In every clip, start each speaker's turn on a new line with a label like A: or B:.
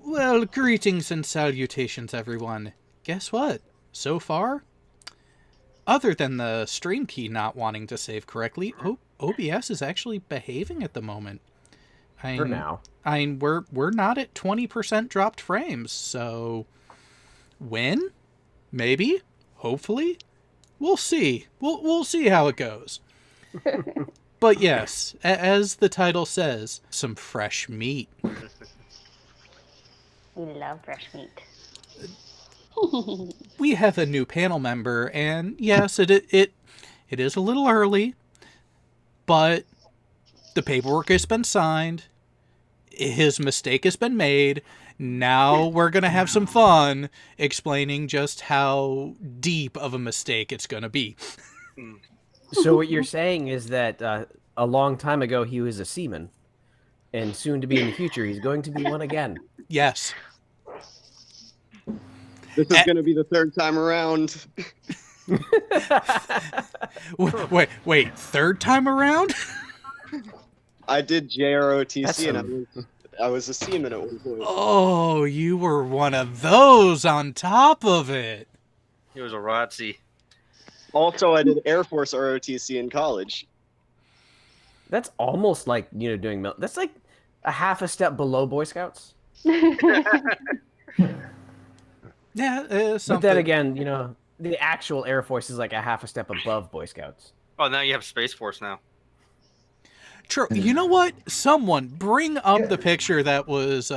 A: Well, greetings and salutations, everyone. Guess what? So far, other than the stream key not wanting to save correctly, OBS is actually behaving at the moment.
B: For now.
A: We're not at 20% dropped frames, so when? Maybe? Hopefully? We'll see. We'll see how it goes. But yes, as the title says, some fresh meat.
C: We love fresh meat.
A: We have a new panel member, and yes, it is a little early, but the paperwork has been signed. His mistake has been made. Now we're going to have some fun explaining just how deep of a mistake it's going to be.
B: So what you're saying is that a long time ago he was a seaman, and soon to be in the future he's going to be one again.
A: Yes.
D: This is going to be the third time around.
A: Wait, third time around?
D: I did JROTC and I was a seaman at one point.
A: Oh, you were one of those on top of it.
E: He was a ROTC.
D: Also, I did Air Force ROTC in college.
B: That's almost like, doing that's like a half a step below Boy Scouts.
A: Yeah, something.
B: But then again, the actual Air Force is like a half a step above Boy Scouts.
E: Oh, now you have Space Force now.
A: True. You know what? Someone bring up the picture that was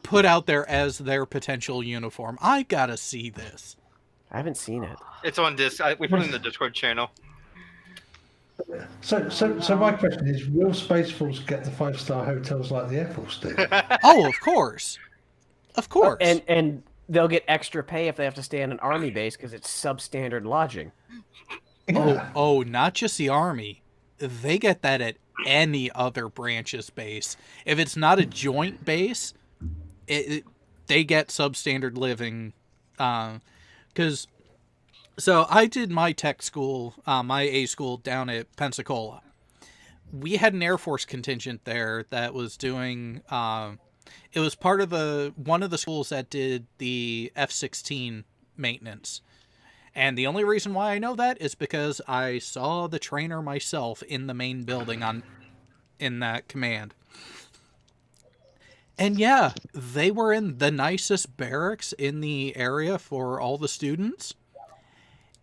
A: put out there as their potential uniform. I gotta see this.
B: I haven't seen it.
E: It's on disc. We put it in the Discord channel.
F: So my question is, will Space Force get the 5-star hotels like the Air Force do?
A: Oh, of course. Of course.
B: And they'll get extra pay if they have to stay on an army base because it's substandard lodging.
F: Yeah.
A: Oh, not just the Army. They get that at any other branch's base. If it's not a joint base, they get substandard living. So I did my tech school, my A school down at Pensacola. We had an Air Force contingent there that was doing... it was part of one of the schools that did the F-16 maintenance. And the only reason why I know that is because I saw the trainer myself in the main building in that command. And yeah, they were in the nicest barracks in the area for all the students.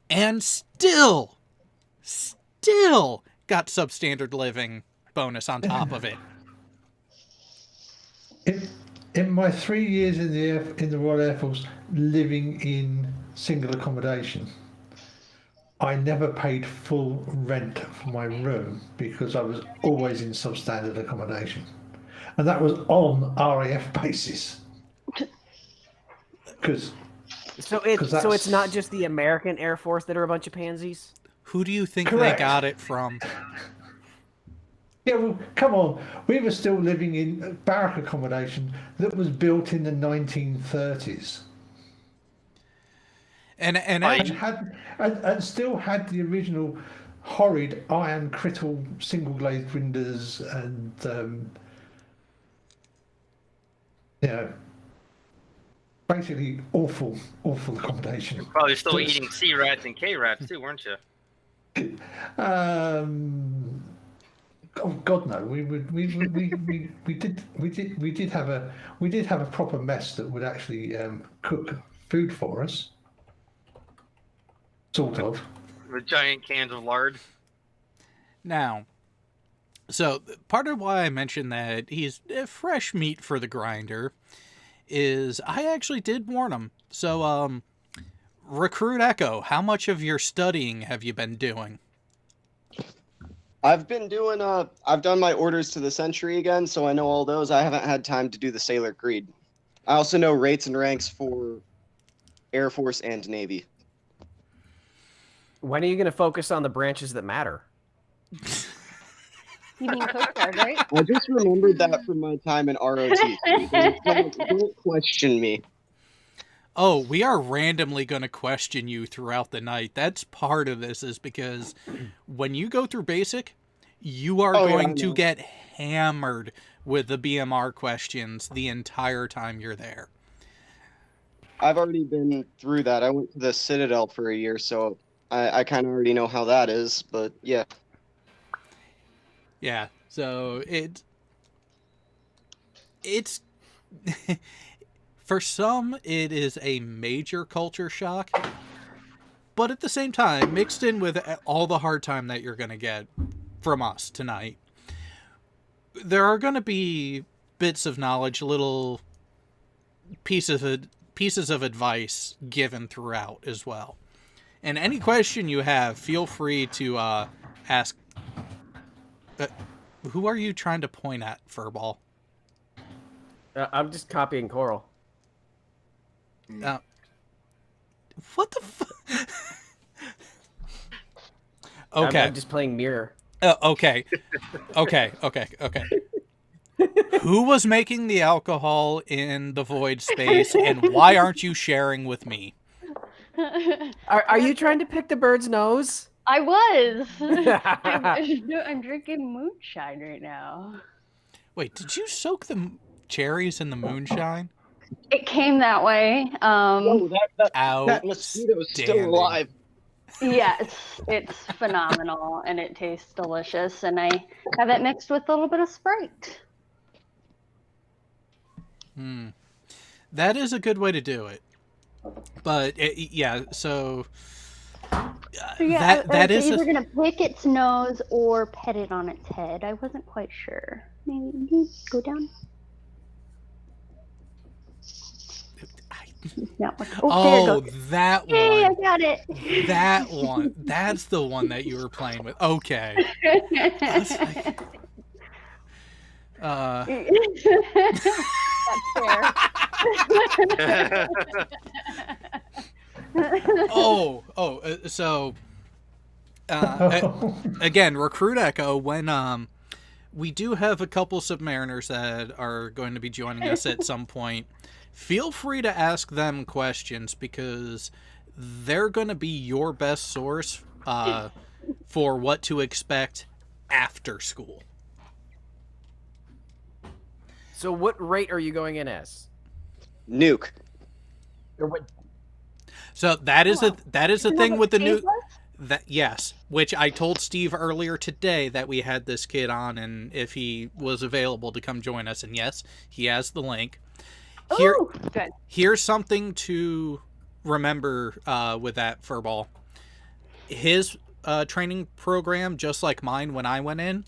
A: And still got substandard living bonus on top of it.
F: In my 3 years in the Royal Air Force, living in single accommodation, I never paid full rent for my room because I was always in substandard accommodation, and that was on RAF basis.
B: So it's not just the American Air Force that are a bunch of pansies?
A: Who do you think
F: Correct.
A: they got it from?
F: Yeah, well, come on. We were still living in barrack accommodation that was built in the 1930s.
A: And
F: still had the original horrid iron crittle single glazed windows and basically awful accommodation.
E: You're probably still eating C rats and K rats too, weren't you?
F: Oh God, no! We did have a proper mess that would actually cook food for us, sort of.
E: With giant cans of lard.
A: Now, so part of why I mentioned that he's fresh meat for the grinder is I actually did warn him. So, Recruit Echo, how much of your studying have you been doing?
D: I've been doing, I've done my orders to the century again, so I know all those. I haven't had time to do the Sailor Creed. I also know rates and ranks for Air Force and Navy.
B: When are you going to focus on the branches that matter?
C: You mean Coast Guard, right?
D: I just remembered that from my time in ROTC. Don't question me.
A: Oh, we are randomly going to question you throughout the night. That's part of this, is because when you go through basic, you are going to get hammered with the BMR questions the entire time you're there.
D: I've already been through that. I went to the Citadel for a year, so I kind of already know how that is. But yeah,
A: Yeah, so it's for some it is a major culture shock, but at the same time, mixed in with all the hard time that you're going to get from us tonight, there are going to be bits of knowledge, little pieces of advice given throughout as well. And any question you have, feel free to ask. Who are you trying to point at, Furball?
B: I'm just copying Coral.
A: What the Okay.
B: I'm just playing mirror.
A: Okay. Who was making the alcohol in the void space, and why aren't you sharing with me?
B: Are you trying to pick the bird's nose?
C: I was. I'm drinking moonshine right now.
A: Wait, did you soak the cherries in the moonshine?
C: It came that way.
D: oh, that mosquito is still
A: Outstanding.
D: alive.
C: Yes, it's phenomenal and it tastes delicious. And I have it mixed with a little bit of Sprite.
A: That is a good way to do it. But yeah, so
C: So yeah,
A: that
C: it's
A: is
C: either gonna pick its nose or pet it on its head. I wasn't quite sure. Maybe you go down. No.
A: Oh,
C: there it goes.
A: that
C: Hey, I
A: one.
C: got it.
A: That one. That's the one that you were playing with. Okay. was like,
C: That's fair.
A: So again, Recruit Echo, when we do have a couple Submariners that are going to be joining us at some point, feel free to ask them questions because they're going to be your best source for what to expect after school.
B: So what rate are you going in as?
D: Nuke.
B: Or what?
A: So that is a thing with the new
C: Steve was?
A: that yes, which I told Steve earlier today that we had this kid on and if he was available to come join us, and yes, he has the link.
C: Ooh, good.
A: Here's something to remember with that Furball. His training program, just like mine when I went in,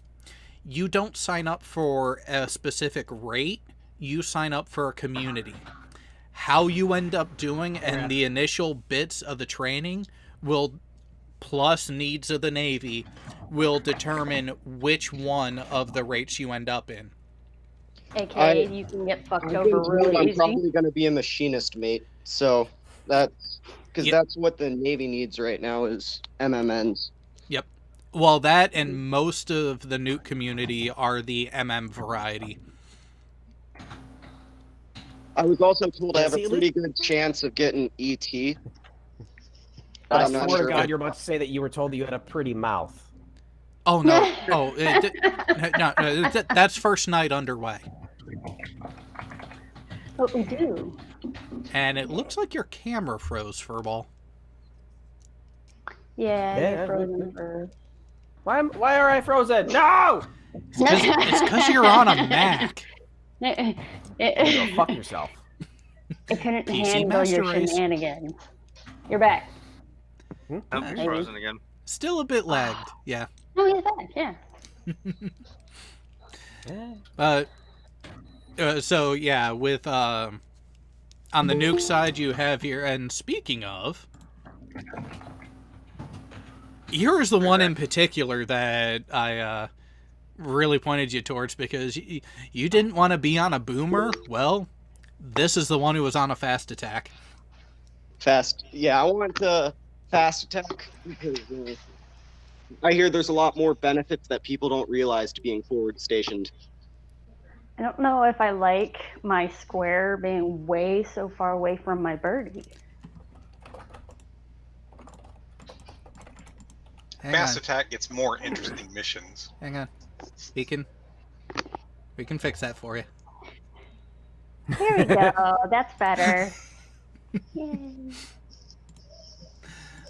A: you don't sign up for a specific rate, you sign up for a community. How you end up doing and the initial bits of the training will, plus needs of the Navy, will determine which one of the rates you end up in.
C: AKA, you can get fucked
D: I'm
C: over really
D: I'm
C: easy.
D: probably going to be a machinist mate, so that's because
A: Yep.
D: that's what the Navy needs right now is MMNs.
A: Yep. Well, that and most of the nuke community are the MM variety.
D: I was also told I have a
B: Sealy?
D: pretty good chance of getting ET. But
B: I
D: I'm not
B: swear
D: sure.
B: to God, you're about to say that you were told that you had a pretty mouth.
A: Oh no! That's first night underway,
C: But we do.
A: and it looks like your camera froze, Furball.
C: Yeah,
B: Yeah,
C: you're frozen for...
B: Why are I frozen? No!
A: It's because you're on a Mac.
B: Go fuck yourself.
C: It couldn't
A: PC
C: handle
A: Master
C: your
A: Race.
C: shenanigans. You're back.
E: Oh, he's
C: Maybe.
E: frozen again.
A: Still a bit lagged, yeah.
C: Oh, he's back, yeah.
A: So yeah, with on the nuke side, you have your. And speaking of, here's the one in particular that I really pointed you towards because you didn't want to be on a boomer. Well, this is the one who was on a fast attack.
D: Fast. Yeah, I want to fast attack because I hear there's a lot more benefits that people don't realize to being forward stationed.
C: I don't know if I like my square being way so far away from my birdie.
A: Hang
G: Fast
A: on,
G: attack gets more interesting missions.
A: hang on. Beacon. We can fix that for you.
C: There we go. That's better. Yay.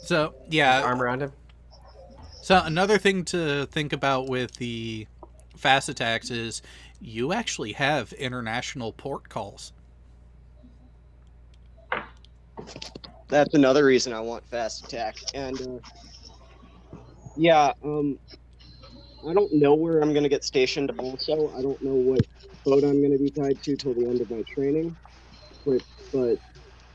A: So
B: His
A: yeah.
B: arm around him.
A: So another thing to think about with the fast attacks is you actually have international port calls.
D: That's another reason I want fast attack. And yeah, I don't know where I'm gonna get stationed. Also, I don't know what boat I'm gonna be tied to till the end of my training. But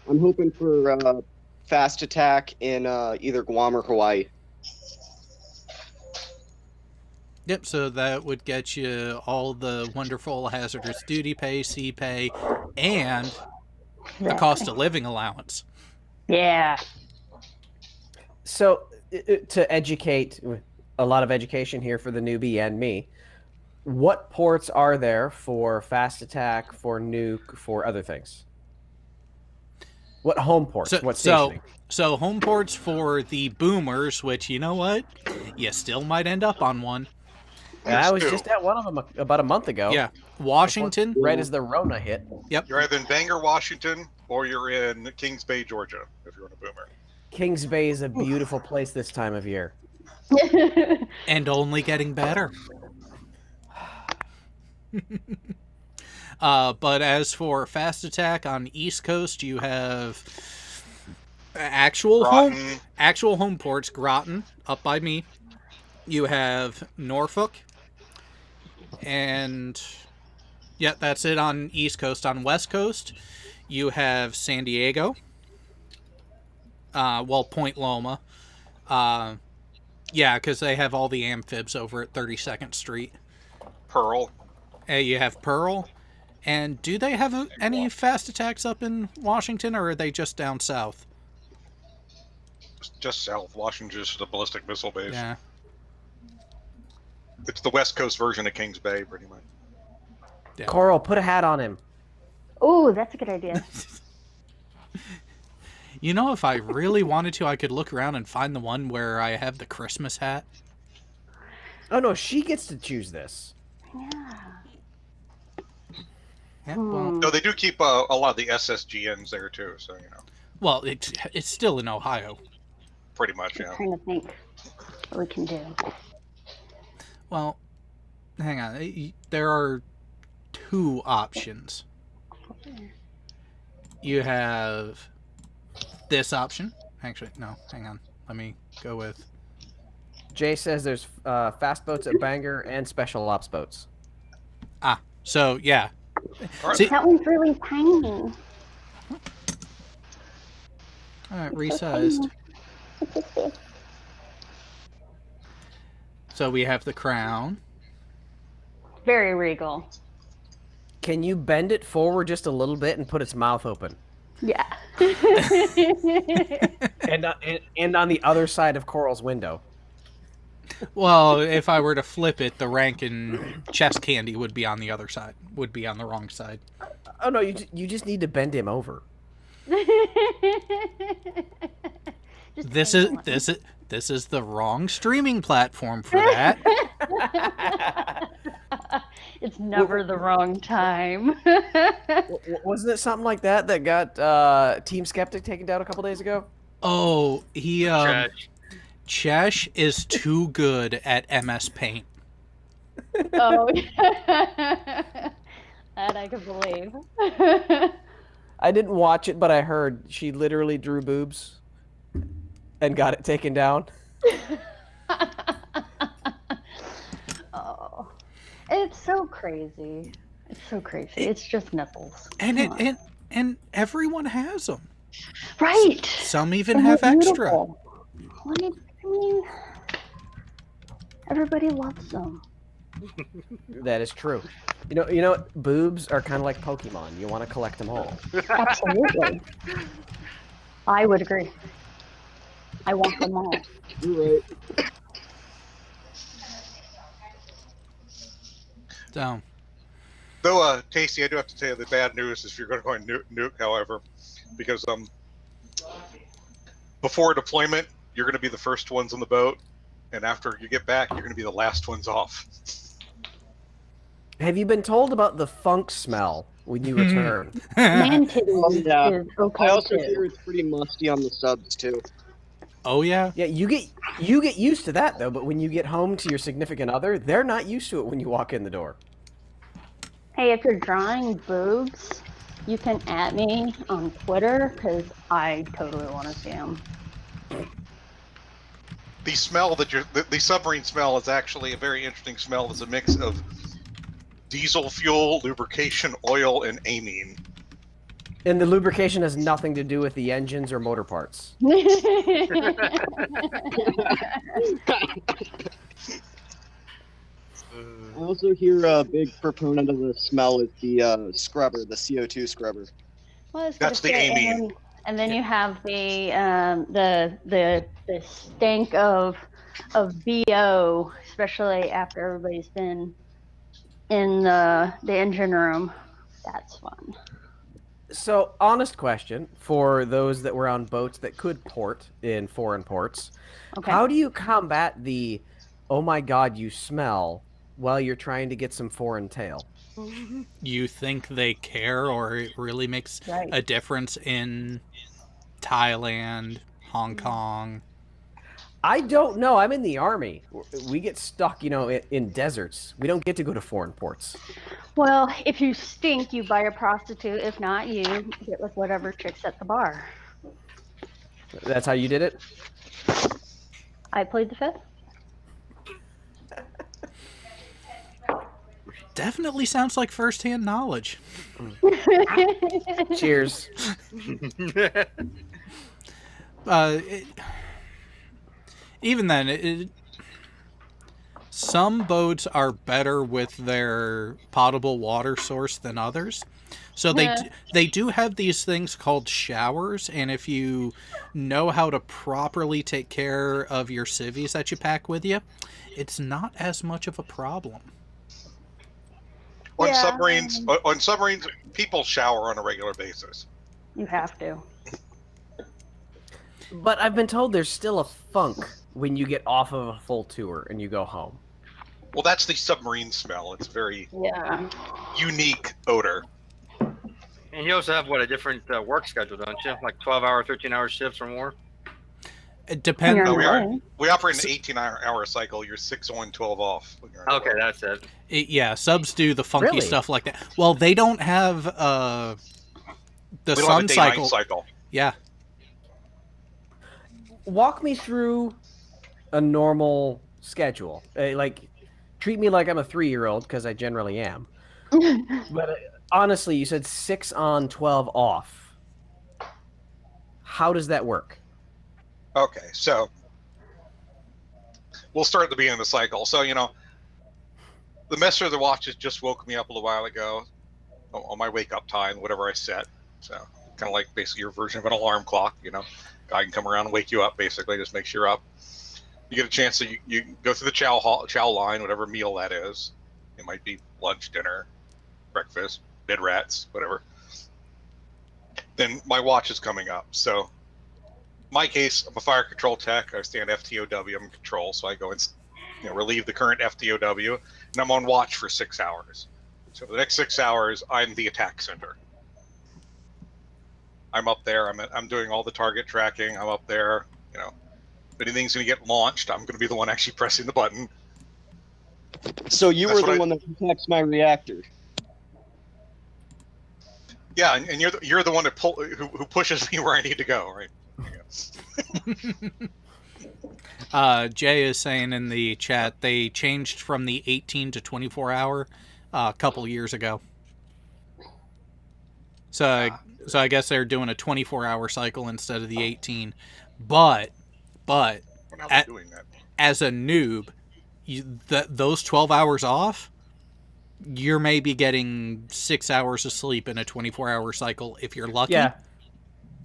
D: I'm hoping for fast attack in either Guam or Hawaii.
A: Yep, so that would get you all the wonderful hazardous duty pay, sea pay, and a cost of living allowance.
C: Yeah.
B: So to educate, a lot of education here for the newbie and me. What ports are there for fast attack, for nuke, for other things? What home ports? What stationing?
A: So home ports for the boomers, which, you know what? You still might end up on one.
B: I was just at one of them about a month ago.
A: Yeah. Washington.
B: Right as the Rona hit.
A: Yep.
G: You're either in Bangor, Washington, or you're in Kings Bay, Georgia, if you're on a boomer.
B: Kings Bay is a beautiful place this time of year.
A: And only getting better. But as for fast attack on the East Coast, you have actual home ports. Groton, up by me. You have Norfolk, and yeah, that's it on East Coast. On West Coast, you have San Diego. Point Loma. Yeah, because they have all the amphibs over at 32nd Street.
G: Pearl.
A: You have Pearl. And do they have any fast attacks up in Washington, or are they just down south?
G: Just south. Washington is the ballistic missile base.
A: Yeah.
G: It's the West Coast version of Kings Bay, pretty much.
A: Yeah.
B: Coral, put a hat on him.
C: Oh, that's a good idea.
A: You know, if I really wanted to, I could look around and find the one where I have the Christmas hat.
B: Oh no, she gets to choose this.
C: Yeah.
A: Yeah, well,
G: No, they do keep a lot of the SSGNs there too, so you know.
A: well, it's still in Ohio.
G: Pretty much,
C: I'm
G: yeah.
C: trying to think what we can do.
A: Well, hang on. There are two options. You have this option. Actually, no, hang on. Let me go with...
B: Jay says there's fast boats at Bangor and special ops boats.
A: So, yeah.
G: Alright.
A: See,
C: That one's really tiny.
A: alright, resized. So we have the Crown.
C: Very regal.
B: Can you bend it forward just a little bit and put its mouth open?
C: Yeah.
B: And on the other side of Coral's window.
A: Well, if I were to flip it, the Rankin chest candy would be on the other side. Would be on the wrong side.
B: Oh no, you just need to bend him over.
A: This is the wrong streaming platform for that.
C: It's never the wrong time.
B: Wasn't it something like that that got Team Skeptic taken down a couple days ago?
A: Oh, he
E: Trash.
A: Chesh is too good at MS Paint.
C: Oh, that I can believe.
B: I didn't watch it, but I heard she literally drew boobs and got it taken down.
C: Oh, it's so crazy. It's so crazy. It's just nipples.
A: And
C: Come on.
A: and everyone has them.
C: Right.
A: Some even
C: And
A: have
C: they're
A: extra.
C: beautiful. I mean, everybody loves them.
B: That is true. You know what? Boobs are kind of like Pokemon. You want to collect them all.
C: Absolutely. I would agree. I want them all.
D: You're right.
A: So,
G: Though, Tasty, I do have to tell you the bad news is if you're going to go on nuke, however, because before deployment, you're going to be the first ones on the boat, and after you get back, you're going to be the last ones off.
B: Have you been told about the funk smell when you return?
C: Man titties
D: yeah.
C: is okay
D: I also
C: too.
D: hear it's pretty musty on the subs too.
A: Oh yeah.
B: Yeah, you get used to that though, but when you get home to your significant other, they're not used to it when you walk in the door.
C: Hey, if you're drawing boobs, you can at me on Twitter because I totally want to see them.
G: The smell that the submarine smell is actually a very interesting smell. It's a mix of diesel fuel, lubrication, oil, and amine.
B: And the lubrication has nothing to do with the engines or motor parts.
D: I also hear a big proponent of the smell is the scrubber, the CO2 scrubber.
C: Well, I was
G: That's
C: gonna
G: the
C: say,
G: amine.
C: and then you have the stink of BO, especially after everybody's been in the engine room. That's fun.
B: So, honest question for those that were on boats that could port in foreign ports.
C: Okay.
B: How do you combat the, oh my god, you smell, while you're trying to get some foreign tail?
A: You think they care, or it really makes
C: Right.
A: a difference in Thailand, Hong Kong?
B: I don't know. I'm in the army. We get stuck, in deserts. We don't get to go to foreign ports.
C: Well, if you stink, you buy a prostitute. If not, you get with whatever chicks at the bar.
B: That's how you did it?
C: I played the fifth.
A: Definitely sounds like first-hand knowledge.
B: Cheers.
A: Even then, some boats are better with their potable water source than others. So they do have these things called showers, and if you know how to properly take care of your civvies that you pack with you, it's not as much of a problem.
G: On
C: Yeah.
G: submarines, people shower on a regular basis.
C: You have to.
B: But I've been told there's still a funk when you get off of a full tour and you go home.
G: Well, that's the submarine smell. It's a very
C: Yeah.
G: unique odor.
E: And you also have a different work schedule, don't you? Like 12-hour, 13-hour shifts or more.
A: It depends.
C: You're
G: No,
C: on
G: we operate an 18-hour cycle. You're 6 on, 12 off. When you're on
E: Okay,
G: board.
E: that's it.
A: Yeah, subs do the funky
B: Really?
A: stuff like that. Well, they don't have the
G: We don't have
A: sun
G: a day-night
A: cycle.
G: cycle.
A: Yeah.
B: Walk me through a normal schedule. Treat me like I'm a 3-year-old, because I generally am. But honestly, you said 6 on, 12 off. How does that work?
G: Okay, so we'll start at the beginning of the cycle. So, the master of the watches just woke me up a little while ago on my wake up time, whatever I set. So, kind of like basically your version of an alarm clock, Guy can come around and wake you up, basically, just make sure you're up. You get a chance to you go through the chow line, whatever meal that is. It might be lunch, dinner, breakfast, bed rats, whatever. Then my watch is coming up. So, my case, I'm a fire control tech. I stand FTOW. I'm in control, so I go and relieve the current FTOW, and I'm on watch for 6 hours. So for the next 6 hours, I'm the attack center. I'm up there. I'm doing all the target tracking. I'm up there. If anything's going to get launched, I'm going to be the one actually pressing the button.
D: So you
G: That's
D: were
G: what
D: the one that protects my reactor.
G: Yeah, and you're the one that who pushes me where I need to go, right?
A: Jay is saying in the chat they changed from the 18 to 24 hour a couple years ago. So I guess they're doing a 24-hour cycle instead of the 18. But
G: We're not doing that.
A: as a noob, those 12 hours off, you're maybe getting 6 hours of sleep in a 24-hour cycle if you're lucky.
B: Yeah.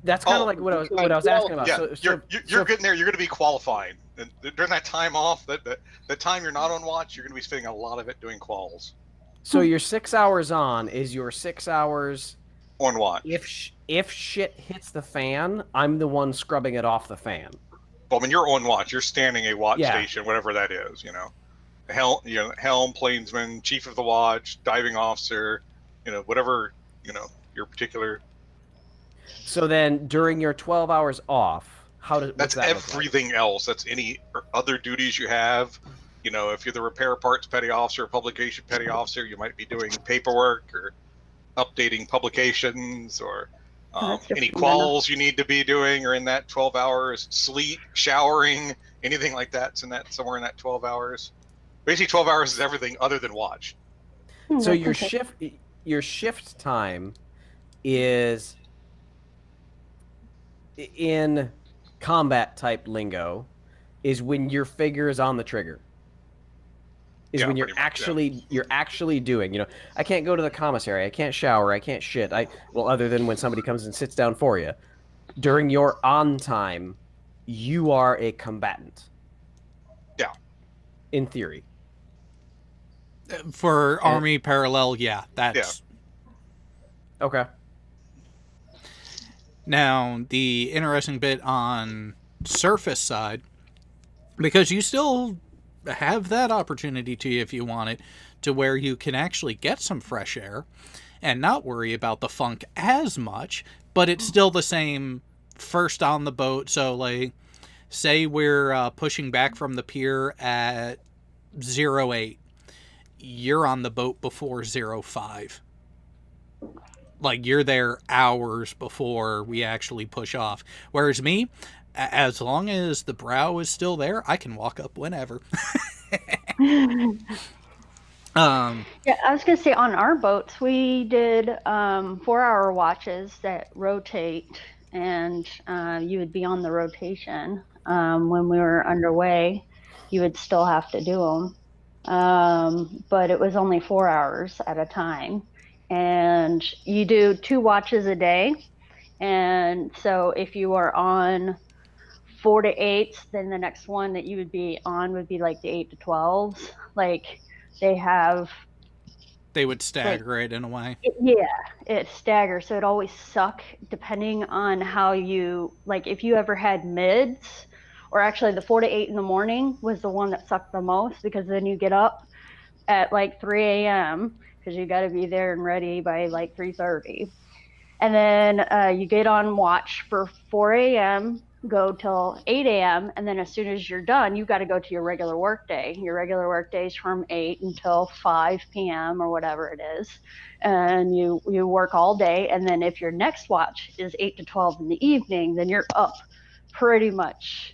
B: That's kind of like what I was asking about.
G: Yeah,
B: So
G: you're getting there. You're going to be qualified. And during that time off, the time you're not on watch, you're going to be spending a lot of it doing quals
B: So your 6 hours on is your 6 hours.
G: on watch.
B: If shit hits the fan, I'm the one scrubbing it off the fan.
G: Well, when you're on watch, you're standing a watch
B: Yeah.
G: station, whatever that is, helm, plainsman, chief of the watch, diving officer, whatever, your particular.
B: So then, during your 12 hours off, what's
G: That's
B: that look like?
G: everything else. That's any other duties you have. If you're the repair parts petty officer, publication petty officer, you might be doing paperwork or updating publications, or
C: That's
G: any
C: different enough.
G: quals you need to be doing, or in that 12 hours. Sleep, showering, anything like that's in that somewhere in that 12 hours. Basically, 12 hours is everything other than watch.
B: So
C: That's
B: your
C: okay.
B: shift time is, in combat type lingo, is when your figure is on the trigger. Is
G: Yeah,
B: when you're
G: pretty much,
B: actually doing. I can't go to the commissary, I can't shower, I can't shit. Other than when somebody comes and sits down for you. During your on time, you are a combatant.
G: Yeah.
B: In theory.
A: For Army Parallel, yeah, that's...
B: Okay.
A: Now, the interesting bit on surface side, because you still have that opportunity to, if you want it, to where you can actually get some fresh air and not worry about the funk as much, but it's still the same first on the boat. So, like, say we're pushing back from the pier at 08, you're on the boat before 05. Like, you're there hours before we actually push off. Whereas me, as long as the brow is still there, I can walk up whenever.
C: Yeah, I was gonna say on our boats we did 4-hour watches that rotate, and you would be on the rotation when we were underway. You would still have to do them, but it was only 4 hours at a time, and you do 2 watches a day. And so if you are on 4 to 8s, then the next one that you would be on would be like the 8 to 12s. Like,
A: they would stagger it in a way.
C: It staggers. So it always suck depending on how you, like, if you ever had mids, or actually the 4 to 8 in the morning was the one that sucked the most, because then you get up at like 3 a.m. because you got to be there and ready by like 3:30. And then you get on watch for 4 a.m., go till 8 a.m., and then as soon as you're done, you got to go to your regular work day. Your regular work day is from 8 until 5 p.m. or whatever it is. And you work all day. And then if your next watch is 8 to 12 in the evening, then you're up pretty much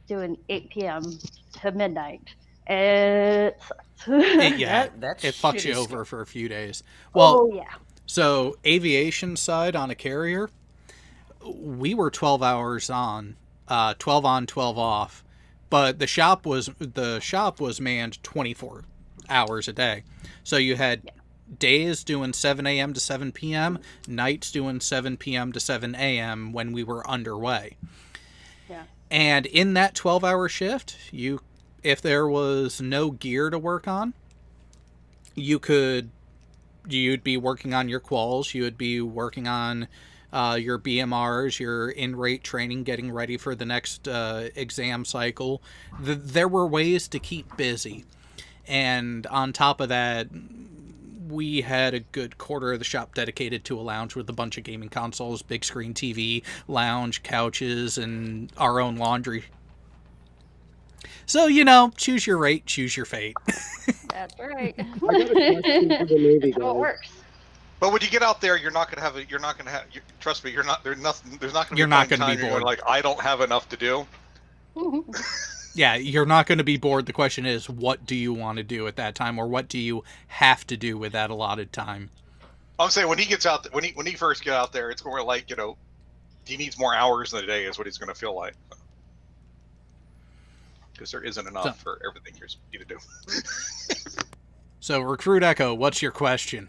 C: doing 8 p.m. to midnight. It sucks.
A: It fucks you over for a few days. Well,
C: yeah.
A: So aviation side on a carrier, we were 12 hours on, 12 on, 12 off, but the shop was manned 24 hours a day. So you had days doing 7 a.m. to 7 p.m., nights doing 7 p.m. to 7 a.m. when we were underway.
C: Yeah.
A: And in that 12-hour shift, if there was no gear to work on, you'd be working on your quals, you would be working on your BMRs, your in-rate training, getting ready for the next exam cycle. There were ways to keep busy. And on top of that, we had a good quarter of the shop dedicated to a lounge with a bunch of gaming consoles, big screen TV, lounge, couches, and our own laundry. So, choose your rate, choose your fate.
C: That's right.
D: I got a question for the Navy
C: That's how it
D: guys.
C: works.
G: But when you get out there, you're not gonna have. Trust me, you're not. There's nothing. There's not gonna be.
A: You're not
G: gonna
A: be bored.
G: Going like, I don't have enough to do.
A: Yeah, you're not going to be bored. The question is, what do you want to do at that time, or what do you have to do with that allotted time?
G: I'm saying when he gets out, when he first get out there, it's going to like he needs more hours in the day, is what he's going to feel like. Because there isn't enough for everything you need to do.
A: So, Recruit Echo, what's your question?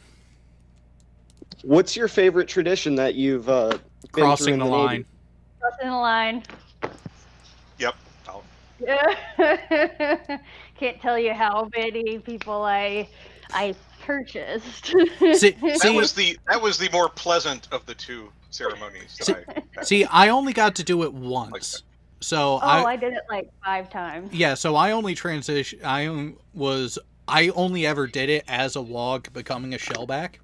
D: What's your favorite tradition that you've been
A: Crossing
D: through
A: the
D: in Navy?
A: line.
C: Crossing the line.
G: Yep.
C: Can't tell you how many people I purchased.
G: That was the more pleasant of the two ceremonies.
A: See, I only got to do it once. So
C: I did it like 5 times.
A: yeah, so I only transition. I only ever did it as a wog becoming a shellback.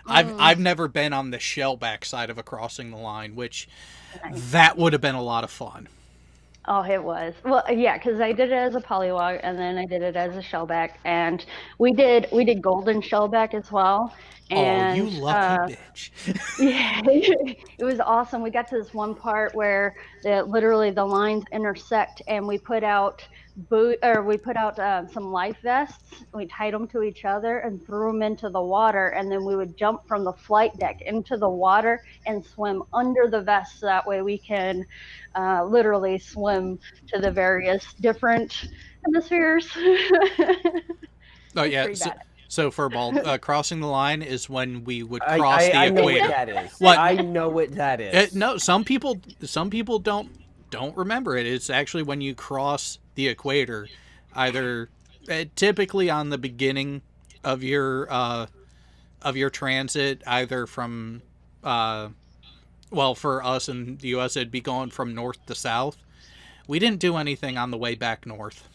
A: I've never been on the shellback side of a crossing the line, which
C: Nice.
A: that would have been a lot of fun.
C: Oh, it was. Well, yeah, because I did it as a polywog, and then I did it as a shellback, and we did golden shellback as well.
A: Oh, you
C: And
A: lucky bitch.
C: yeah, it was awesome. We got to this one part where literally the lines intersect, and we put out some life vests. We tied them to each other and threw them into the water, and then we would jump from the flight deck into the water and swim under the vest. So that way we can literally swim to the various different hemispheres.
A: Oh yeah.
C: Pretty bad.
A: So furball, crossing the line is when we would cross
B: I
A: the
B: know what
A: equator.
B: that is.
A: What?
B: I know what that is.
A: No, some people don't remember it. It's actually when you cross the equator, either typically on the beginning of your transit, either from well, for us in the U.S. it'd be going from north to south. We didn't do anything on the way back north.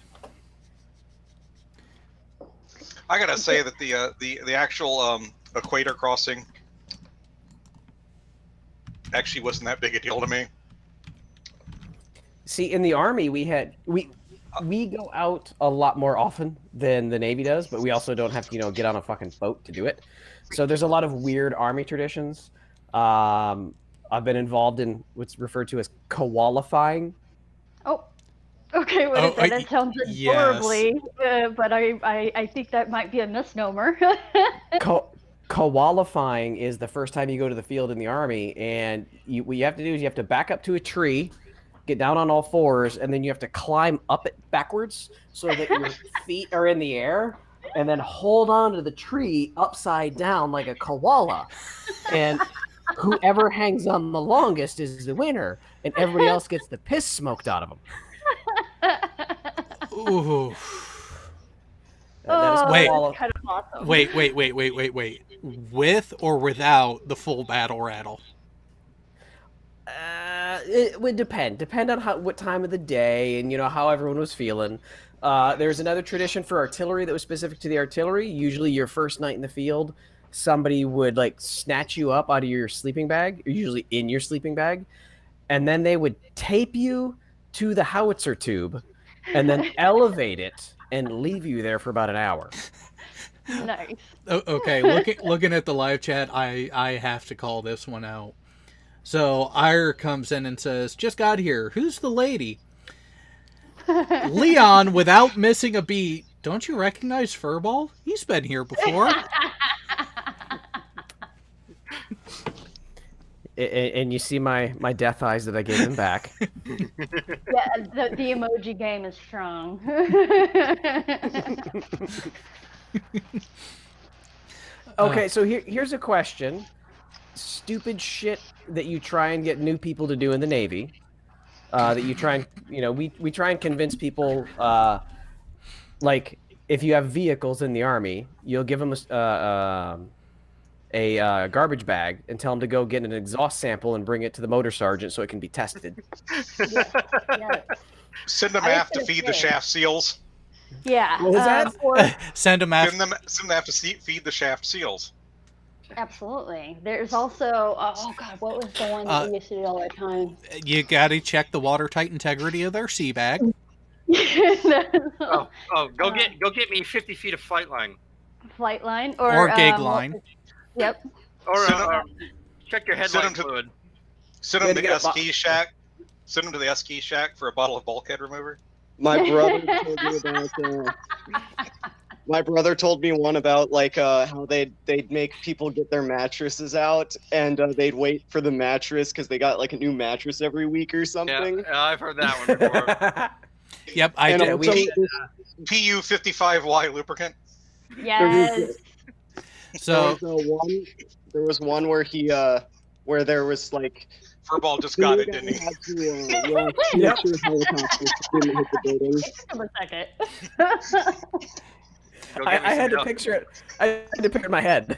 G: I gotta say that the actual equator crossing actually wasn't that big a deal to me.
B: See, in the Army, we go out a lot more often than the Navy does, but we also don't have to, get on a fucking boat to do it. So there's a lot of weird Army traditions. I've been involved in what's referred to as koalifying.
C: Oh, okay. What is that? That sounds adorably, but I think that might be a misnomer.
B: Koalifying is the first time you go to the field in the Army, and what you have to do is you have to back up to a tree, get down on all fours, and then you have to climb up it backwards so that your feet are in the air, and then hold on to the tree upside down like a koala. And whoever hangs on the longest is the winner, and everybody else gets the piss smoked out of them.
A: Ooh.
C: Wait.
A: Kind of awesome. Wait. With or without the full battle rattle?
B: It would depend on what time of the day and how everyone was feeling. There's another tradition for artillery that was specific to the artillery. Usually your first night in the field, somebody would snatch you up out of your sleeping bag, or usually in your sleeping bag, and then they would tape you to the howitzer tube and then elevate it and leave you there for about an hour.
C: Nice.
A: Okay, looking at the live chat, I have to call this one out. So Ire comes in and says, "Just got here. Who's the lady?" Leon, without missing a beat, "Don't you recognize Furball? He's been here before."
B: And you see my death eyes that I gave him back.
C: Yeah, the emoji game is strong.
B: Okay, so here's a question. Stupid shit that you try and get new people to do in the Navy. That you try and, we try and convince people, if you have vehicles in the Army, you'll give them a garbage bag and tell them to go get an exhaust sample and bring it to the motor sergeant so it can be tested.
C: Yeah.
G: Send them off to feed the shaft seals.
C: Yeah.
B: What was that?
A: Send them out.
G: Send them off to feed the shaft seals.
C: Absolutely. There's also, oh God, what was the one that we used to do all the time?
A: You gotta check the watertight integrity of their sea bag.
E: Go get me 50 feet of flight line.
C: Flight line
A: or gig line.
C: Yep.
E: Or check your headlight fluid.
G: Send them to the ski shack. Send them to the ski shack for a bottle of bulkhead remover.
D: My brother told me about. My brother told me one about how they'd make people get their mattresses out, and they'd wait for the mattress because they got a new mattress every week or something.
E: Yeah, I've heard that one before.
A: Yep, I did.
G: PU55Y lubricant.
C: Yes.
A: So
D: there was one where where there was
G: Furball just got it, didn't he?
D: Yep.
C: A second.
B: I had to picture it. I had to picture it in my head.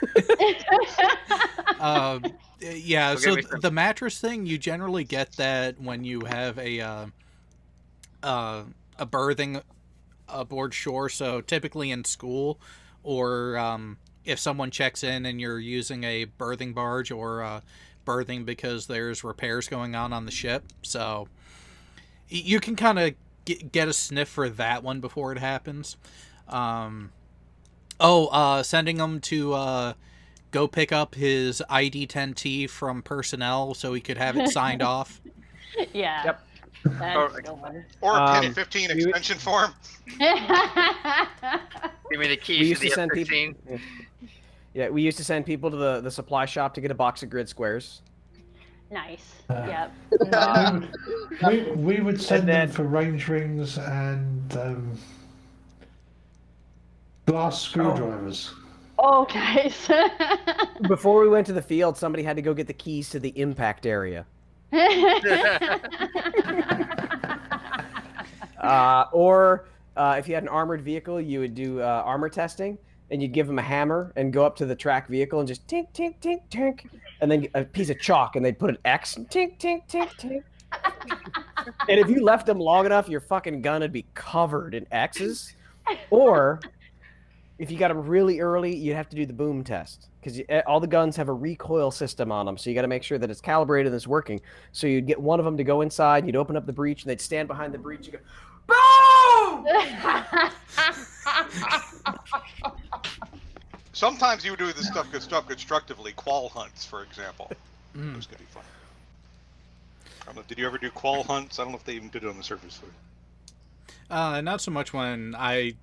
A: Yeah, so the mattress thing, you generally get that when you have a a berthing aboard shore. So typically in school, or if someone checks in and you're using a berthing barge, or berthing because there's repairs going on the ship. So you can kind of get a sniff for that one before it happens. Sending them to go pick up his ID-10T from personnel so he could have it signed off.
C: Yeah.
B: Yep.
C: That's the one.
G: Or a
B: Um,
G: Pin 15
B: we-
G: extension form.
E: Give me the
B: We
E: keys
B: used
E: to
B: to
E: the
B: send
E: F-15.
B: people. Yeah, we used to send people to the supply shop to get a box of grid squares.
C: Nice.
F: Uh,
C: Yep.
F: we would send
B: And then-
F: them for range rings and glass screwdrivers.
C: Oh, nice.
B: Before we went to the field, somebody had to go get the keys to the impact area. Or if you had an armored vehicle, you would do armor testing, and you'd give them a hammer and go up to the track vehicle and just tink, tink, tink, tink, and then a piece of chalk, and they'd put an X and tink, tink, tink, tink. And if you left them long enough, your fucking gun would be covered in X's. Or if you got them really early, you'd have to do the boom test, because all the guns have a recoil system on them, so you got to make sure that it's calibrated and it's working. So you'd get one of them to go inside, you'd open up the breech, and they'd stand behind the breech and go, boom!
G: Sometimes you would do this stuff constructively. Qual hunts, for example.
A: Mm.
G: Those could be fun. I don't know, did you ever do qual hunts? I don't know if they even did it on the surface.
A: Not so much when I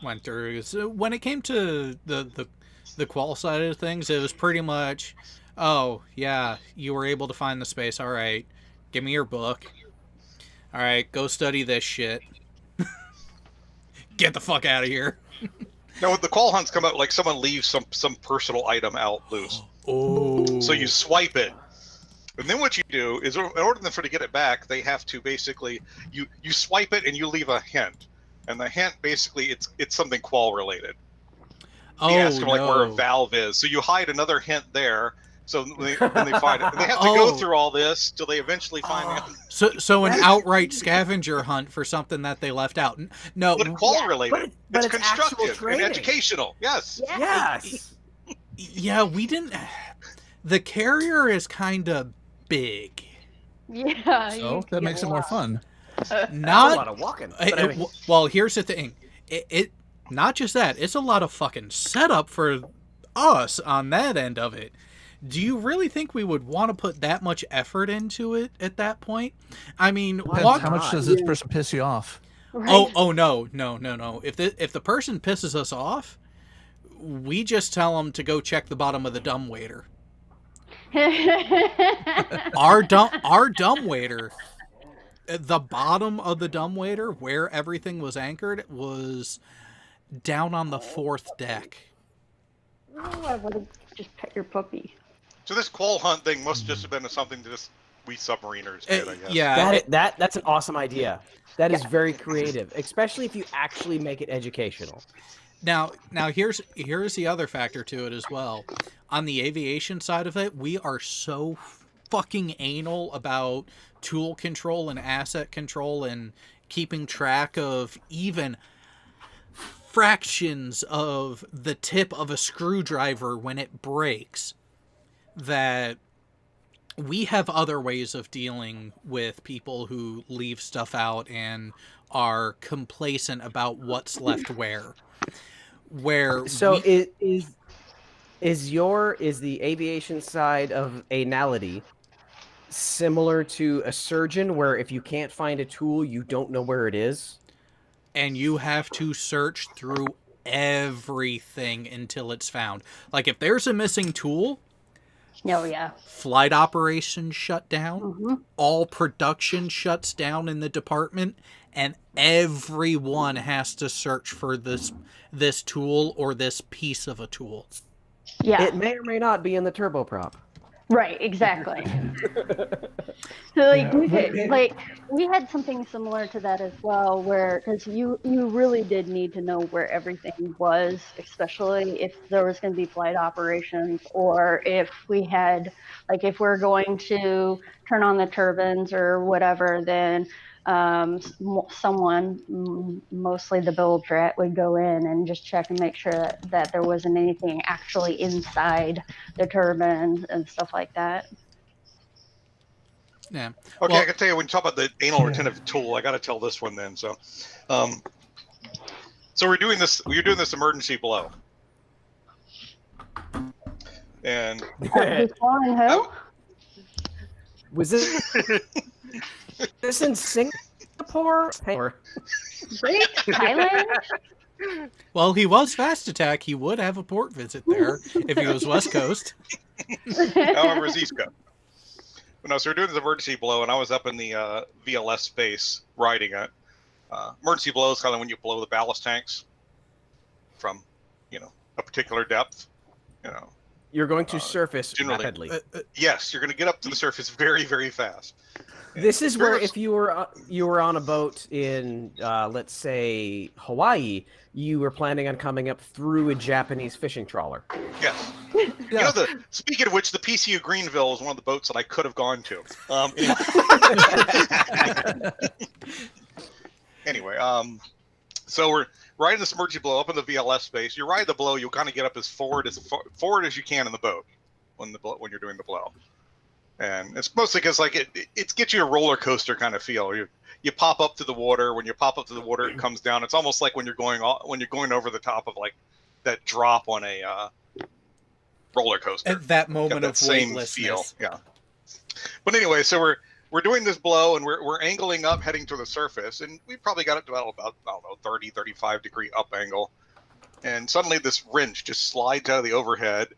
A: went through. So when it came to the qual side of things, it was pretty much, oh yeah, you were able to find the space. All right, give me your book. All right, go study this shit. Get the fuck out of here.
G: No, the qual hunts come out like someone leaves some personal item out loose.
A: Oh.
G: So you swipe it. And then what you do is, in order for them to get it back, they have to basically, you swipe it and you leave a hint. And the hint, basically, it's something qual related.
A: Oh,
G: You ask them like where a
A: no.
G: valve is. So you hide another hint there. So when they find it. And they have to go
A: Oh.
G: through all this till they eventually find it.
A: So an outright scavenger hunt for something that they left out. No,
G: But qual
C: Yeah,
G: related.
B: but
G: it's
B: it's actual
G: constructive and
B: training.
G: educational. Yes.
B: Yes.
A: yeah, we didn't. The carrier is kind of big.
C: Yeah.
H: So that makes it more fun.
B: That's a
A: Not
B: lot of walking.
A: It-
B: But I mean,
A: well, here's the thing. It not just that. It's a lot of fucking setup for us on that end of it. Do you really think we would want to put that much effort into it at that point? I mean,
B: Why
A: walk.
H: How much does this person piss you off?
C: Right.
A: Oh no. If the person pisses us off, we just tell them to go check the bottom of the dumbwaiter. Our dumbwaiter, the bottom of the dumbwaiter where everything was anchored was down on the fourth deck.
C: Oh, I would have just pet your puppy.
G: So this qual hunt thing must just have been something that just we submariners did, I guess.
A: Yeah,
B: that's an awesome idea. That is very creative, especially if you actually make it educational.
A: Now here's the other factor to it as well. On the aviation side of it, we are so fucking anal about tool control and asset control and keeping track of even fractions of the tip of a screwdriver when it breaks, that we have other ways of dealing with people who leave stuff out and are complacent about what's left where.
B: So is the aviation side of anality similar to a surgeon, where if you can't find a tool, you don't know where it is?
A: And you have to search through everything until it's found. Like if there's a missing tool,
C: Oh, yeah.
A: flight operations shut down,
C: Mm-hmm.
A: all production shuts down in the department, and everyone has to search for this tool or this piece of a tool.
C: Yeah.
B: It may or may not be in the turboprop.
C: Right, exactly. So like
F: Yeah,
C: we had something similar to that as well, where because you really did need to know where everything was, especially if there was going to be flight operations, or if we had if we're going to turn on the turbines or whatever, then someone, mostly the bilge rat, would go in and just check and make sure that there wasn't anything actually inside the turbine and stuff like that.
A: Yeah.
G: Okay,
A: Well,
G: I can tell you when you talk about the anal retentive tool, I got to tell this one then. So, so we're doing this. We're doing this emergency blow, and
C: Who's calling who?
B: Was this in Singapore? Or
C: Thailand?
A: well, he was Fast Attack. He would have a port visit there if he was West Coast.
G: however, it's East Coast. No, so we're doing this emergency blow, and I was up in the VLS space riding it. Emergency blow is kind of when you blow the ballast tanks from, a particular depth.
B: you're going to surface
G: generally.
B: rapidly.
G: Yes, you're going to get up to the surface very, very fast.
B: This is where if you were on a boat in, let's say, Hawaii, you were planning on coming up through a Japanese fishing trawler.
G: Yes.
H: Yeah.
G: Speaking of which, the PCU Greenville is one of the boats that I could have gone to. Anyway, so we're riding this emergency blow up in the VLS space. You ride the blow, you'll kind of get up as forward as you can in the boat when you're doing the blow. And it's mostly because it gets you a roller coaster kind of feel. You pop up to the water. When you pop up to the water, it comes down. It's almost like when you're going over the top of that drop on a roller coaster.
A: At that moment of
G: same
A: weightlessness.
G: feel. Yeah. But anyway, so we're doing this blow and we're angling up, heading to the surface, and we probably got it to about 30, 35 degree up angle. And suddenly this wrench just slides out of the overhead,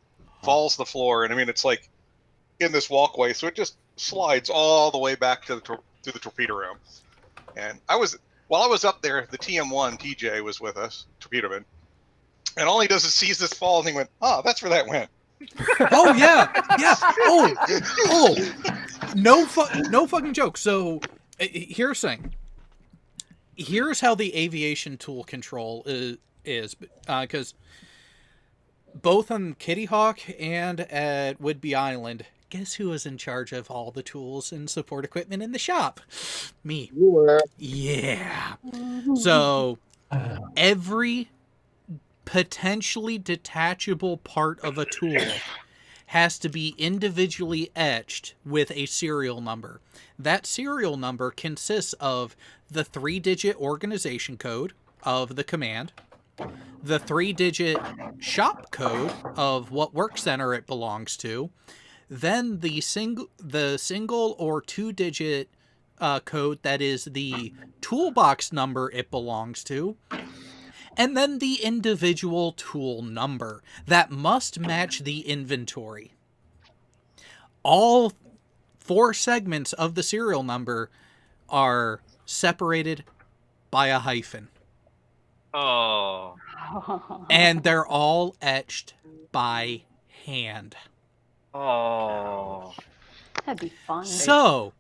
G: falls to the floor, and I mean it's like in this walkway, so it just slides all the way back to the torpedo room. And while I was up there, the TM1 TJ was with us, torpedo man, and all he does is sees this fall, and he went, "Oh, that's where that went."
A: Oh yeah. Oh. No fucking joke. So here's the thing. Here's how the aviation tool control is because both on Kitty Hawk and at Whidbey Island, guess who was in charge of all the tools and support equipment in the shop? Me.
D: You were.
A: Yeah. So every potentially detachable part of a tool has to be individually etched with a serial number. That serial number consists of the 3-digit organization code of the command, the 3-digit shop code of what work center it belongs to, then the single or 2-digit code that is the toolbox number it belongs to, and then the individual tool number that must match the inventory. All 4 segments of the serial number are separated by a hyphen.
E: Oh.
A: And they're all etched by hand.
E: Oh.
C: That'd be fun.
A: So,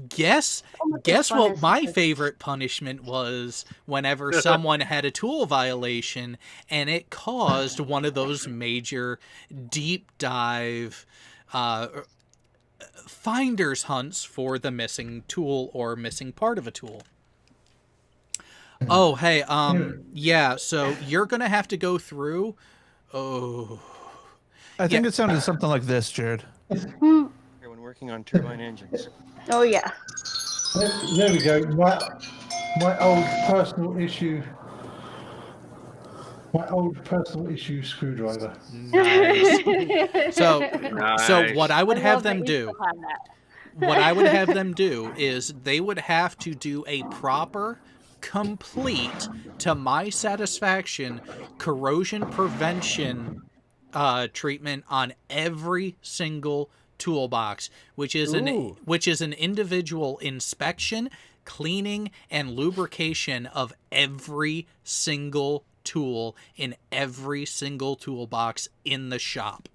A: guess
C: fun
A: what
C: is
A: my
C: this?
A: favorite punishment was whenever someone had a tool violation and it caused one of those major deep dive finders hunts for the missing tool or missing part of a tool. Oh, hey, yeah, so you're going to have to go through. Oh.
H: I think it sounded something like this, Jared.
I: Everyone working on turbine engines.
C: Oh yeah.
F: There we go. My old personal issue. My old personal issue screwdriver.
A: Nice. So
E: Nice.
A: what I would
C: I
A: have
C: love that
A: them
C: you
A: do,
C: still have that.
A: what I would have them do is they would have to do a proper, complete, to my satisfaction, corrosion prevention treatment on every single toolbox, which is an individual inspection, cleaning, and lubrication of every single tool in every single toolbox in the shop.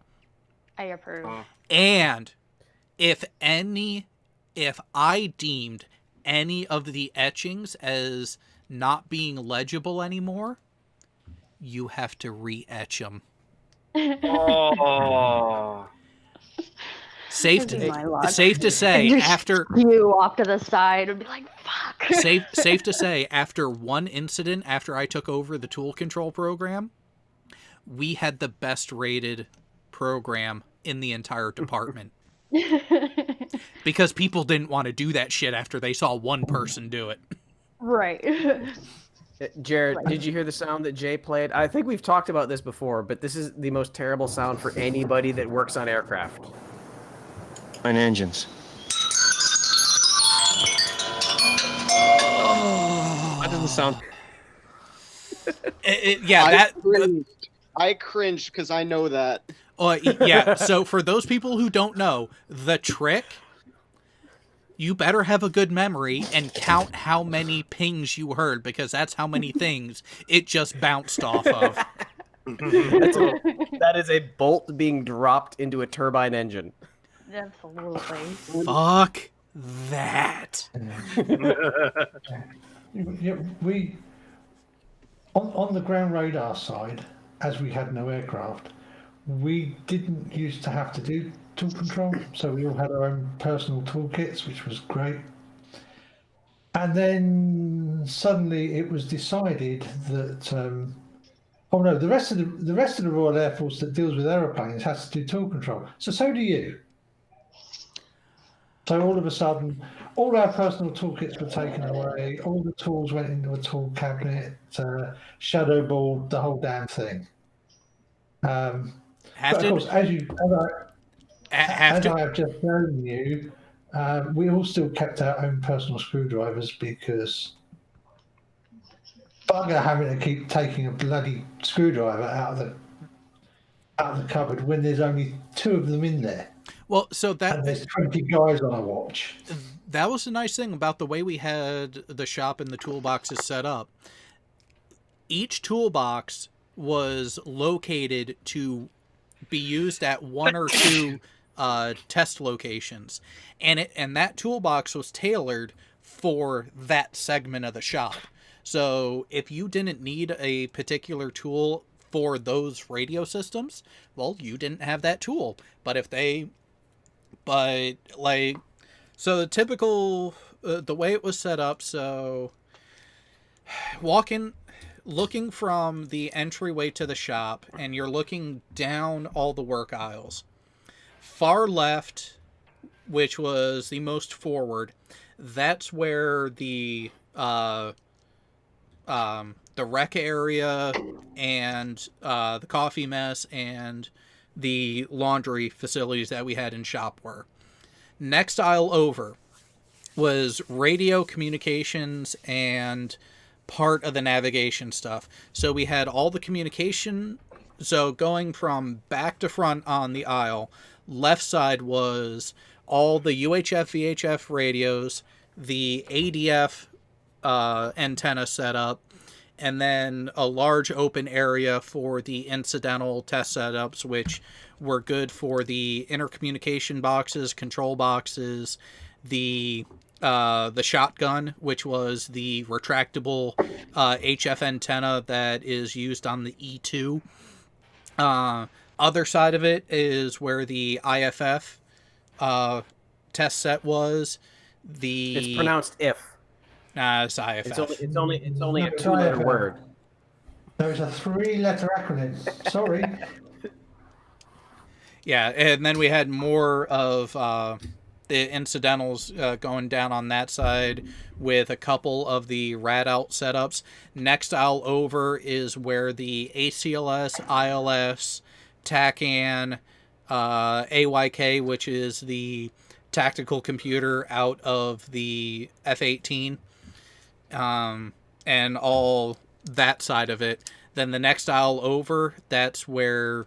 C: I approve.
A: And if I deemed any of the etchings as not being legible anymore, you have to re-etch them.
E: Oh.
A: safe
C: That'd be my luck.
A: safe to say
C: Just
A: after
C: you off to the side and be like, "Fuck."
A: safe to say after one incident after I took over the tool control program, we had the best rated program in the entire department. Because people didn't want to do that shit after they saw one person do it.
C: Right.
B: Jared, did you hear the sound that Jay played? I think we've talked about this before, but this is the most terrible sound for anybody that works on aircraft.
I: Turbine engines. That doesn't sound.
D: I cringed because I know that.
A: Yeah, so for those people who don't know, the trick, you better have a good memory and count how many pings you heard, because that's how many things it just bounced off of.
B: That is a bolt being dropped into a turbine engine.
C: Absolutely.
A: Fuck that.
F: Yeah, we on the ground radar side, as we had no aircraft, we didn't used to have to do tool control, so we all had our own personal toolkits, which was great. And then suddenly it was decided that oh no, the rest of the Royal Air Force that deals with aeroplanes has to do tool control. So do you. So all of a sudden, all our personal toolkits were taken away. All the tools went into a tool cabinet, shadow ball, the whole damn thing. But of course, as I have just shown you, we all still kept our own personal screwdrivers because bugger having to keep taking a bloody screwdriver out of the cupboard when there's only 2 of them in there.
A: Well, so
F: and there's 20 guys on a watch.
A: That was the nice thing about the way we had the shop and the toolboxes set up. Each toolbox was located to be used at 1 or 2 test locations, and that toolbox was tailored for that segment of the shop. So if you didn't need a particular tool for those radio systems, well, you didn't have that tool. So the typical, the way it was set up, so looking from the entryway to the shop, and you're looking down all the work aisles. Far left, which was the most forward, that's where the rec area and the coffee mess and the laundry facilities that we had in shop were. Next aisle over was radio communications and part of the navigation stuff. So we had all the communication. So going from back to front on the aisle, left side was all the UHF, VHF radios, the ADF antenna setup, and then a large open area for the incidental test setups, which were good for the intercommunication boxes, control boxes, the shotgun, which was the retractable HF antenna that is used on the E2. Other side of it is where the IFF test set was.
B: It's pronounced if.
A: Nah, it's IFF.
B: It's only a 2-letter word.
F: No, it's a 3-letter acronym. Sorry.
A: Yeah, and then we had more of the incidentals going down on that side with a couple of the rad-out setups. Next aisle over is where the ACLS, ILS, TACAN, AYK, which is the tactical computer out of the F-18, and all that side of it. Then the next aisle over, that's where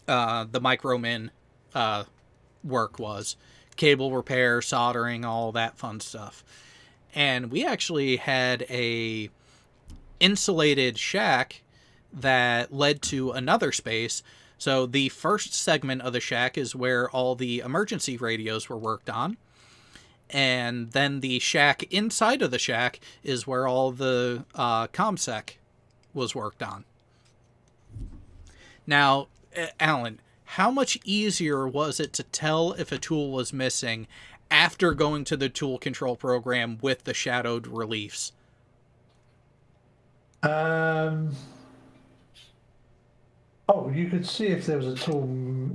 A: the micromin work was. Cable repair, soldering, all that fun stuff. And we actually had a insulated shack that led to another space. So the first segment of the shack is where all the emergency radios were worked on. And then the shack inside of the shack is where all the ComSec was worked on. Now, Alan, how much easier was it to tell if a tool was missing after going to the tool control program with the shadowed reliefs?
F: Oh, you could see if there was a tool.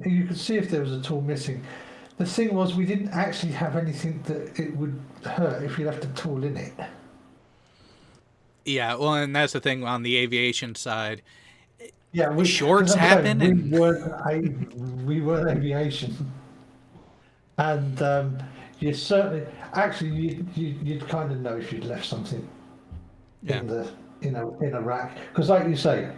F: You could see if there was a tool missing. The thing was, we didn't actually have anything that it would hurt if you left a tool in it.
A: Yeah, well, and that's the thing on the aviation side.
F: Yeah,
A: shorts
F: 'cause I'm
A: happen,
F: saying
A: and
F: we weren't aviation, and you certainly actually you'd kind of know if you'd left something
A: yeah,
F: in the in a rack, because like you say,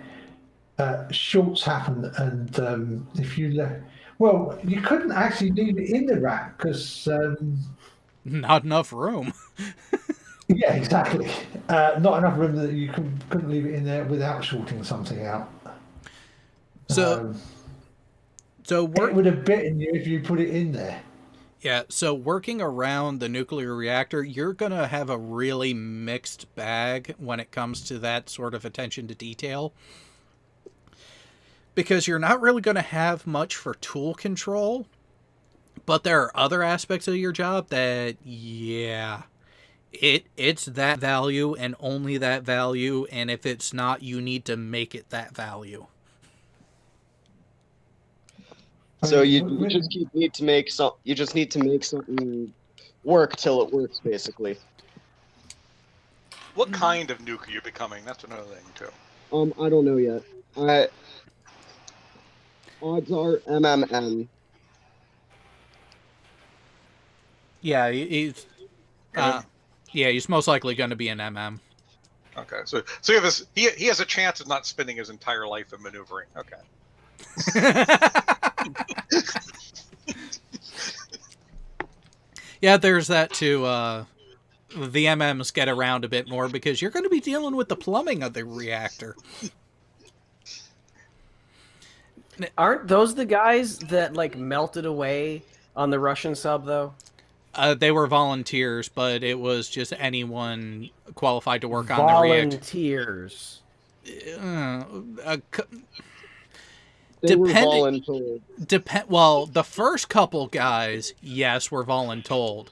F: shorts happen, and if you left, well, you couldn't actually leave it in the rack because
A: not enough room.
F: yeah, exactly, not enough room that you couldn't leave it in there without shorting something out.
A: So,
F: it would have bitten you if you put it in there.
A: Yeah, so working around the nuclear reactor, you're going to have a really mixed bag when it comes to that sort of attention to detail. Because you're not really going to have much for tool control, but there are other aspects of your job that, yeah, it's that value and only that value, and if it's not, you need to make it that value.
D: So you just need to make something work till it works, basically.
G: What kind of nuke are you becoming? That's another thing too.
D: I don't know yet. Odds are MMM.
A: Yeah, he's most likely going to be an MM.
G: Okay, so you have this. He has a chance of not spending his entire life in maneuvering. Okay.
A: Yeah, there's that too. The MMs get around a bit more because you're going to be dealing with the plumbing of the reactor.
B: Aren't those the guys that like melted away on the Russian sub though?
A: They were volunteers, but it was just anyone qualified to work on the reactor.
B: Volunteers.
D: They were voluntold.
A: Well, the first couple guys, yes, were voluntold.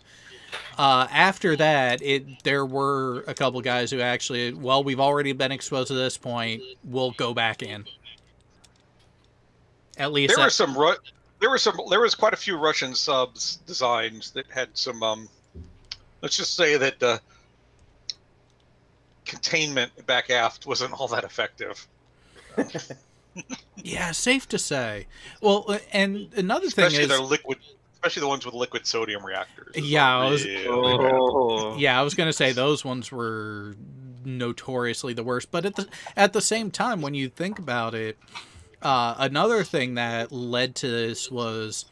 A: After that, there were a couple guys who actually, well, we've already been exposed to this point. We'll go back in. At least
G: there was quite a few Russian subs designs that had some let's just say that containment back aft wasn't all that effective.
A: Yeah, safe to say. Well, and another thing is,
G: especially the ones with liquid sodium reactors.
A: Yeah, I was going to say those ones were notoriously the worst. But at the same time, when you think about it, another thing that led to this was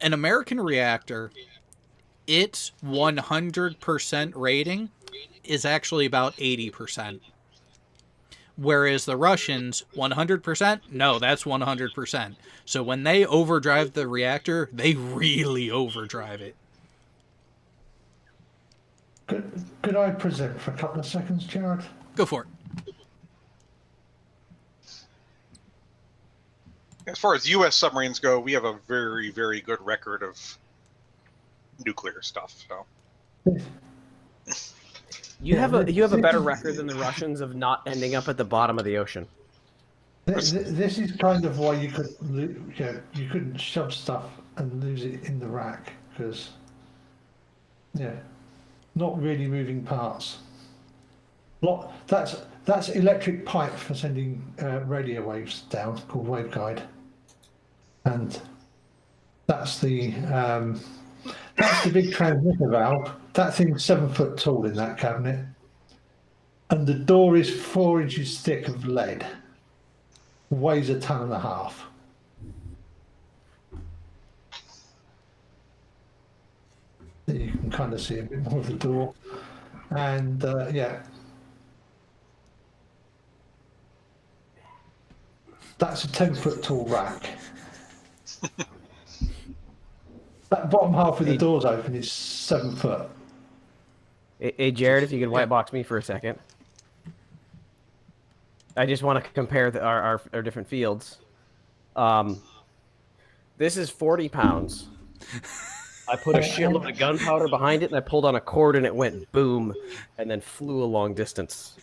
A: an American reactor. Its 100% rating is actually about 80%. Whereas the Russians, 100%? No, that's 100%. So when they overdrive the reactor, they really overdrive it.
F: Could I present for a couple of seconds, Jared?
A: Go for it.
G: As far as U.S. submarines go, we have a very, very good record of nuclear stuff. So.
B: You have a better record than the Russians of not ending up at the bottom of the ocean.
F: This is kind of why you couldn't shove stuff and lose it in the rack, because not really moving parts. That's electric pipe for sending radio waves down, called waveguide, and that's the big transmitter valve. That thing's 7 foot tall in that cabinet, and the door is 4 inches thick of lead. Weighs 1.5 tons. You can kind of see a bit more of the door, and that's a 10-foot tall rack. That bottom half with the doors open is 7 foot.
B: Hey, Jared, if you could white box me for a second. I just want to compare our different fields. This is 40 pounds. I put a shitload of gunpowder behind it, and I pulled on a cord, and it went boom, and then flew a long distance.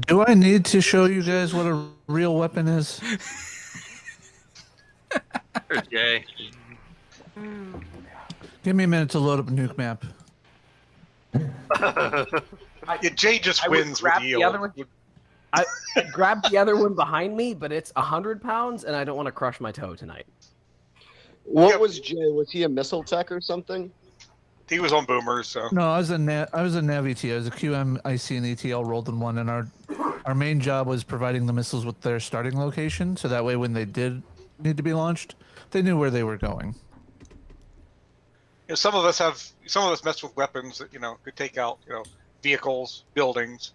H: Do I need to show you guys what a real weapon is?
E: There's Jay.
H: Give me a minute to load up a nuke map.
G: Yeah, Jay just
B: I would
G: wins with
B: grab the
G: yield.
B: other one. I grabbed the other one behind me, but it's 100 pounds, and I don't want to crush my toe tonight.
D: What was Jay? Was he a missile tech or something?
G: He was on boomers, so
H: No, I was a Nav ET. I was a QM, IC, and ETL rolled in one, and our main job was providing the missiles with their starting location, so that way when they did need to be launched, they knew where they were going.
G: some of us mess with weapons that could take out vehicles, buildings.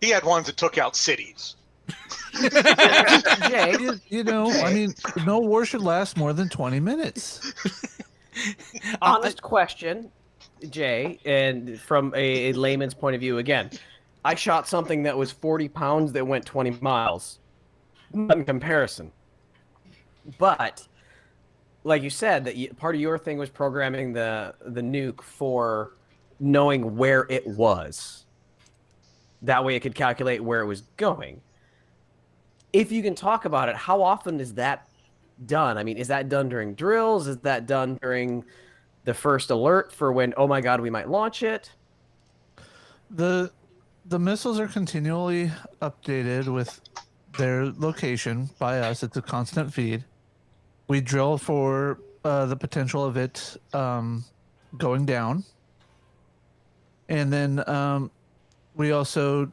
G: He had ones that took out cities.
B: Jay,
H: I mean, no war should last more than 20 minutes.
B: honest question, Jay, and from a layman's point of view, again, I shot something that was 40 pounds that went 20 miles. Not in comparison. But, like you said, that part of your thing was programming the nuke for knowing where it was. That way it could calculate where it was going. If you can talk about it, how often is that done? I mean, is that done during drills? Is that done during the first alert for when, oh my God, we might launch it?
H: The missiles are continually updated with their location by us. It's a constant feed. We drill for the potential of it going down. And then we also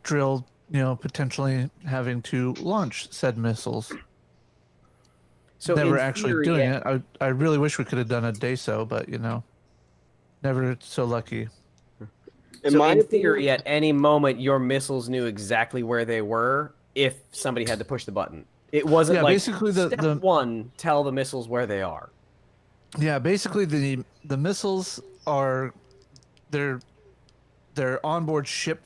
H: drill, potentially having to launch said missiles.
B: So
H: never
B: in
H: actually
B: theory,
H: doing it. I really wish we could have done a day so, but never so lucky.
B: So in theory, at any moment, your missiles knew exactly where they were if somebody had to push the button. It wasn't like
H: basically
B: step one, tell the missiles where they are.
H: Yeah, basically the missiles are their onboard ship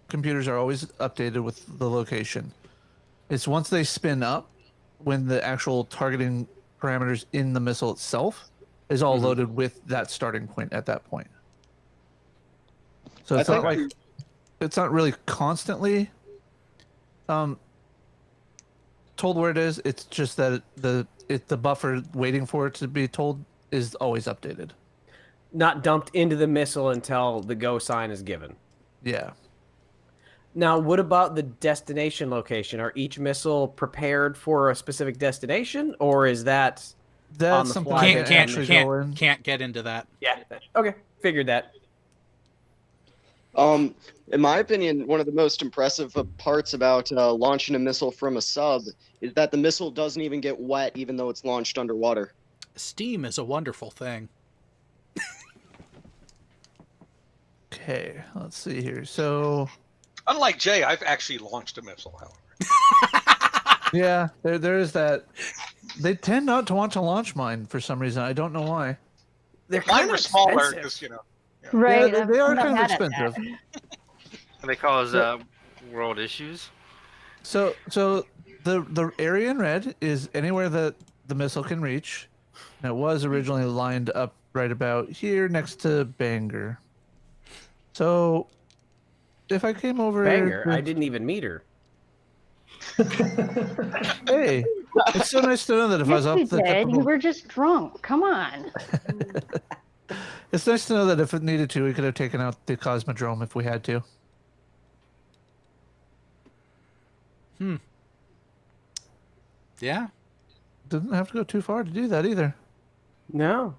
H: computers are always updated with the location. It's once they spin up when the actual targeting parameters in the missile itself is all loaded with that starting point at that point. So it's not really constantly told where it is. It's just that the buffer waiting for it to be told is always updated.
B: Not dumped into the missile until the go sign is given.
H: Yeah.
B: Now, what about the destination location? Are each missile prepared for a specific destination, or is that on the
H: something
B: fly?
A: Can't get into that.
B: Yeah. Okay. Figured that.
D: In my opinion, one of the most impressive parts about launching a missile from a sub is that the missile doesn't even get wet, even though it's launched underwater.
A: Steam is a wonderful thing.
H: Okay, let's see here. So,
G: unlike Jay, I've actually launched a missile, however.
H: Yeah, there is that. They tend not to want to launch mine for some reason. I don't know why.
G: Mine were smaller because
C: Right.
H: Yeah, they are
C: I'm not
H: kind of
C: mad at
H: expensive.
E: And they cause world issues.
H: So the area in red is anywhere that the missile can reach. And it was originally lined up right about here next to Bangor. So if I came over
B: Bangor, I didn't even meet her.
H: Hey, it's so nice to know that if I was
C: Yes,
H: up
C: you
H: the
C: did.
H: typical...
C: You were just drunk. Come on.
H: It's nice to know that if it needed to, we could have taken out the Cosmodrome if we had to.
A: Yeah.
H: Didn't have to go too far to do that either.
B: No.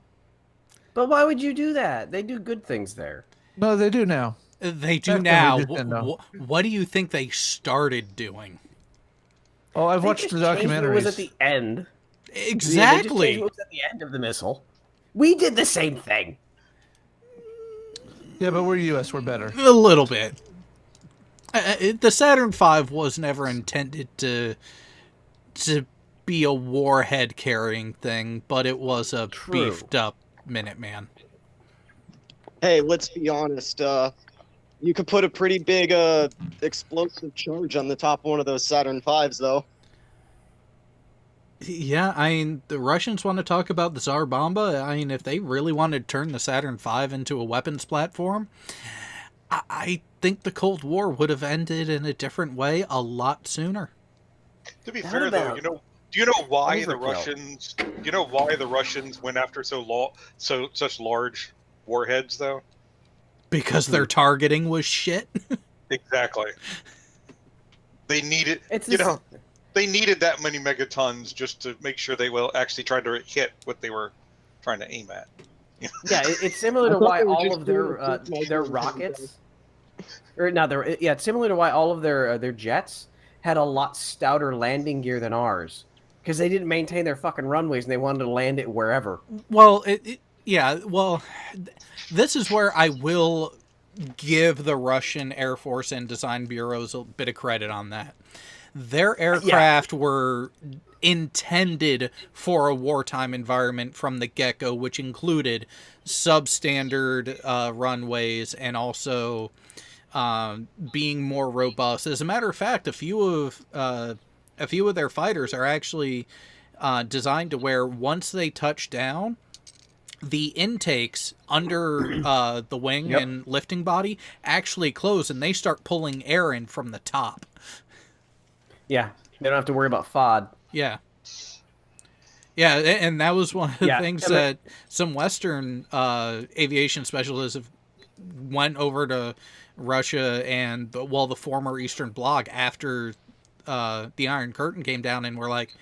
B: But why would you do that? They do good things there.
H: No, they do now.
A: They do
H: Back then
A: now.
H: we just didn't know.
A: What do you think they started doing?
H: Oh, I've
B: They
H: watched
B: just
H: the
B: changed
H: documentaries.
B: It was at the end. They just
A: Exactly.
B: changed what was at the end of the missile. We did the same thing.
H: Yeah, but we're US. We're better.
A: A little bit. The Saturn V was never intended to be a warhead carrying thing, but it was a beefed up Minuteman.
D: Hey, let's be honest. You could put a pretty big explosive charge on the top of one of those Saturn V's, though.
A: Yeah, I mean, the Russians want to talk about the Tsar Bomba. I mean, if they really wanted to turn the Saturn V into a weapons platform, I think the Cold War would have ended in a different way a lot sooner.
G: To be
B: That
G: fair, though,
B: about
G: do you know why the
B: overkill.
G: Russians? Do you know why the Russians went after such large warheads, though?
A: Because their targeting was shit.
G: Exactly. They needed,
B: It's
G: you
B: this-
G: know, they needed that many megatons just to make sure they will actually try to hit what they were trying to aim at.
B: Yeah, it's similar
D: I
B: to
D: thought
B: why
D: they were
B: all
D: just
B: of
D: doing a quick
B: their
D: measure.
B: rockets, or no, it's similar to why all of their jets had a lot stouter landing gear than ours, because they didn't maintain their fucking runways and they wanted to land it wherever.
A: Well, this is where I will give the Russian Air Force and design bureaus a bit of credit on that. Their aircraft were intended for a wartime environment from the get-go, which included substandard runways and also being more robust. As a matter of fact, a few of their fighters are actually designed to where once they touch down, the intakes under the wing and lifting body actually close, and they start pulling air in from the top.
B: Yeah, they don't have to worry about FOD.
A: Yeah. Yeah, and that was one of the things that some Western aviation specialists have went over to Russia and, well, the former Eastern Bloc after the Iron Curtain came down and were like,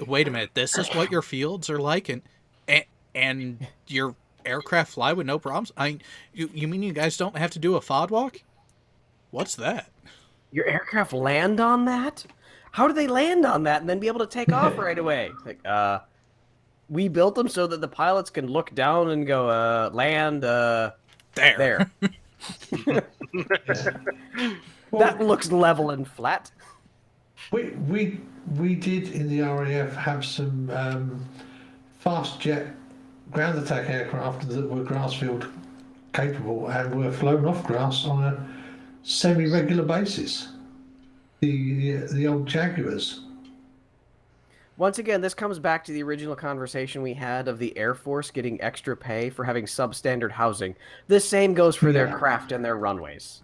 A: wait a minute, this is what your fields are like, and your aircraft fly with no problems? You mean you guys don't have to do a FOD walk? What's that?
B: Your aircraft land on that? How do they land on that and then be able to take off right away? Like, we built them so that the pilots can look down and go, land, there. That looks level and flat.
F: We did in the RAF have some fast jet ground attack aircraft that were grass field capable and were flown off grass on a semi-regular basis. The old Jaguars.
B: Once again, this comes back to the original conversation we had of the Air Force getting extra pay for having substandard housing. The same goes for their craft and their runways.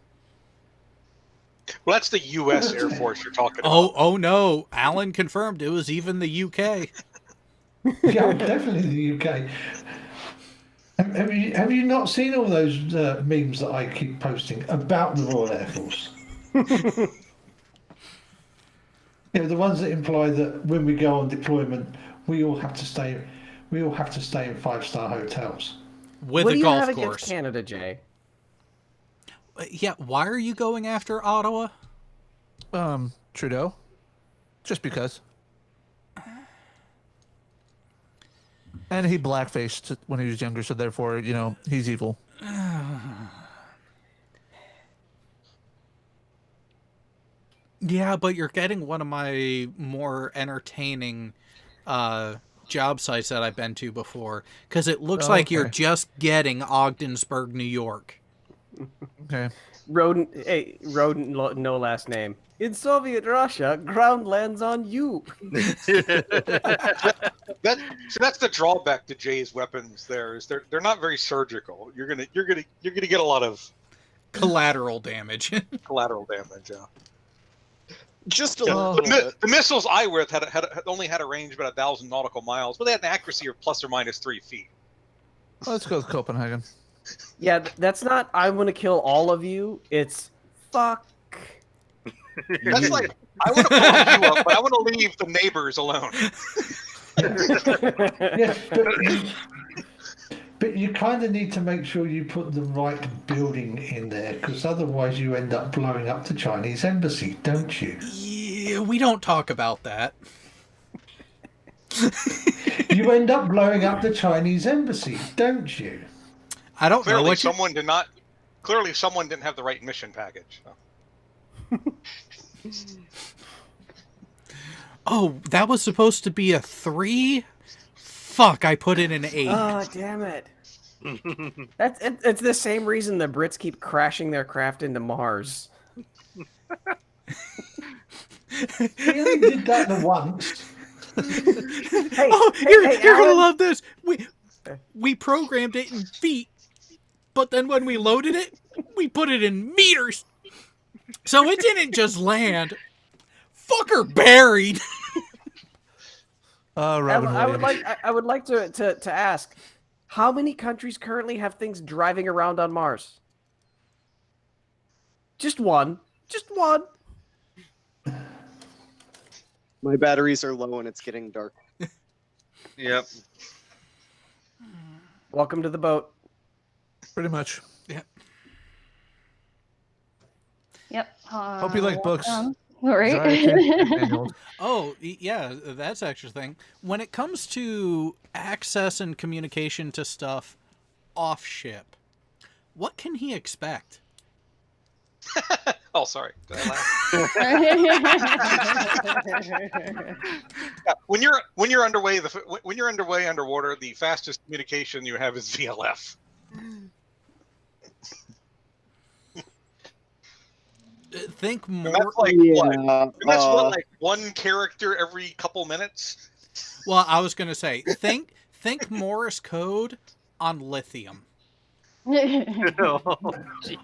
G: Well, that's the U.S. Air Force you're talking about.
A: Oh no! Alan confirmed it was even the UK.
F: Yeah, definitely the UK. Have you not seen all those memes that I keep posting about the Royal Air Force? You know, the ones that imply that when we go on deployment, we all have to stay in 5-star hotels
A: With
B: what
A: a
B: do you
A: golf
B: have
A: course.
B: against Canada, Jay?
A: Yeah, why are you going after Ottawa?
H: Trudeau. Just because. And he blackfaced when he was younger, so therefore, he's evil.
A: Yeah, but you're getting one of my more entertaining job sites that I've been to before, because it looks like you're just getting Ogdensburg, New York.
H: Okay.
B: Rodent, no last name. In Soviet Russia, ground lands on you.
G: That's the drawback to Jay's weapons. They're not very surgical. You're gonna get a lot of
A: collateral damage.
G: Collateral damage. Yeah.
D: Just a little bit.
G: The missiles I with had only had a range about 1,000 nautical miles, but they had an accuracy of plus or minus 3 feet.
H: Let's go with Copenhagen.
B: Yeah, that's not I'm going to kill all of you. It's fuck.
G: That's like, I want to blow you up, but I want to leave the neighbors alone.
F: Yeah, but you kind of need to make sure you put the right building in there, because otherwise you end up blowing up the Chinese embassy, don't you?
A: Yeah, we don't talk about that.
F: You end up blowing up the Chinese embassy, don't you?
A: I don't
G: Clearly,
A: know what
G: someone did not. Clearly, someone didn't have the right mission package. So.
A: Oh, that was supposed to be a 3? Fuck, I put it in 8.
B: Oh, damn it. It's the same reason the Brits keep crashing their craft into Mars.
F: We only did that once.
A: Oh,
B: hey,
A: you're gonna
B: Alan.
A: love this. We programmed it in feet, but then when we loaded it, we put it in meters. So it didn't just land. Fucker buried.
H: Robin Williams.
B: I would like to ask, how many countries currently have things driving around on Mars? Just one. Just one.
D: My batteries are low and it's getting dark.
E: Yep.
B: Welcome to the boat.
H: Pretty much.
C: Yep.
H: Hope you like books.
C: Right.
H: Giant manuals.
A: Oh, yeah, that's actually the thing. When it comes to access and communication to stuff off ship, what can he expect?
G: Oh, sorry. Did I laugh? Yeah, when you're underway, when you're underway underwater, the fastest communication you have is VLF.
A: Think
G: And
A: more.
G: that's like what? And that's what, like one character every couple minutes.
A: Well, I was gonna say, think Morse code on lithium.
E: Oh, gee.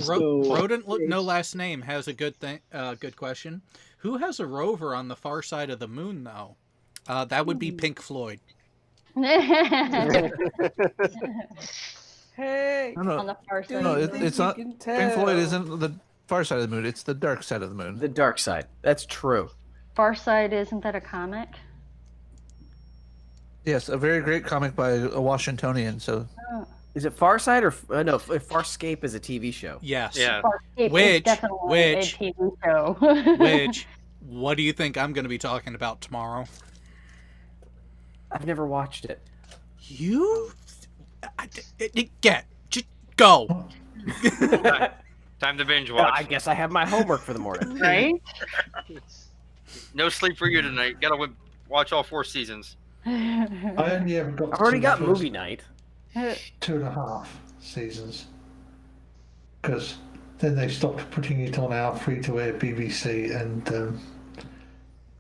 A: Rodent no last name has a good good question. Who has a rover on the far side of the moon, though? That would be Pink Floyd.
B: Hey.
H: No,
C: On the far side.
H: no,
C: of the
H: it's
C: moon.
H: not. Pink Floyd isn't the far side of the moon. It's the dark side of the moon.
B: The dark side. That's true.
C: Far Side, isn't that a comic?
H: Yes, a very great comic by a Washingtonian. So
B: Is it Far Side or no? Farscape is a TV show.
A: Yes.
E: Yeah.
C: Farscape is
A: Which-
C: definitely a
A: which-
C: TV show.
A: Which, what do you think I'm going to be talking about tomorrow?
B: I've never watched it.
A: You just go.
E: Time to binge
B: I
E: watch.
B: guess I have my homework for the morning.
C: Right?
E: No sleep for you tonight. Gotta watch all 4 seasons.
F: I only ever got.
B: I've already
F: to
B: got
F: the first
B: movie night.
F: 2.5 seasons because then they stopped putting it on our free-to-air BBC and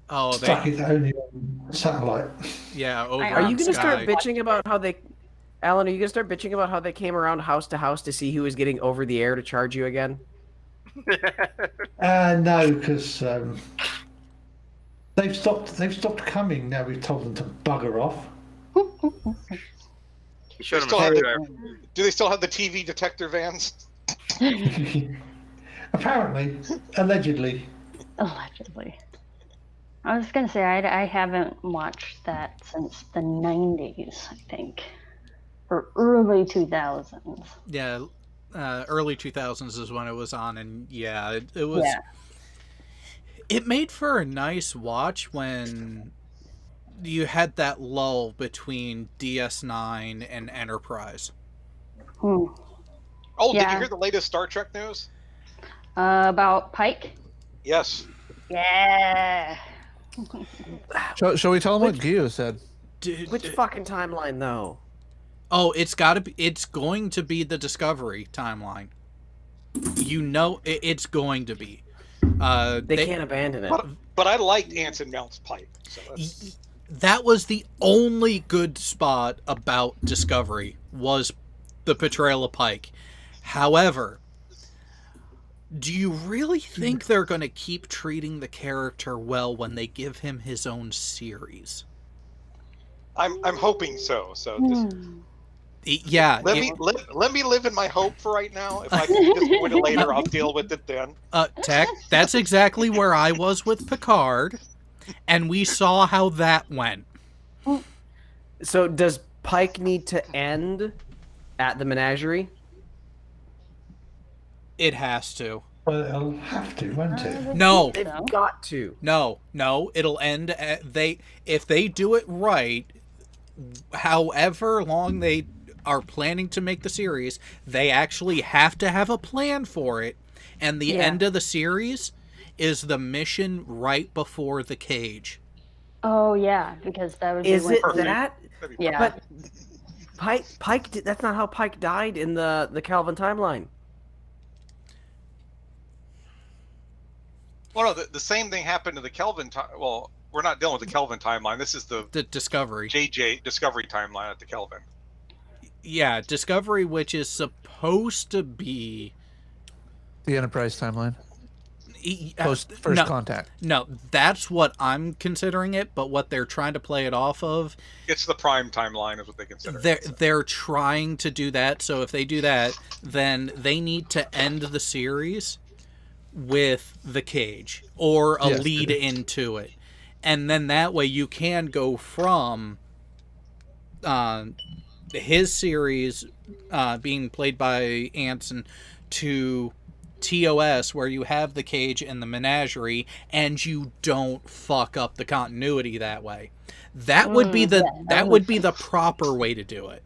A: Oh,
F: stuck it only on satellite.
A: yeah. Over
C: Are
B: Are
A: on
B: you going to start
A: Sky.
B: bitching about how they, Alan? Are you going to start bitching about how they came around house to house to see who was getting over the air to charge you again?
F: No, because they've stopped coming now. We've told them to bugger off.
E: You showed him
G: Still
E: a
G: have
E: screwdriver.
G: Do they still have the TV detector vans?
F: Apparently, allegedly.
C: Allegedly. I was gonna say I haven't watched that since the 90s, I think, or early 2000s.
A: Yeah, early 2000s is when it was on, and yeah, it was.
C: Yeah.
A: It made for a nice watch when you had that lull between DS9 and Enterprise.
G: Oh, did
C: Yeah.
G: you hear the latest Star Trek news?
C: About Pike.
G: Yes.
C: Yeah.
H: shall we tell them what Gio said?
B: Which fucking timeline though?
A: Oh, it's got to be. It's going to be the Discovery timeline. You know, it's going to be.
B: They can't abandon it.
G: But I liked Anson Mount's pipe. So that's...
A: That was the only good spot about Discovery was the portrayal of Pike. However, do you really think they're going to keep treating the character well when they give him his own series?
G: I'm hoping so. So just
A: Yeah.
G: let me live in my hope for right now. If I can be disappointed later, I'll deal with it then.
A: Tech, that's exactly where I was with Picard, and we saw how that went.
B: So does Pike need to end at the menagerie?
A: It has to.
F: Well, it'll have to, won't it?
A: No,
B: They've got to.
A: no, it'll end at if they do it right, however long they are planning to make the series, they actually have to have a plan for it, and the end of the series is the mission right before the cage.
C: Oh yeah, because that would be
B: Is
C: when-
B: it that?
G: That'd be
C: Yeah.
B: But Pike. That's not how Pike died in the Calvin timeline.
G: Well, no, the same thing happened to the Kelvin time. Well, we're not dealing with the Kelvin timeline. This is the
A: Discovery.
G: JJ Discovery timeline at the Kelvin.
A: Yeah, Discovery, which is supposed to be
H: The Enterprise timeline.
A: Post
H: first contact.
A: No, that's what I'm considering it, but what they're trying to play it off of,
G: it's the Prime timeline is what they consider.
A: They're trying to do that, so if they do that, then they need to end the series with the cage or a lead into it. And then that way you can go from his series being played by Anson to TOS, where you have the cage and the menagerie, and you don't fuck up the continuity that way. That would be the proper way to do it.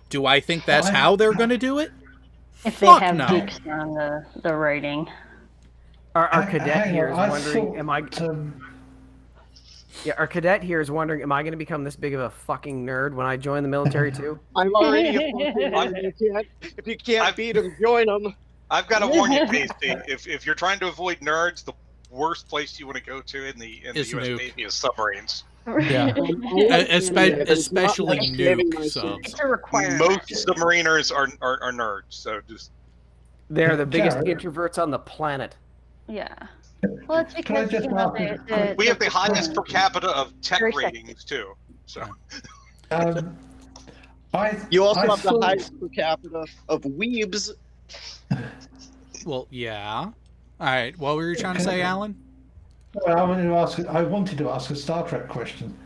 A: Do I think that's how they're going to do it?
C: If they have geeks on the writing.
B: Our cadet here is wondering, our cadet here is wondering, am I going to become this big of a fucking nerd when I join the military too?
D: I'm already a fucking nerd. If you can't beat him, join him.
G: I've got to warn you, Pasty. If you're trying to avoid nerds, the worst place you want to go to in the U.S. Navy is submarines.
H: Yeah,
A: especially nuke subs.
C: It's a requirement.
G: Most submariners are nerds, so just
B: they're the biggest introverts on the planet.
C: Yeah. Well, it's because
G: we have the highest per capita of tech ratings too. So.
D: You also have the highest per capita of weebs.
A: Well, yeah. All right. What were you trying to say, Alan?
F: Well, I wanted to ask a Star Trek question.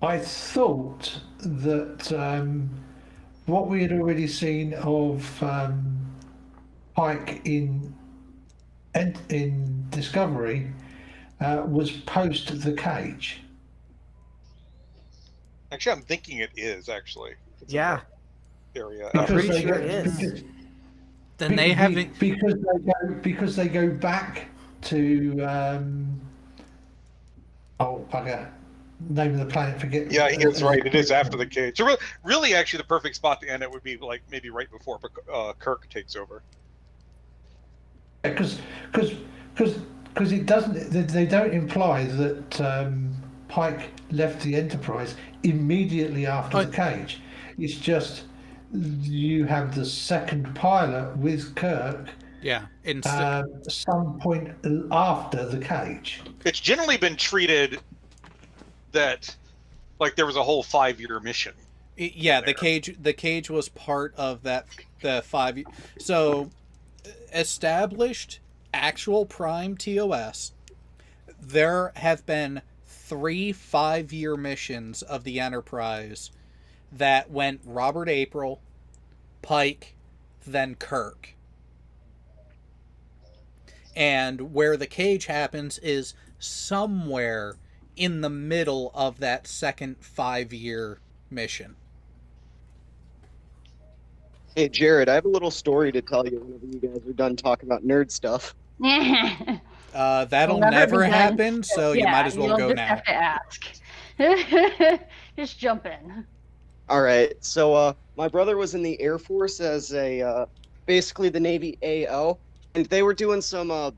F: I thought that what we had already seen of Pike in Discovery was post the cage.
G: Actually, I'm thinking it is actually.
B: Yeah.
G: Area.
B: I'm pretty sure it is.
A: Then they haven't
F: because they go back to bugger, name of the planet, forget.
G: Yeah, he is right. It is after the cage. So really, actually, the perfect spot to end it would be like maybe right before Kirk takes over.
F: Because it doesn't. They don't imply that Pike left the Enterprise immediately after the cage. It's just you have the second pilot with Kirk.
A: Yeah,
F: some point after the cage.
G: It's generally been treated that like there was a whole 5-year mission.
A: Yeah, the cage was part of the 5 year. So established actual Prime TOS. There have been 3 5-year missions of the Enterprise that went Robert April, Pike, then Kirk. And where the cage happens is somewhere in the middle of that second 5-year mission.
D: Hey, Jared, I have a little story to tell you whenever you guys are done talking about nerd stuff.
A: That'll never happen, so you might as well go now.
C: Have to ask. Just jump in.
D: All right. So my brother was in the Air Force as basically the Navy AO, and they were doing some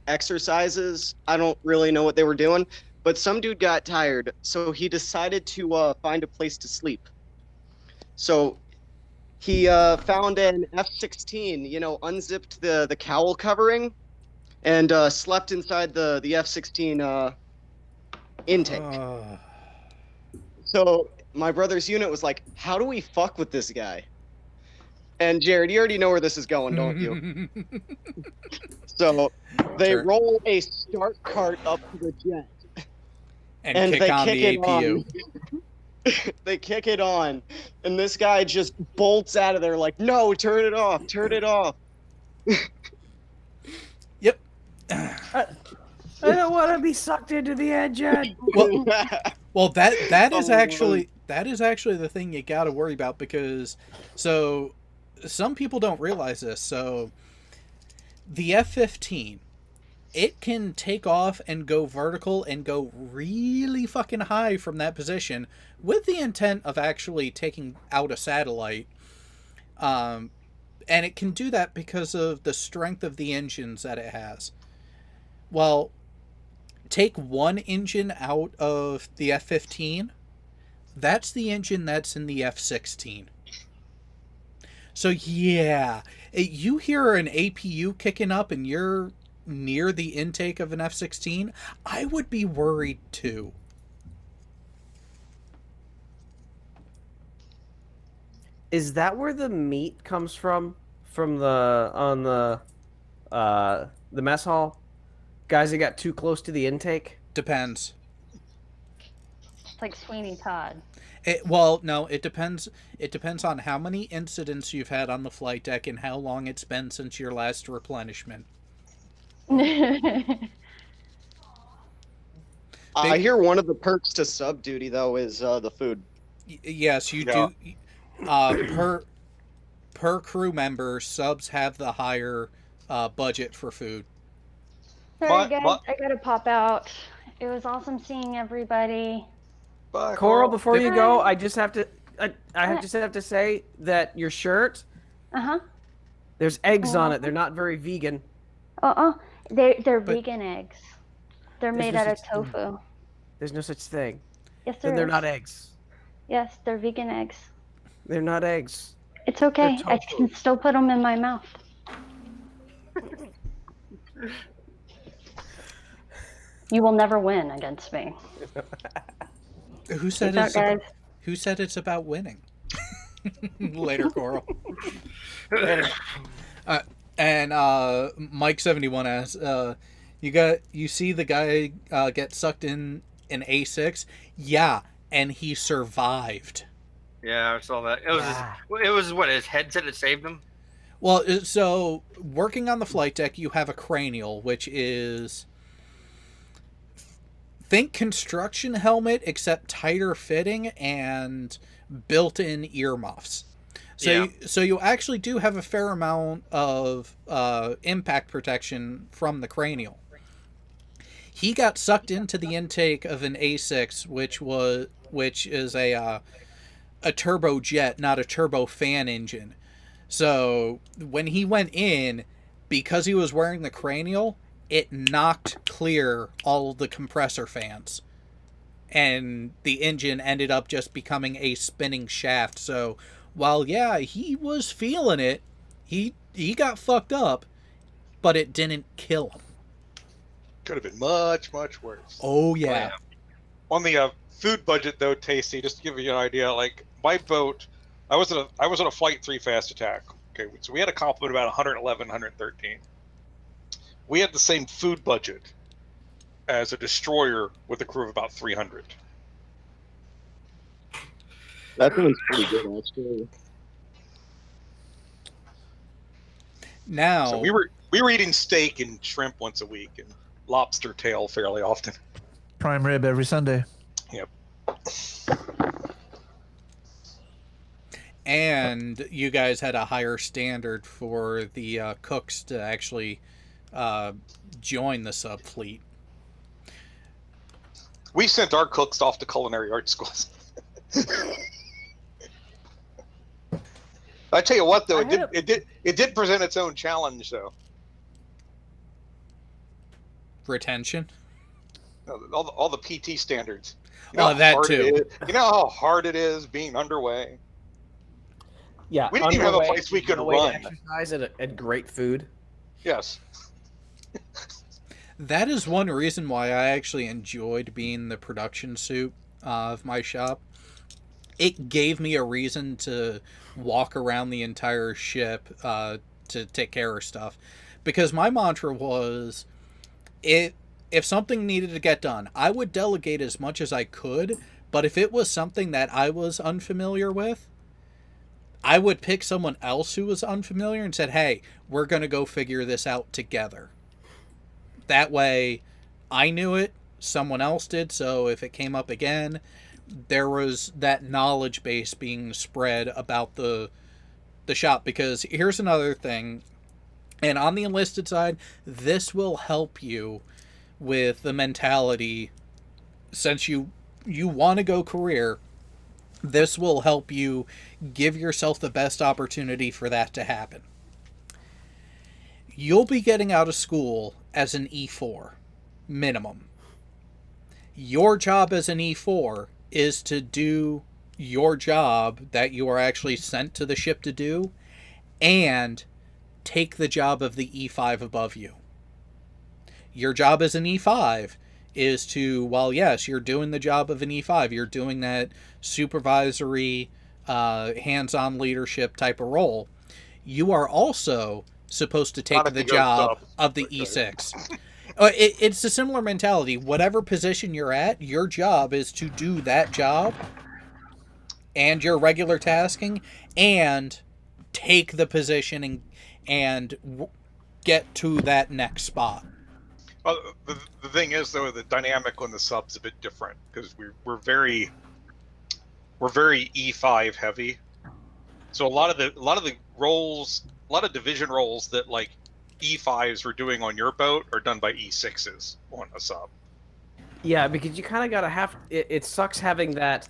D: exercises. I don't really know what they were doing, but some dude got tired, so he decided to find a place to sleep. So he found an F-16, unzipped the cowl covering, and slept inside the F-16 intake. So my brother's unit was like, how do we fuck with this guy? And Jared, you already know where this is going, don't you? So they roll a start cart up to the jet.
A: And kick on the APU.
D: They kick it on. And this guy just bolts out of there like, no, turn it off, turn it off.
A: Yep.
B: I don't want to be sucked into the engine.
A: Well, that is actually the thing you got to worry about, because some people don't realize this. So the F-15, it can take off and go vertical and go really fucking high from that position with the intent of actually taking out a satellite. And it can do that because of the strength of the engines that it has. Well, take one engine out of the F-15. That's the engine that's in the F-16. So yeah, you hear an APU kicking up and you're near the intake of an F-16, I would be worried too.
B: Is that where the meat comes from? From the mess hall? Guys that got too close to the intake?
A: Depends.
C: It's like Sweeney Todd.
A: Well, no, it depends. It depends on how many incidents you've had on the flight deck and how long it's been since your last replenishment.
D: I hear one of the perks to sub duty though is the food.
A: Yes, you
G: Yeah.
A: do. Per crew member, subs have the higher budget for food.
C: Sorry,
G: But-
C: guys,
G: but-
C: I gotta pop out. It was awesome seeing everybody.
G: Bye,
B: Coral, before you go,
C: Bye.
B: I just have to just have to say that your shirt,
C: Uh-huh.
B: there's eggs on it. They're not very vegan.
C: They're
A: But-
C: vegan eggs. They're
B: There's
C: made
B: no
C: out of
B: such thing.
C: tofu.
B: There's no such thing.
C: Yes,
B: Then
C: there
B: they're
C: is.
B: not eggs.
C: Yes, they're vegan eggs.
B: They're not eggs.
C: It's okay.
B: They're
C: I
B: tofu.
C: can still put them in my mouth. You will never win against me.
A: Who said
C: Peace out,
A: it's about,
C: guys.
A: who said it's about winning? Later, Coral. And Mike71 asks, you see the guy get sucked in an A6? Yeah, and he survived.
E: Yeah, I saw that.
B: Yeah.
E: It was what, his headset that saved him?
A: Well, so working on the flight deck, you have a cranial, which is think construction helmet except tighter fitting and built-in earmuffs. So,
E: Yeah.
A: so you actually do have a fair amount of impact protection from the cranial. He got sucked into the intake of an A6, which is a turbojet, not a turbofan engine. So when he went in, because he was wearing the cranial, it knocked clear all of the compressor fans. And the engine ended up just becoming a spinning shaft. So while, yeah, he was feeling it, he got fucked up, but it didn't kill him.
G: Could have been much, much worse.
A: Oh, yeah.
G: On the food budget, though, Tasty, just to give you an idea, like my boat, I was on a Flight 3 fast attack. Okay, so we had a complement of about 111, 113. We had the same food budget as a destroyer with a crew of about 300.
D: That sounds pretty good, actually.
A: Now,
G: So we were eating steak and shrimp once a week and lobster tail fairly often.
H: Prime rib every Sunday.
G: Yep.
A: and you guys had a higher standard for the cooks to actually join the sub fleet.
G: We sent our cooks off to culinary art schools. I tell you what, though, it did present its own challenge, though.
A: Retention.
G: All the PT standards.
A: Oh, that
G: hard
A: too.
G: it is. You know how hard it is being underway.
B: Yeah,
G: We didn't even have a
B: underway,
G: place we could
B: no way to
G: run.
B: exercise and great food.
G: Yes.
A: That is one reason why I actually enjoyed being the production suit of my shop. It gave me a reason to walk around the entire ship to take care of stuff. Because my mantra was, if something needed to get done, I would delegate as much as I could, but if it was something that I was unfamiliar with, I would pick someone else who was unfamiliar and said, hey, we're going to go figure this out together. That way, I knew it, someone else did, so if it came up again, there was that knowledge base being spread about the shop. Because here's another thing, and on the enlisted side, this will help you with the mentality. Since you want to go career, this will help you give yourself the best opportunity for that to happen. You'll be getting out of school as an E4. minimum. Your job as an E4 is to do your job that you are actually sent to the ship to do and take the job of the E5 above you. Your job as an E5 is to, well, yes, you're doing the job of an E5. You're doing that supervisory, hands-on leadership type of role. You are also supposed to take
G: Not if
A: the
G: you go
A: job
G: sub.
A: of the E6. It's a similar mentality. Whatever position you're at, your job is to do that job and your regular tasking and take the position and get to that next spot.
G: The thing is, though, the dynamic on the sub's a bit different because we're very E5 heavy. So a lot of the roles, a lot of division roles that like E5s were doing on your boat are done by E6s on a sub.
B: Yeah, because you kind of gotta have. It sucks having that.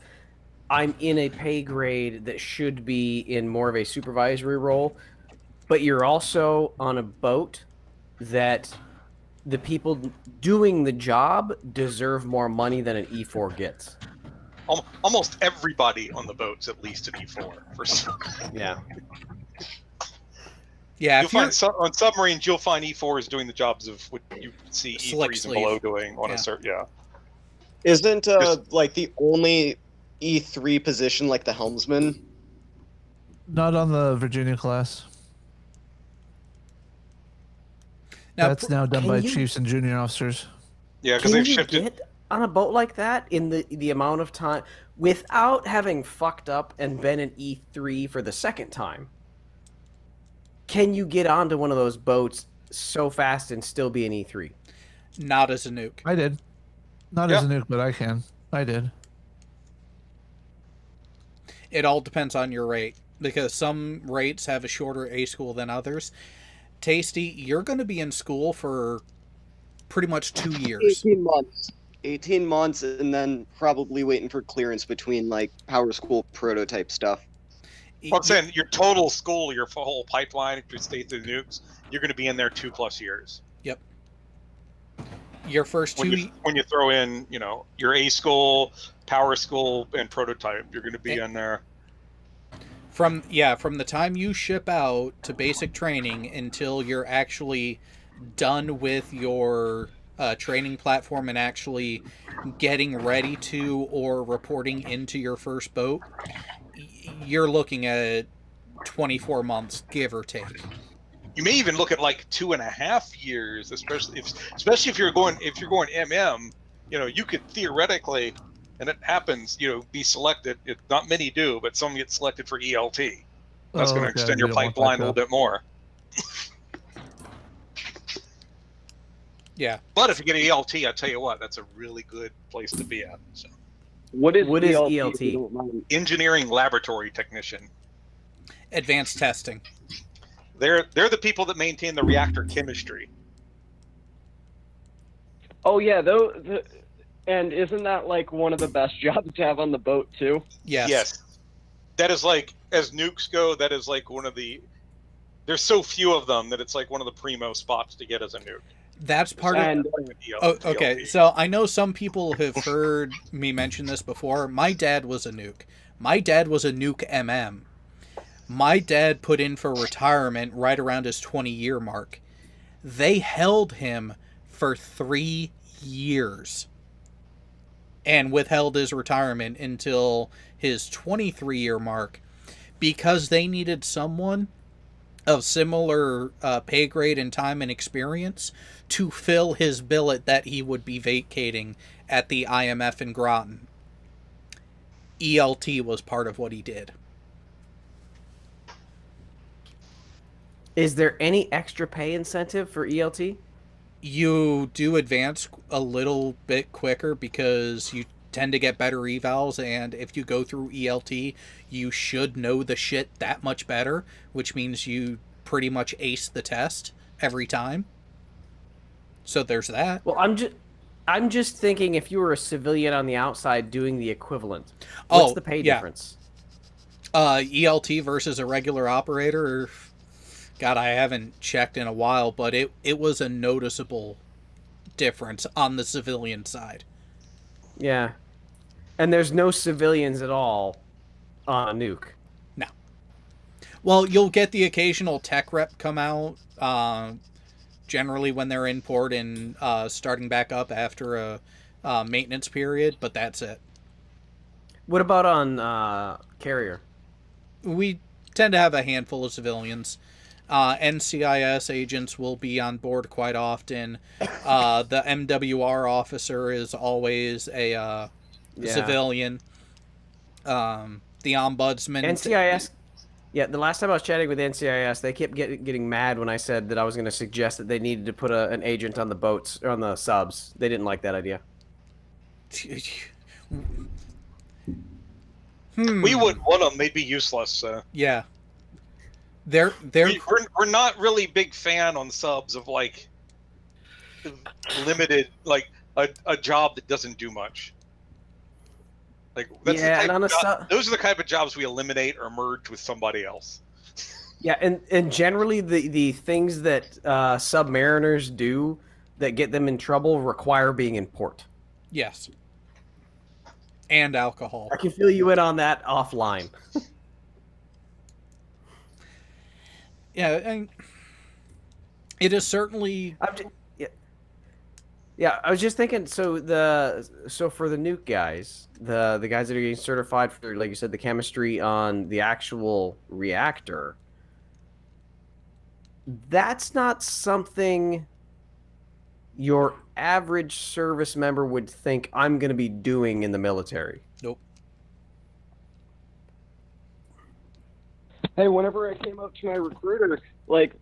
B: I'm in a pay grade that should be in more of a supervisory role, but you're also on a boat that the people doing the job deserve more money than an E4 gets.
G: Almost everybody on the boat's at least an E4 for some.
B: Yeah.
A: Yeah,
G: You'll find on submarines, you'll find E4s doing the jobs of what you see
A: Slick
G: E3s and
A: sleeve.
G: below doing on a certain. Yeah.
D: Isn't like the only E3 position like the helmsman?
H: Not on the Virginia class.
A: Now,
H: That's now done by
B: you-
H: chiefs and junior officers.
G: Yeah, because
B: Can
G: they've
B: you
G: shifted.
B: get on a boat like that in the amount of time without having fucked up and been an E3 for the second time? Can you get onto one of those boats so fast and still be an E3?
A: not as a nuke.
H: I did. Not as a nuke, but I can. I did.
A: It all depends on your rate because some rates have a shorter A school than others. Tasty, you're going to be in school for pretty much 2 years.
D: 18 months. 18 months, and then probably waiting for clearance between like power school prototype stuff.
G: Well, I'm saying your total school, your whole pipeline, if you stay through the nukes, you're going to be in there 2+ years.
A: Yep. Your first
G: when you throw in, you know, your A school, power school, and prototype, you're going to be in there.
A: From the time you ship out to basic training until you're actually done with your training platform and actually getting ready to or reporting into your first boat, you're looking at 24 months, give or take.
G: You may even look at like 2.5 years, especially if you're going MM. You know, you could theoretically, and it happens, you know, be selected. Not many do, but some get selected for ELT. That's going to extend your pipeline a little bit more.
A: Yeah.
G: But if you get an ELT, I tell you what, that's a really good place to be at. So.
B: What is
D: if you
B: ELT?
D: don't mind?
G: Engineering laboratory technician.
A: Advanced testing.
G: They're the people that maintain the reactor chemistry.
J: Oh yeah, and isn't that like one of the best jobs to have on the boat too?
A: Yes.
G: Yes. That is like, as nukes go, that is like one of the. There's so few of them that it's like one of the primo spots to get as a nuke.
A: That's part of. Oh, okay. So I know some people have heard me mention this before. My dad was a nuke. My dad was a nuke MM. My dad put in for retirement right around his 20-year mark. They held him for 3 years and withheld his retirement until his 23-year mark because they needed someone of similar pay grade and time and experience to fill his billet that he would be vacating at the IMF in Groton. ELT was part of what he did.
B: Is there any extra pay incentive for ELT?
A: You do advance a little bit quicker because you tend to get better evals, and if you go through ELT, you should know the shit that much better, which means you pretty much ace the test every time. So there's that.
B: Well, I'm just thinking if you were a civilian on the outside doing the equivalent, what's the pay difference?
A: ELT versus a regular operator. God, I haven't checked in a while, but it was a noticeable difference on the civilian side.
B: Yeah. And there's no civilians at all on a nuke.
A: No. Well, you'll get the occasional tech rep come out, generally when they're in port and starting back up after a maintenance period, but that's it.
B: What about on carrier?
A: We tend to have a handful of civilians. NCIS agents will be on board quite often. The MWR officer is always a civilian. The ombudsman.
B: NCIS. Yeah, the last time I was chatting with NCIS, they kept getting mad when I said that I was going to suggest that they needed to put an agent on the boats or on the subs. They didn't like that idea.
G: We wouldn't want them; they'd be useless. So.
A: Yeah.
G: We're not really big fan on subs of like limited, like a job that doesn't do much. Like that's those are the type of jobs we eliminate or merge with somebody else.
B: Yeah, and generally the things that submariners do that get them in trouble require being in port.
A: Yes. And alcohol.
B: I can fill you in on that offline.
A: Yeah, and it is certainly.
B: Yeah, I was just thinking. So for the nuke guys, the guys that are getting certified for, like you said, the chemistry on the actual reactor. That's not something your average service member would think I'm going to be doing in the military.
A: Nope.
J: Hey, whenever I came up to my recruiter, like,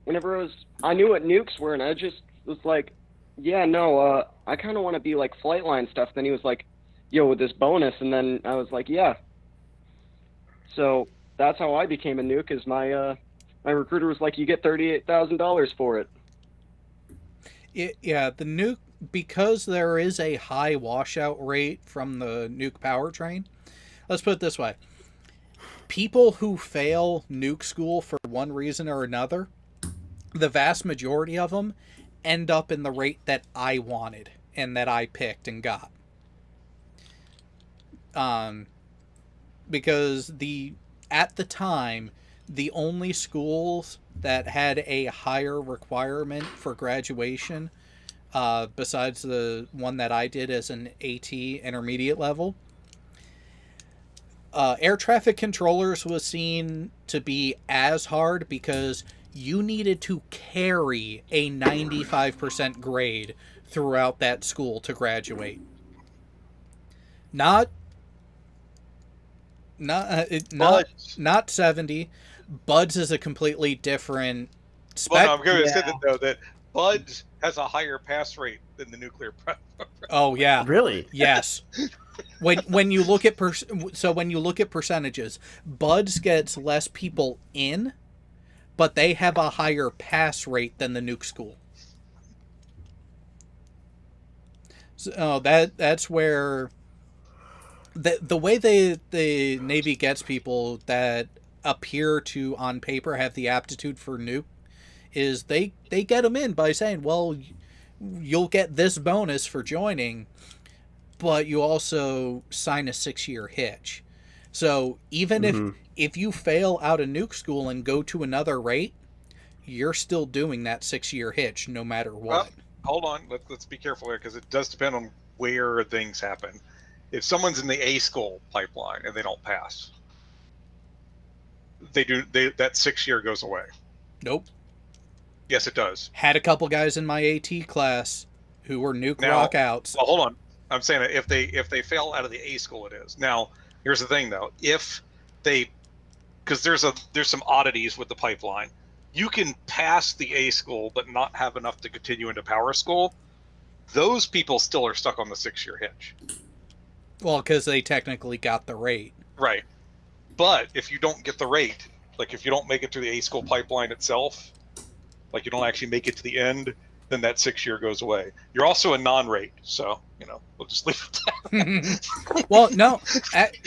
J: whenever I knew what nukes were, and I just was like, yeah, no, I kind of want to be like flight line stuff. Then he was like, yo, with this bonus, and then I was like, yeah. So that's how I became a nuke. Is my recruiter was like, you get $38,000 for it.
A: Yeah, the nuke, because there is a high washout rate from the nuke powertrain. Let's put it this way. People who fail nuke school for one reason or another, the vast majority of them end up in the rate that I wanted and that I picked and got. Because at the time, the only schools that had a higher requirement for graduation, besides the one that I did as an AT intermediate level, air traffic controllers was seen to be as hard because you needed to carry a 95% grade throughout that school to graduate. Not 70. Buds is a completely different spec.
G: Well, no, I'm going to say that though, that Buds has a higher pass rate than the nuclear program.
A: Oh yeah,
B: really?
A: Yes. when you look at when you look at percentages, Buds gets less people in, but they have a higher pass rate than the nuke school. So that's where the way the Navy gets people that appear to on paper have the aptitude for nuke is they get them in by saying, well, you'll get this bonus for joining, but you also sign a 6-year hitch. So even if you fail out of nuke school and go to another rate, you're still doing that 6-year hitch no matter what.
G: Well, hold on, let's be careful here because it does depend on where things happen. If someone's in the A school pipeline and they don't pass, that 6-year goes away.
A: Nope.
G: Yes, it does.
A: Had a couple guys in my AT class who were nuke rockouts.
G: Well, hold on. I'm saying that if they fail out of the A school, it is. Now, here's the thing though. If they, because there's some oddities with the pipeline. You can pass the A school but not have enough to continue into power school. Those people still are stuck on the 6-year hitch.
A: Well, because they technically got the rate.
G: Right. But if you don't get the rate, like if you don't make it to the A school pipeline itself, like you don't actually make it to the end, then that 6-year goes away. You're also a non-rate, so we'll just leave it at that.
A: Well, no,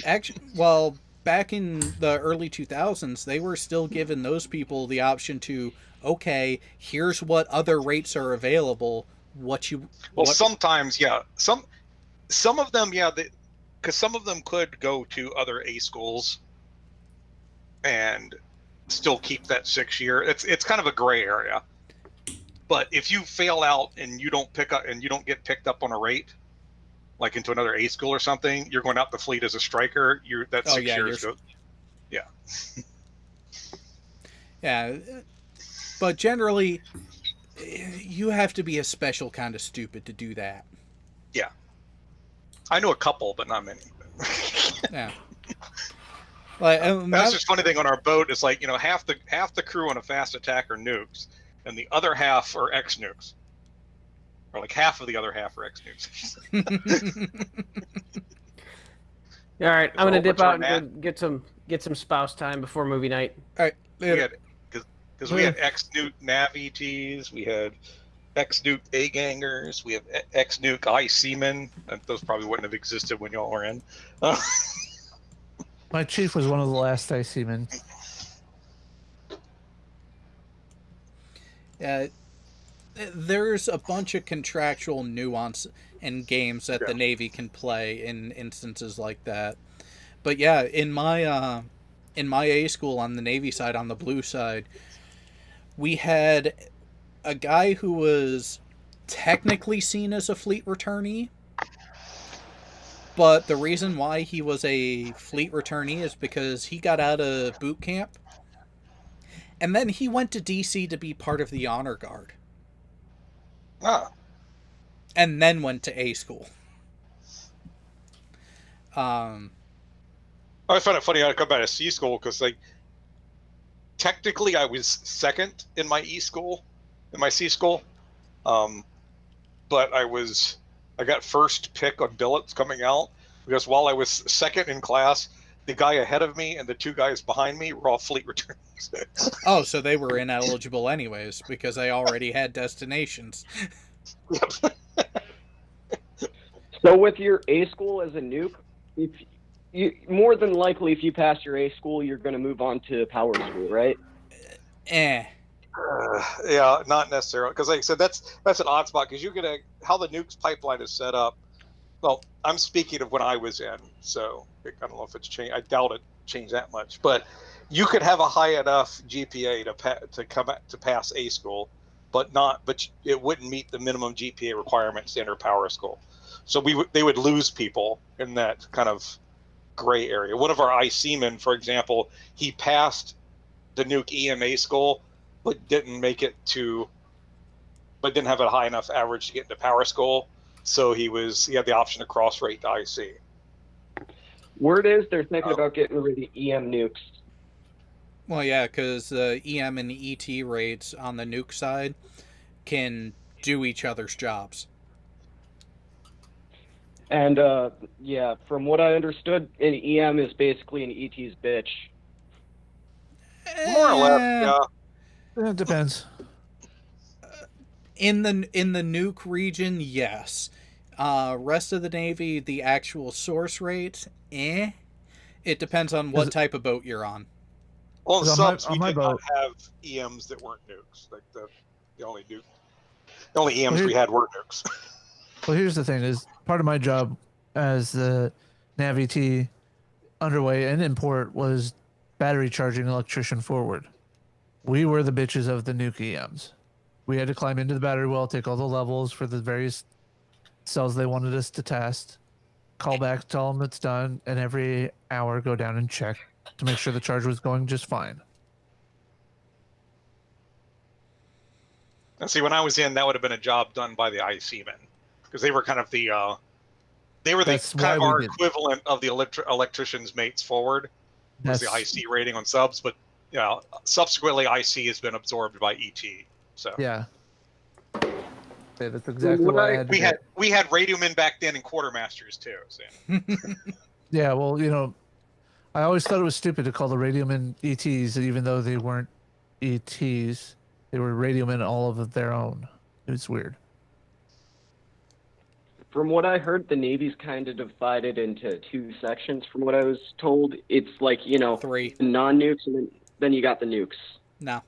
A: actually, well, back in the early 2000s, they were still giving those people the option to, okay, here's what other rates are available.
G: Well,
A: What?
G: sometimes, yeah, some of them, yeah, because some of them could go to other A schools and still keep that 6 year. It's kind of a gray area. But if you fail out and you don't get picked up on a rate, like into another A school or something, you're going out the fleet as a striker. That
A: Oh
G: 6 years goes. Yeah.
A: Yeah, but generally, you have to be a special kind of stupid to do that.
G: Yeah. I know a couple, but not many.
A: Yeah. Like,
G: That's just funny thing on our boat. It's like, half the crew on a fast attack are nukes, and the other half are ex nukes, or like half of the other half are ex nukes.
B: All right, I'm gonna dip out and go get some spouse time before movie night.
A: All right, later.
G: Because we had ex nuke nav ETs, we had ex nuke A gangers, we have ex nuke I seamen. Those probably wouldn't have existed when y'all were in.
H: My chief was one of the last I seamen.
A: There's a bunch of contractual nuance in games that the Navy can play in instances like that. But yeah, in my A school on the Navy side, on the blue side, we had a guy who was technically seen as a fleet returnee, but the reason why he was a fleet returnee is because he got out of boot camp, and then he went to DC to be part of the honor guard. And then went to A school.
G: I find it funny how I come back to C school because, like, technically I was second in my C school, but I got first pick on billets coming out because while I was second in class, the guy ahead of me and the two guys behind me were all fleet returnees.
A: Oh, so they were ineligible anyways because they already had destinations.
J: So with your A school as a nuke, if you more than likely if you pass your A school, you're going to move on to power school, right?
A: Yeah,
G: not necessarily because, like I said, that's an odd spot because how the nukes pipeline is set up. Well, I'm speaking of when I was in, so I don't know if it's changed. I doubt it changed that much, but you could have a high enough GPA to pass A school, but it wouldn't meet the minimum GPA requirements to enter power school. So they would lose people in that kind of gray area. One of our IC-men, for example, he passed the nuke EMA school, but didn't have a high enough average to get into power school. So he had the option to cross rate to IC.
J: Word is they're thinking about getting rid of EM nukes.
A: Well, yeah, because the EM and the ET rates on the nuke side can do each other's jobs.
J: And from what I understood, an EM is basically an ET's bitch.
G: More or less, yeah.
H: It depends.
A: In the nuke region, yes. Rest of the Navy, the actual source rate, It depends on what type of boat you're on.
G: On subs, we did not have EMs that weren't nukes. Like the only EMs we had were nukes.
H: Well, here's the thing: is part of my job as the Nav ET underway and in port was battery charging electrician forward. We were the bitches of the nuke EMs. We had to climb into the battery well, take all the levels for the various cells they wanted us to test, call back, tell them it's done, and every hour go down and check to make sure the charge was going just fine.
G: And see, when I was in, that would have been a job done by the IC men because they were kind of our equivalent of the electrician's mates forward. Was the IC rating on subs, but subsequently IC has been absorbed by ET. So
H: yeah, that's exactly what I had.
G: We had radio men back then and quartermasters too. So.
H: Yeah, well, I always thought it was stupid to call the radio men ETs, even though they weren't ETs. They were radio men all of their own. It was weird.
J: From what I heard, the Navy's kind of divided into two sections. From what I was told, it's like,
A: Three.
J: non-nukes, and then you got the nukes.
A: No.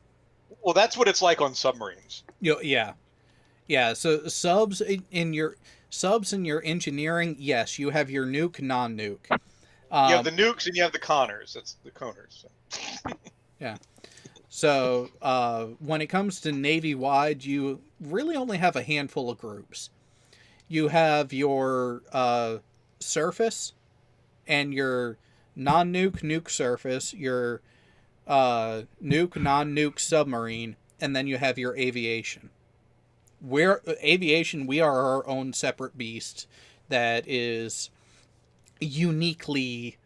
G: Well, that's what it's like on submarines.
A: Yeah. Yeah. So subs in your engineering, yes, you have your nuke, non-nuke.
G: You have the nukes and you have the Connors. That's the Coners. So.
A: Yeah. So when it comes to Navy-wide, you really only have a handful of groups. You have your surface and your non-nuke nuke surface, your nuke non-nuke submarine, and then you have your aviation. Aviation, we are our own separate beast that is uniquely.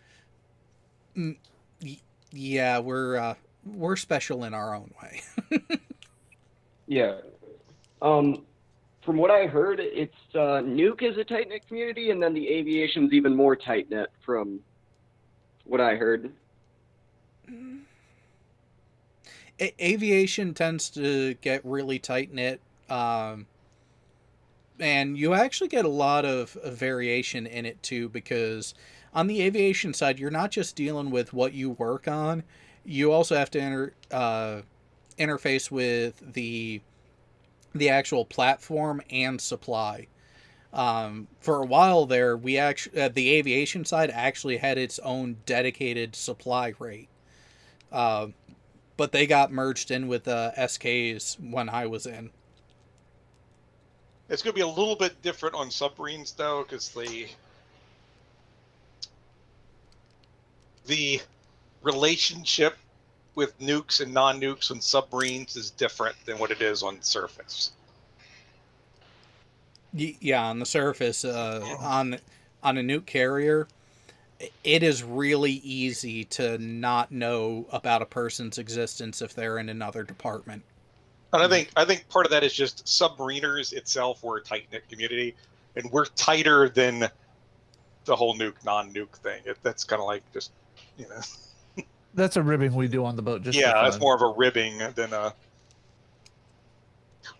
A: Yeah, we're special in our own way.
J: Yeah. From what I heard, it's nuke is a tight knit community, and then the aviation's even more tight knit. From what I heard.
A: Aviation tends to get really tight knit, and you actually get a lot of variation in it too, because on the aviation side, you're not just dealing with what you work on, you also have to interface with the actual platform and supply. For a while there, we actually the aviation side actually had its own dedicated supply rate. But they got merged in with SKs when I was in.
G: It's going to be a little bit different on submarines, though, because the relationship with nukes and non-nukes on submarines is different than what it is on surface.
A: Yeah, on the surface, on a nuke carrier, it is really easy to not know about a person's existence if they're in another department.
G: And I think part of that is just submariners itself. We're a tight knit community, and we're tighter than the whole nuke non-nuke thing. That's kind of like just
H: That's a ribbing we do on the boat. Just
G: yeah, it's more of a ribbing than a.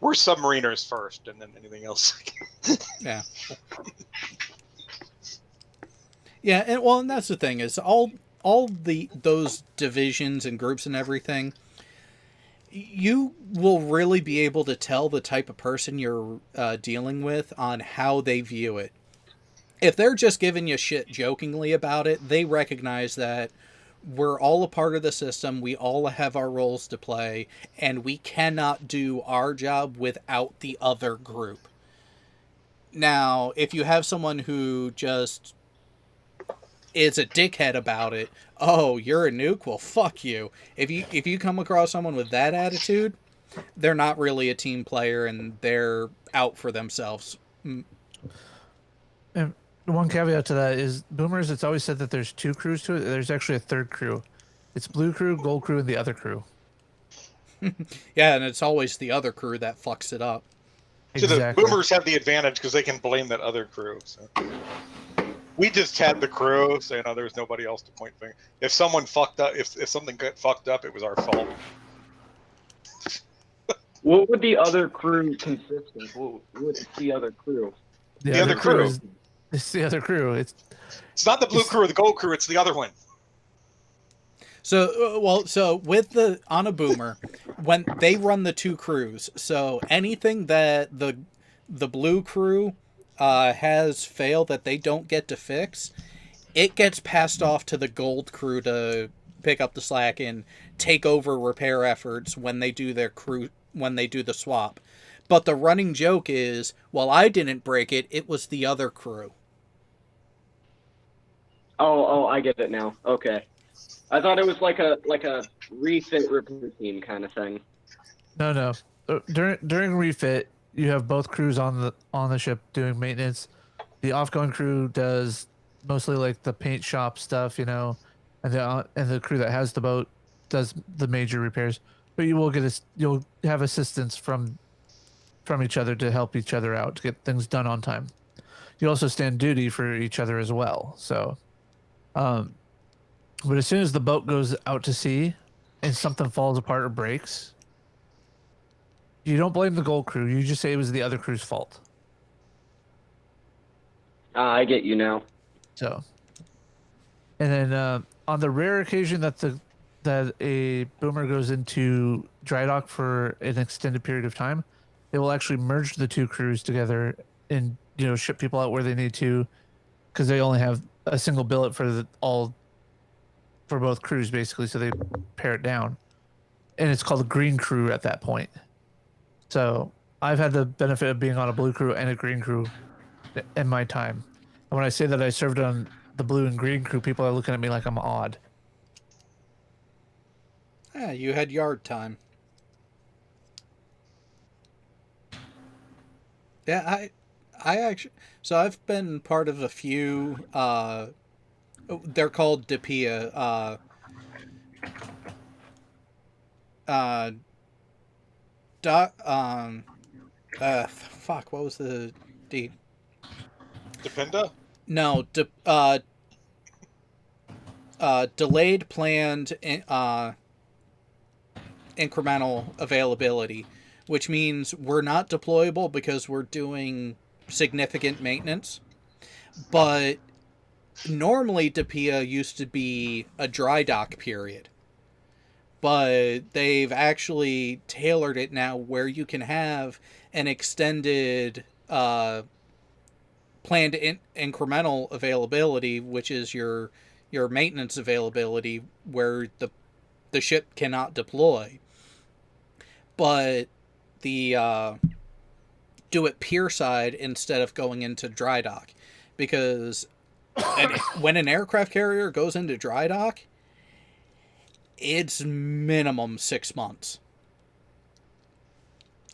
G: We're submariners first, and then anything else.
A: Yeah. Yeah, and that's the thing is all those divisions and groups and everything. You will really be able to tell the type of person you're dealing with on how they view it. If they're just giving you shit jokingly about it, they recognize that we're all a part of the system, we all have our roles to play, and we cannot do our job without the other group. Now, if you have someone who just is a dickhead about it, oh, you're a nuke? Well, fuck you. If you come across someone with that attitude, they're not really a team player and they're out for themselves.
H: And one caveat to that is Boomers, it's always said that there's two crews to it. There's actually a third crew. It's blue crew, gold crew, and the other crew.
A: Yeah, and it's always the other crew that fucks it up.
G: So the Boomers have the advantage because they can blame that other crew. So. We just had the crew, so there's nobody else to point finger. If someone fucked up, if something got fucked up, it was our fault.
J: What would the other crew consist of? What would the other crew?
G: The other crew.
H: It's the other crew. It's
G: not the blue crew or the gold crew. It's the other one.
A: So, so on a Boomer, when they run the two crews, so anything that the blue crew has failed that they don't get to fix, it gets passed off to the gold crew to pick up the slack and take over repair efforts when they do the swap. But the running joke is, well, I didn't break it, it was the other crew.
J: Oh, I get it now. Okay. I thought it was like a refit repair team kind of thing.
H: No. During refit, you have both crews on the ship doing maintenance. The offgoing crew does mostly like the paint shop stuff, and the crew that has the boat does the major repairs. But you'll have assistance from each other to help each other out to get things done on time. You also stand duty for each other as well. So, but as soon as the boat goes out to sea and something falls apart or breaks, you don't blame the gold crew. You just say it was the other crew's fault.
J: I get you now.
H: So, and then on the rare occasion that a boomer goes into dry dock for an extended period of time, they will actually merge the two crews together and ship people out where they need to, because they only have a single billet for both crews basically, so they pare it down, and it's called a green crew at that point. So I've had the benefit of being on a blue crew and a green crew in my time. And when I say that I served on the blue and green crew, people are looking at me like I'm odd.
A: Yeah, you had yard time. Yeah, I actually. So I've been part of a few. They're called DPIA. Uh, dot. Fuck. What was the D?
G: Dependa?
A: No. Delayed planned. Incremental availability, which means we're not deployable because we're doing significant maintenance. But normally DPIA used to be a dry dock period. But they've actually tailored it now where you can have an extended planned incremental availability, which is your maintenance availability, where the ship cannot deploy. But the do it pier side instead of going into dry dock, because when an aircraft carrier goes into dry dock, it's minimum 6 months.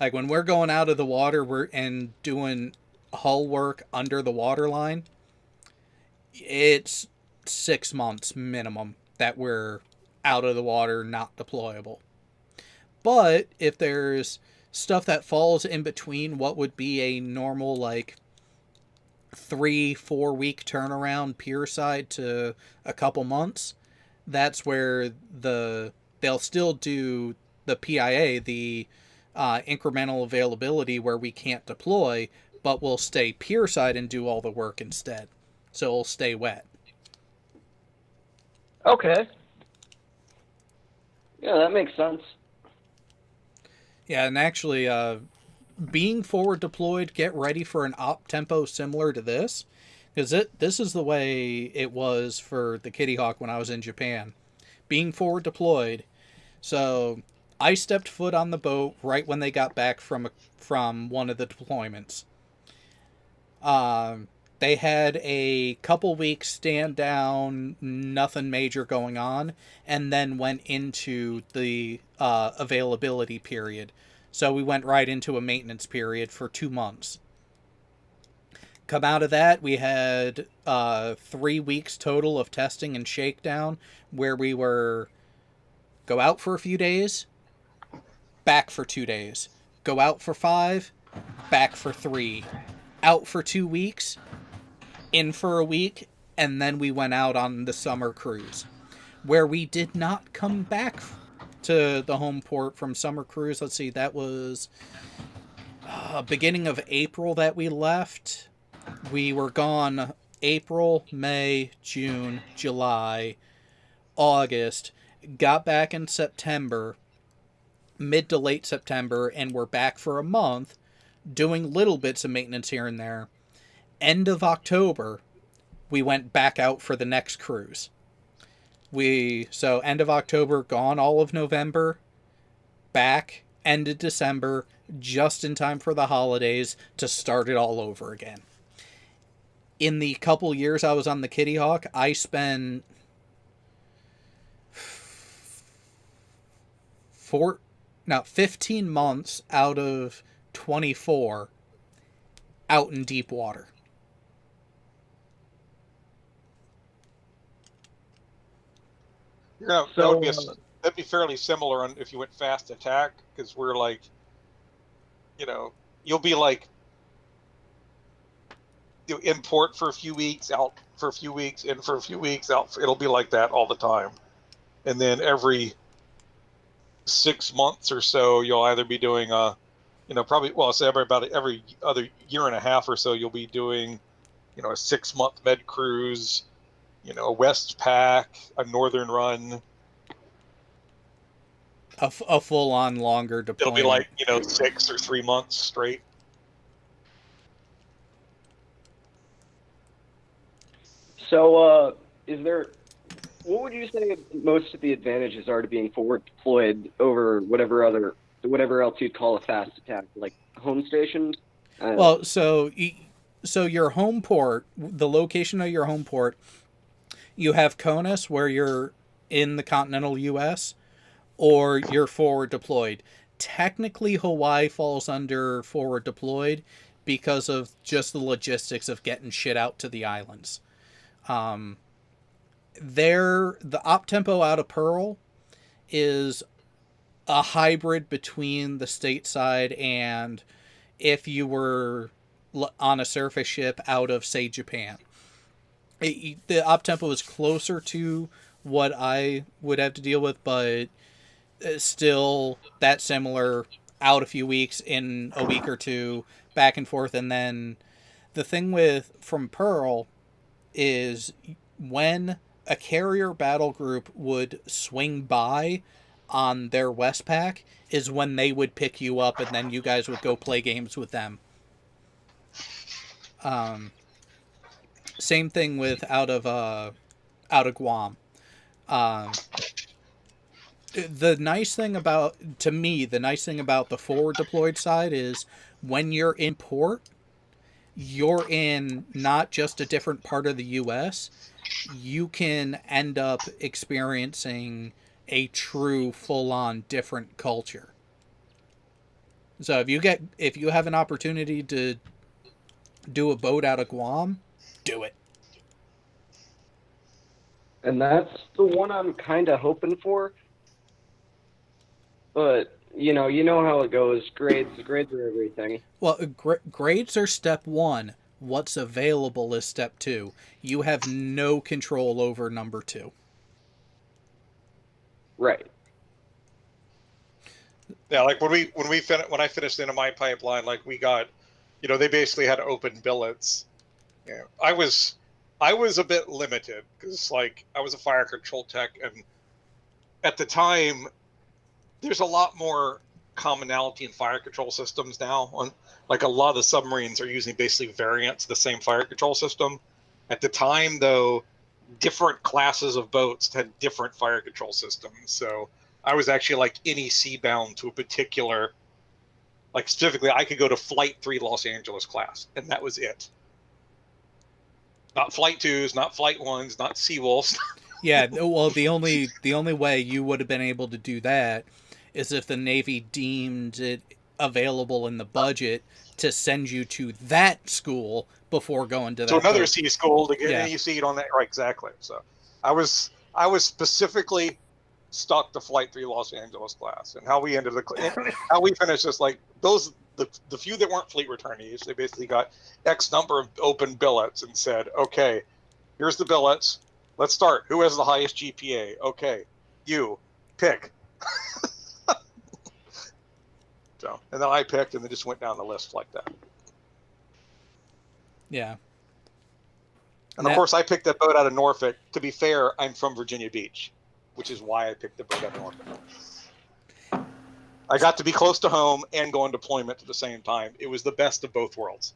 A: Like when we're going out of the water and doing hull work under the water line, it's 6 months minimum that we're out of the water, not deployable. But if there's stuff that falls in between what would be a normal, like, 3-4 week turnaround pier side to a couple months, that's where they'll still do the PIA, the incremental availability, where we can't deploy, but we'll stay pier side and do all the work instead. So it'll stay wet.
J: Okay. Yeah, that makes sense.
A: Yeah, and actually, being forward deployed, get ready for an op tempo similar to this, because this is the way it was for the Kitty Hawk when I was in Japan. Being forward deployed, so I stepped foot on the boat right when they got back from one of the deployments. They had a couple weeks stand down, nothing major going on, and then went into the availability period. So we went right into a maintenance period for 2 months. Come out of that, we had 3 weeks total of testing and shakedown, where we were go out for a few days, back for 2 days, go out for 5, back for 3, out for 2 weeks, in for a week, and then we went out on the summer cruise, where we did not come back to the home port from summer cruise. Let's see, that was beginning of April that we left. We were gone April, May, June, July, August, got back in September, mid to late September, and we're back for a month, doing little bits of maintenance here and there. End of October, we went back out for the next cruise. So end of October, gone all of November, back end of December, just in time for the holidays to start it all over again. In the couple years I was on the Kitty Hawk, I spent 15 months out of 24 out in deep water.
G: Yeah,
J: So,
G: that'd be fairly similar if you went fast attack, because we're like, you'll be like, you import for a few weeks, out for a few weeks, in for a few weeks, out. It'll be like that all the time. And then every 6 months or so, you'll either be doing probably, well, say about every other year and a half or so, you'll be doing a 6-month med cruise, a West Pack, a Northern run.
A: A full-on longer
G: It'll be
A: deployment.
G: like 6 or 3 months straight.
J: So, what would you say most of the advantages are to being forward deployed over whatever else you'd call a fast attack, like home station?
A: Well, so your home port, the location of your home port, you have CONUS where you're in the continental U.S. or you're forward deployed. Technically, Hawaii falls under forward deployed because of just the logistics of getting shit out to the islands. The op tempo out of Pearl is a hybrid between the stateside and if you were on a surface ship out of, say, Japan. The op tempo is closer to what I would have to deal with, but still that similar, out a few weeks, in a week or two, back and forth. And then the thing from Pearl is when a carrier battle group would swing by on their Westpac is when they would pick you up and then you guys would go play games with them. Same thing with out of Guam. The nice thing about the forward deployed side is when you're in port, you're in not just a different part of the U.S., you can end up experiencing a true full-on different culture. So if you have an opportunity to do a boat out of Guam, do it.
J: And that's the one I'm kind of hoping for. But you know how it goes. Grades are everything.
A: Well, grades are step one. What's available is step two. You have no control over number two.
J: Right.
G: Yeah, like when I finished into my pipeline, like we got, they basically had open billets. I was a bit limited because like I was a fire control tech, and at the time, there's a lot more commonality in fire control systems now. On like a lot of the submarines are using basically variants of the same fire control system. At the time, though, different classes of boats had different fire control systems. So I was actually like NEC bound to a particular, like specifically, I could go to Flight 3 Los Angeles class, and that was it. Not Flight 2s, not Flight 1s, not Seawolves.
A: Yeah, well, the only way you would have been able to do that is if the Navy deemed it available in the budget to send you to that school before going to that.
G: So another sea school to get any seat on that, right? Exactly. So I was specifically stuck to Flight 3 Los Angeles class, and how we finished this, like the few that weren't fleet returnees, they basically got X number of open billets and said, okay, here's the billets. Let's start. Who has the highest GPA? Okay, you pick. So, and then I picked, and they just went down the list like that.
A: Yeah.
G: And of course, I picked that boat out of Norfolk. To be fair, I'm from Virginia Beach, which is why I picked the boat out of Norfolk. I got to be close to home and go on deployment at the same time. It was the best of both worlds.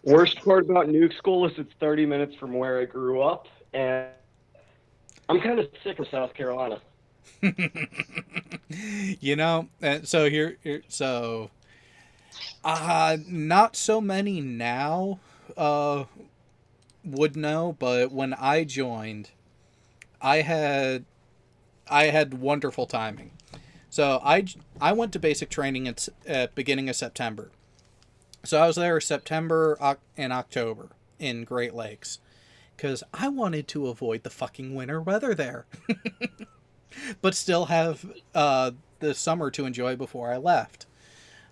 J: Worst part about nuke school is it's 30 minutes from where I grew up, and I'm kind of sick of South Carolina.
A: So not so many now would know, but when I joined, I had wonderful timing. So I went to basic training at beginning of September. So I was there September and October in Great Lakes because I wanted to avoid the fucking winter weather there. But still have the summer to enjoy before I left.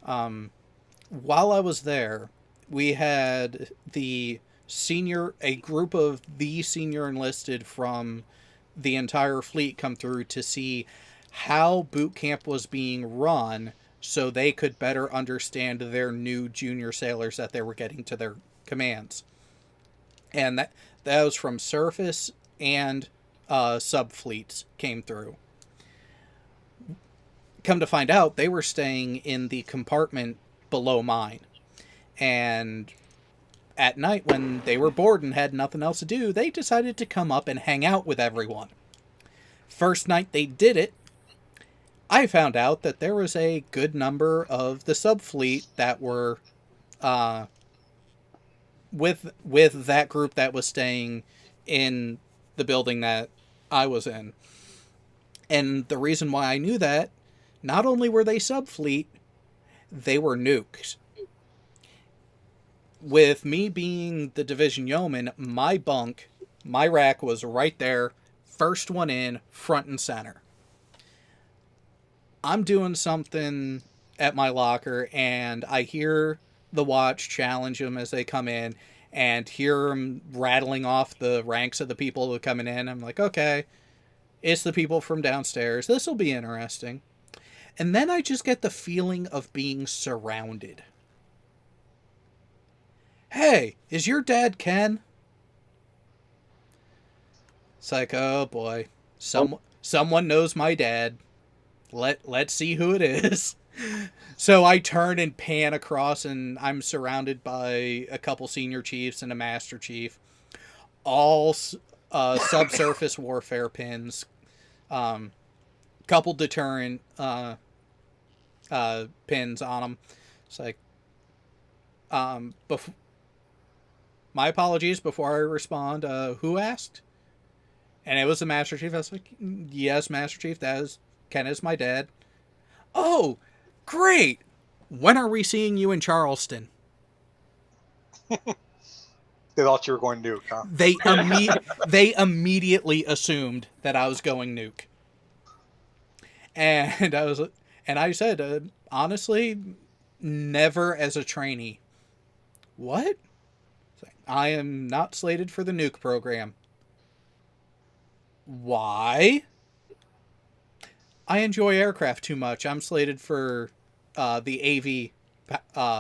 A: While I was there, we had a group of the senior enlisted from the entire fleet come through to see how boot camp was being run so they could better understand their new junior sailors that they were getting to their commands, and that was from surface and sub fleets came through. Come to find out, they were staying in the compartment below mine, and at night when they were bored and had nothing else to do, they decided to come up and hang out with everyone. First night they did it, I found out that there was a good number of the subfleet that were with that group that was staying in the building that I was in. And the reason why I knew that, not only were they subfleet, they were nukes. With me being the division yeoman, my bunk, my rack was right there, first one in, front and center. I'm doing something at my locker, and I hear the watch challenge them as they come in, and hear them rattling off the ranks of the people who are coming in. I'm like, okay, it's the people from downstairs. This will be interesting. And then I just get the feeling of being surrounded. Hey, is your dad Ken? It's like, oh boy, someone knows my dad. Let's see who it is. So I turn and pan across, and I'm surrounded by a couple senior chiefs and a master chief, all subsurface warfare pins, couple deterrent pins on them. It's like, my apologies before I respond. Who asked? And it was the Master Chief. I was like, yes, Master Chief, Ken is my dad. Oh, great! When are we seeing you in Charleston?
G: They thought you were going nuke, huh?
A: They immediately assumed that I was going nuke. And I said, honestly, never as a trainee. What? I am not slated for the nuke program. Why? I enjoy aircraft too much. I'm slated for the AV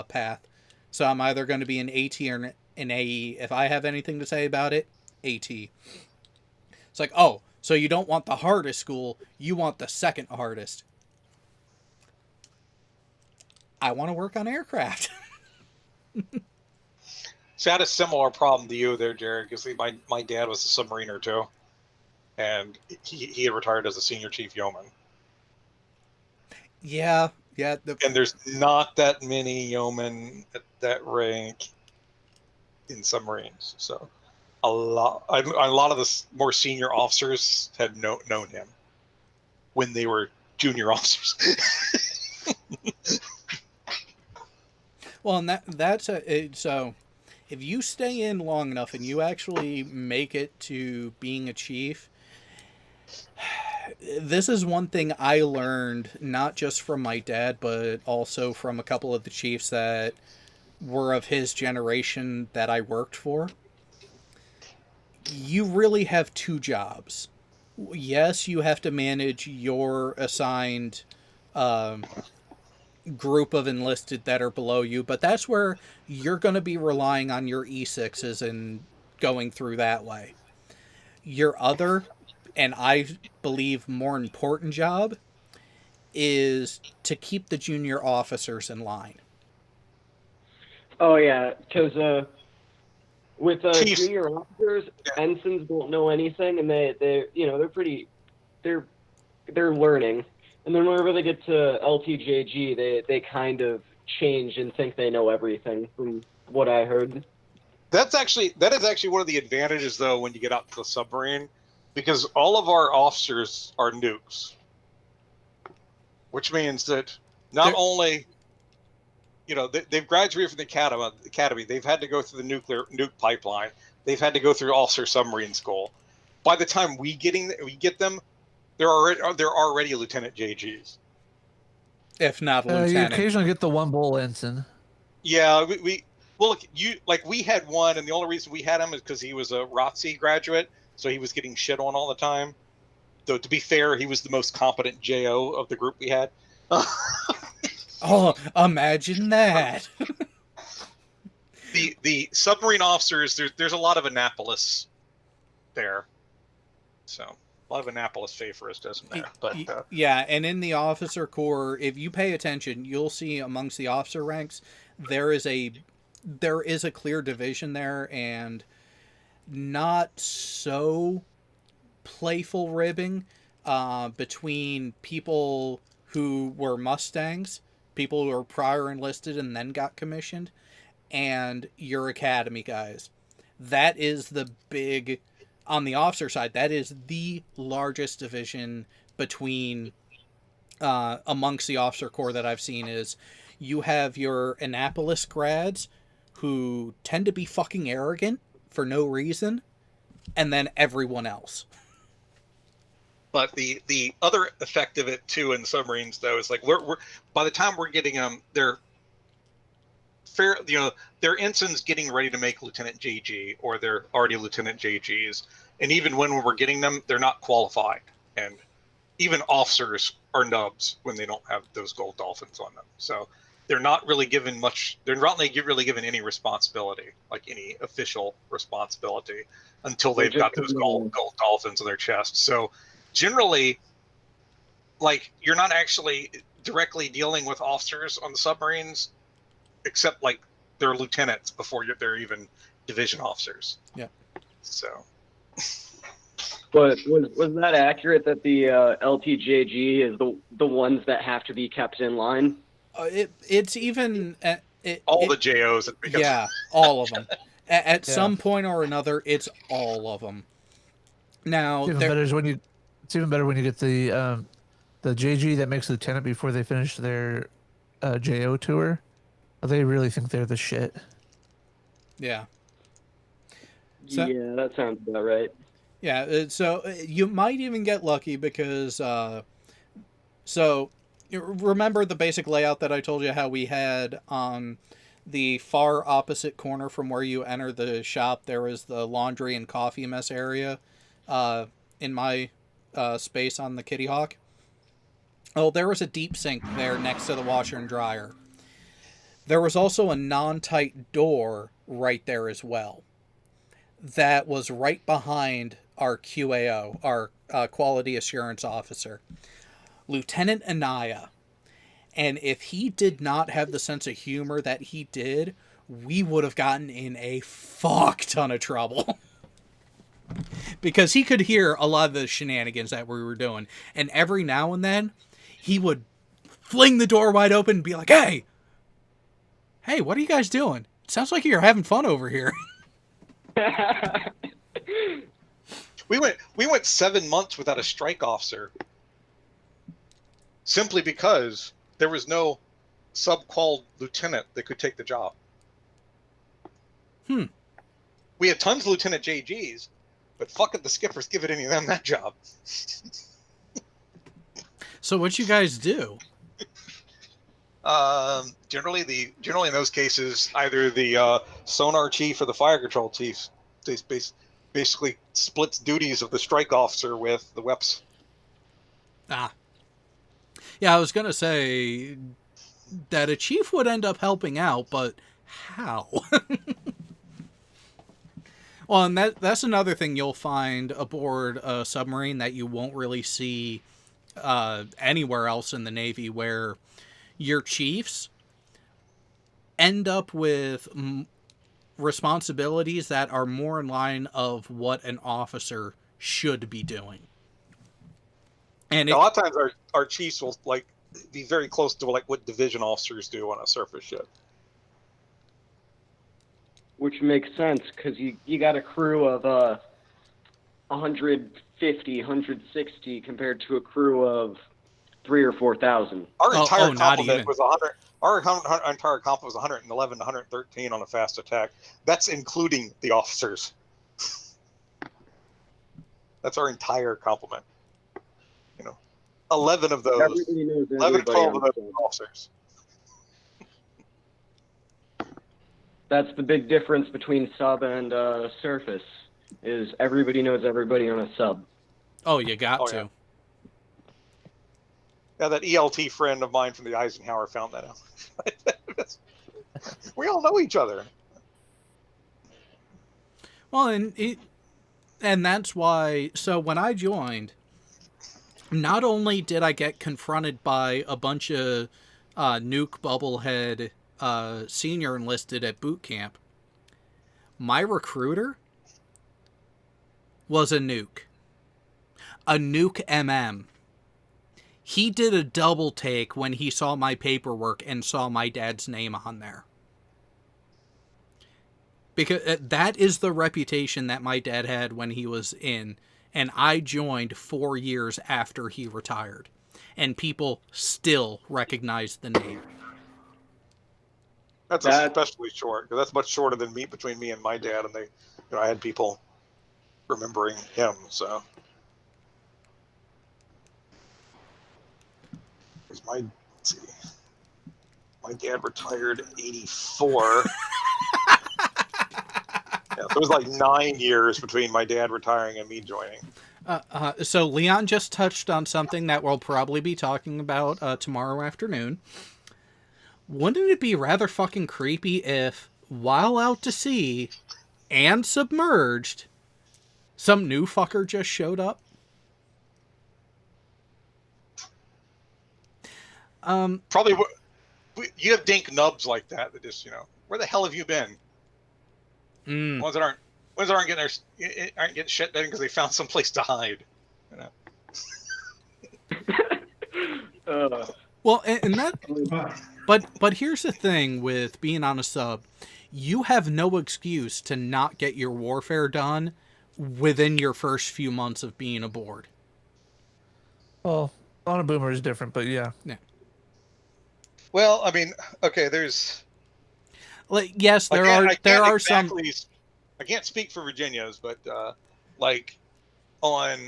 A: path. So I'm either going to be an AT or an AE. If I have anything to say about it, AT. It's like, oh, so you don't want the hardest school, you want the second hardest. I want to work on aircraft.
G: So I had a similar problem to you there, Jared, because my dad was a submariner too. And he had retired as a senior chief yeoman.
A: Yeah.
G: And there's not that many yeomen at that rank in submarines. So a lot of the more senior officers had known him when they were junior officers.
A: Well, and that's so if you stay in long enough and you actually make it to being a chief, this is one thing I learned, not just from my dad, but also from a couple of the chiefs that were of his generation that I worked for. You really have two jobs. Yes, you have to manage your assigned group of enlisted that are below you, but that's where you're going to be relying on your E6s and going through that way. Your other, and I believe more important job, is to keep the junior officers in line.
J: Oh yeah, because with
G: Chiefs.
J: junior officers, ensigns don't know anything, and they're learning, and then whenever they get to LTJG, they kind of change and think they know everything, from what I heard.
G: That is actually one of the advantages, though, when you get out to the submarine, because all of our officers are nukes, which means that not only, they've graduated from the academy, they've had to go through the nuke pipeline, they've had to go through officer submarine school. By the time we get them, they're already lieutenant JGs.
A: If not lieutenant.
H: You occasionally get the one bull ensign.
G: Yeah, we had one, and the only reason we had him is because he was a ROTC graduate, so he was getting shit on all the time. Though to be fair, he was the most competent JO of the group we had.
A: Oh, imagine that.
G: the submarine officers, there's a lot of Annapolis there, so a lot of Annapolis favorites, isn't there? But
A: yeah, and in the officer corps, if you pay attention, you'll see amongst the officer ranks there is a clear division there, and not so playful ribbing between people who were Mustangs, people who were prior enlisted and then got commissioned, and your academy guys. That is the big, on the officer side, that is the largest division between amongst the officer corps that I've seen. Is you have your Annapolis grads who tend to be fucking arrogant for no reason, and then everyone else.
G: But the other effect of it too in submarines though is like we're by the time we're getting them, they're fair, they're ensigns getting ready to make Lieutenant JG, or they're already Lieutenant JGs, and even when we're getting them, they're not qualified, and even officers are nubs when they don't have those gold dolphins on them. So they're not really given much. They're not really given any responsibility, like any official responsibility, until they've got those gold dolphins on their chest. So generally, like, you're not actually directly dealing with officers on the submarines, except like they're lieutenants before they're even division officers.
A: Yeah.
G: So.
J: But was that accurate that the LTJG is the ones that have to be kept in line?
A: It's even
G: the JOs.
A: Yeah, all of them. At some point or another, it's all of them. Now,
H: it's even better when you get the JG that makes lieutenant before they finish their JO tour. They really think they're the shit.
A: Yeah.
J: So, yeah, that sounds about right.
A: Yeah, so you might even get lucky because, so remember the basic layout that I told you, how we had on the far opposite corner from where you enter the shop, there was the laundry and coffee mess area in my space on the Kitty Hawk. Oh, there was a deep sink there next to the washer and dryer. There was also a non-tight door right there as well. That was right behind our QAO, our quality assurance officer, Lieutenant Anaya. And if he did not have the sense of humor that he did, we would have gotten in a fuck ton of trouble. Because he could hear a lot of the shenanigans that we were doing. And every now and then, he would fling the door wide open and be like, hey, what are you guys doing? It sounds like you're having fun over here.
G: We went 7 months without a strike officer, simply because there was no sub-qual lieutenant that could take the job. We had tons of Lieutenant JGs, but fuck it, the skippers giving any of them that job.
A: So what you guys do?
G: Generally in those cases, either the sonar chief or the fire control chief, they basically splits duties of the strike officer with the WEPs.
A: Yeah, I was gonna say that a chief would end up helping out, but how? Well, and that's another thing you'll find aboard a submarine that you won't really see anywhere else in the Navy, where your chiefs end up with responsibilities that are more in line of what an officer should be doing. And
G: a lot of times our chiefs will like be very close to like what division officers do on a surface ship.
J: Which makes sense, because you got a crew of 150, 160 compared to a crew of 3,000 or 4,000.
G: Our entire complement was 100. Our entire complement was 111 to 113 on a fast attack. That's including the officers. That's our entire complement. 11 of those. 11, 12 of those officers.
J: That's the big difference between sub and surface, is everybody knows everybody on a sub.
A: Oh, you got to.
G: Yeah, that ELT friend of mine from the Eisenhower found that out. We all know each other.
A: Well, and that's why. So when I joined, not only did I get confronted by a bunch of nuke bubblehead senior enlisted at boot camp, my recruiter was a nuke MM. He did a double take when he saw my paperwork and saw my dad's name on there. Because that is the reputation that my dad had when he was in, and I joined 4 years after he retired, and people still recognize the name.
G: That's especially short, because that's much shorter than between me and my dad, and I had people remembering him. So, let's see, my dad retired in '84. Yeah, so it was like 9 years between my dad retiring and me joining.
A: So Leon just touched on something that we'll probably be talking about tomorrow afternoon. Wouldn't it be rather fucking creepy if, while out to sea and submerged, some new fucker just showed up?
G: Probably. You have dink nubs like that just, where the hell have you been? Ones that aren't getting shit done because they found some place to hide.
A: Well, and that, but here's the thing with being on a sub, you have no excuse to not get your warfare done within your first few months of being aboard.
H: Well, on a boomer is different, but yeah.
A: Yeah.
G: Well, I mean, okay, there's.
A: Like, yes, there are some.
G: I can't speak for Virginia's, but on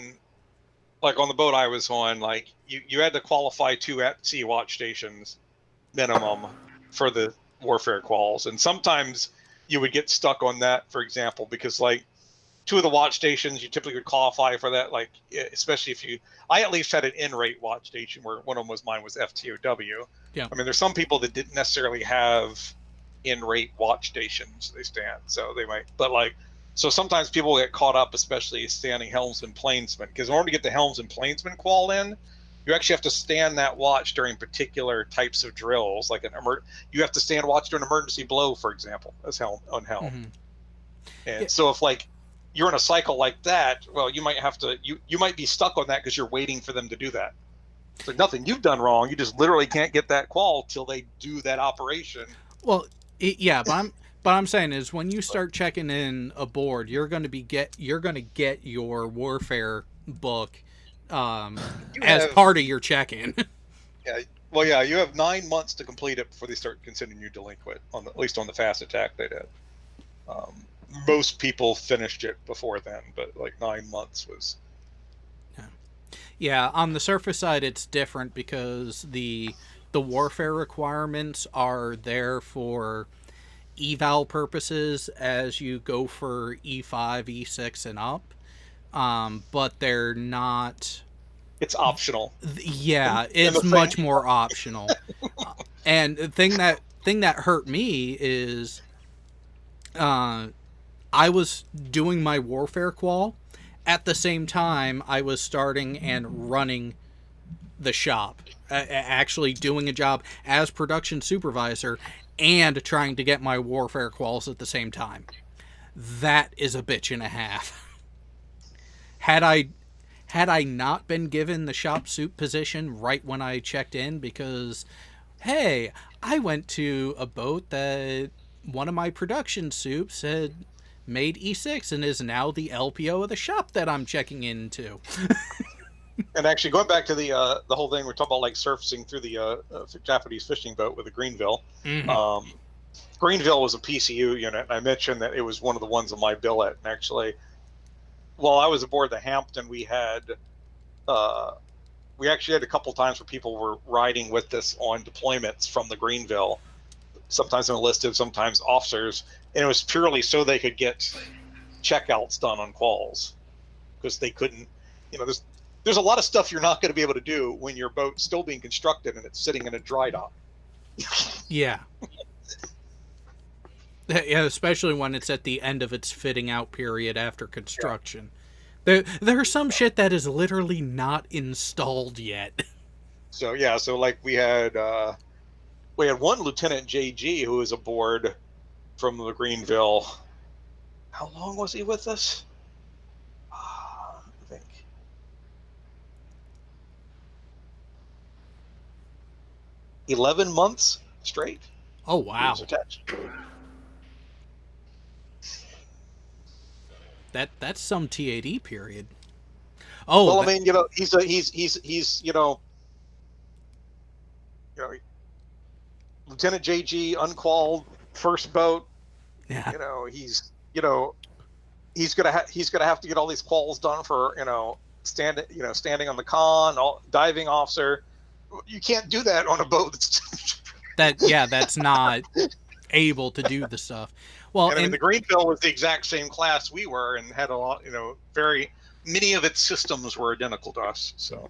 G: the boat I was on, you had to qualify 2 at-sea watch stations minimum for the warfare quals, and sometimes you would get stuck on that, for example, because 2 of the watch stations you typically would qualify for that, especially if I at least had an in-rate watch station where one of them mine was FTOW.
A: Yeah.
G: I mean, there's some people that didn't necessarily have in-rate watch stations they stand, so they might, but so sometimes people get caught up, especially standing helmsman planesman, because in order to get the helmsman planesman qual in, you actually have to stand that watch during particular types of drills, you have to stand watch during emergency blow, for example, as helm.
A: Mm-hmm.
G: And so if you're in a cycle like that, well, you might have to you might be stuck on that because you're waiting for them to do that. It's nothing you've done wrong, you just literally can't get that qual till they do that operation.
A: Well, yeah, but I'm saying is when you start checking in aboard, you're going to get your warfare book as part of your check-in.
G: Yeah, well, yeah, you have 9 months to complete it before they start considering you delinquent. At least on the fast attack, they did. Most people finished it before then, but 9 months was.
A: Yeah, on the surface side, it's different because the warfare requirements are there for eval purposes as you go for E5, E6, and up, but they're not.
G: It's optional.
A: Yeah, it's much more optional. And the thing that hurt me is, I was doing my warfare qual at the same time I was starting and running the shop, actually doing a job as production supervisor and trying to get my warfare quals at the same time. That is a bitch and a half. Had I not been given the shop soup position right when I checked in, because, hey, I went to a boat that one of my production soups had made E6 and is now the LPO of the shop that I'm checking into.
G: And actually, going back to the whole thing, we're talking about surfacing through the Japanese fishing boat with the Greenville.
A: Mm-hmm.
G: Greenville was a PCU unit, and I mentioned that it was one of the ones on my billet. And actually, while I was aboard the Hampton, we actually had a couple times where people were riding with us on deployments from the Greenville, sometimes enlisted, sometimes officers, and it was purely so they could get checkouts done on quals, because they couldn't, there's a lot of stuff you're not going to be able to do when your boat's still being constructed and it's sitting in a dry dock.
A: Yeah. Yeah, especially when it's at the end of its fitting out period after construction. There's some shit that is literally not installed yet.
G: So yeah, so like we had one Lieutenant JG who was aboard from the Greenville. How long was he with us? I think 11 months straight.
A: Oh
G: He
A: wow,
G: was attached.
A: that's some TAD period. Oh,
G: Well, I mean, you know, he's Lieutenant JG, unqualified first boat.
A: yeah,
G: You know, he's gonna have to get all these quals done for standing on the con, diving officer. You can't do that on a boat
A: that's not able to do the stuff. Well,
G: And I mean,
A: and
G: the Greenville was the exact same class we were, and had a lot, very many of its systems were identical to us. So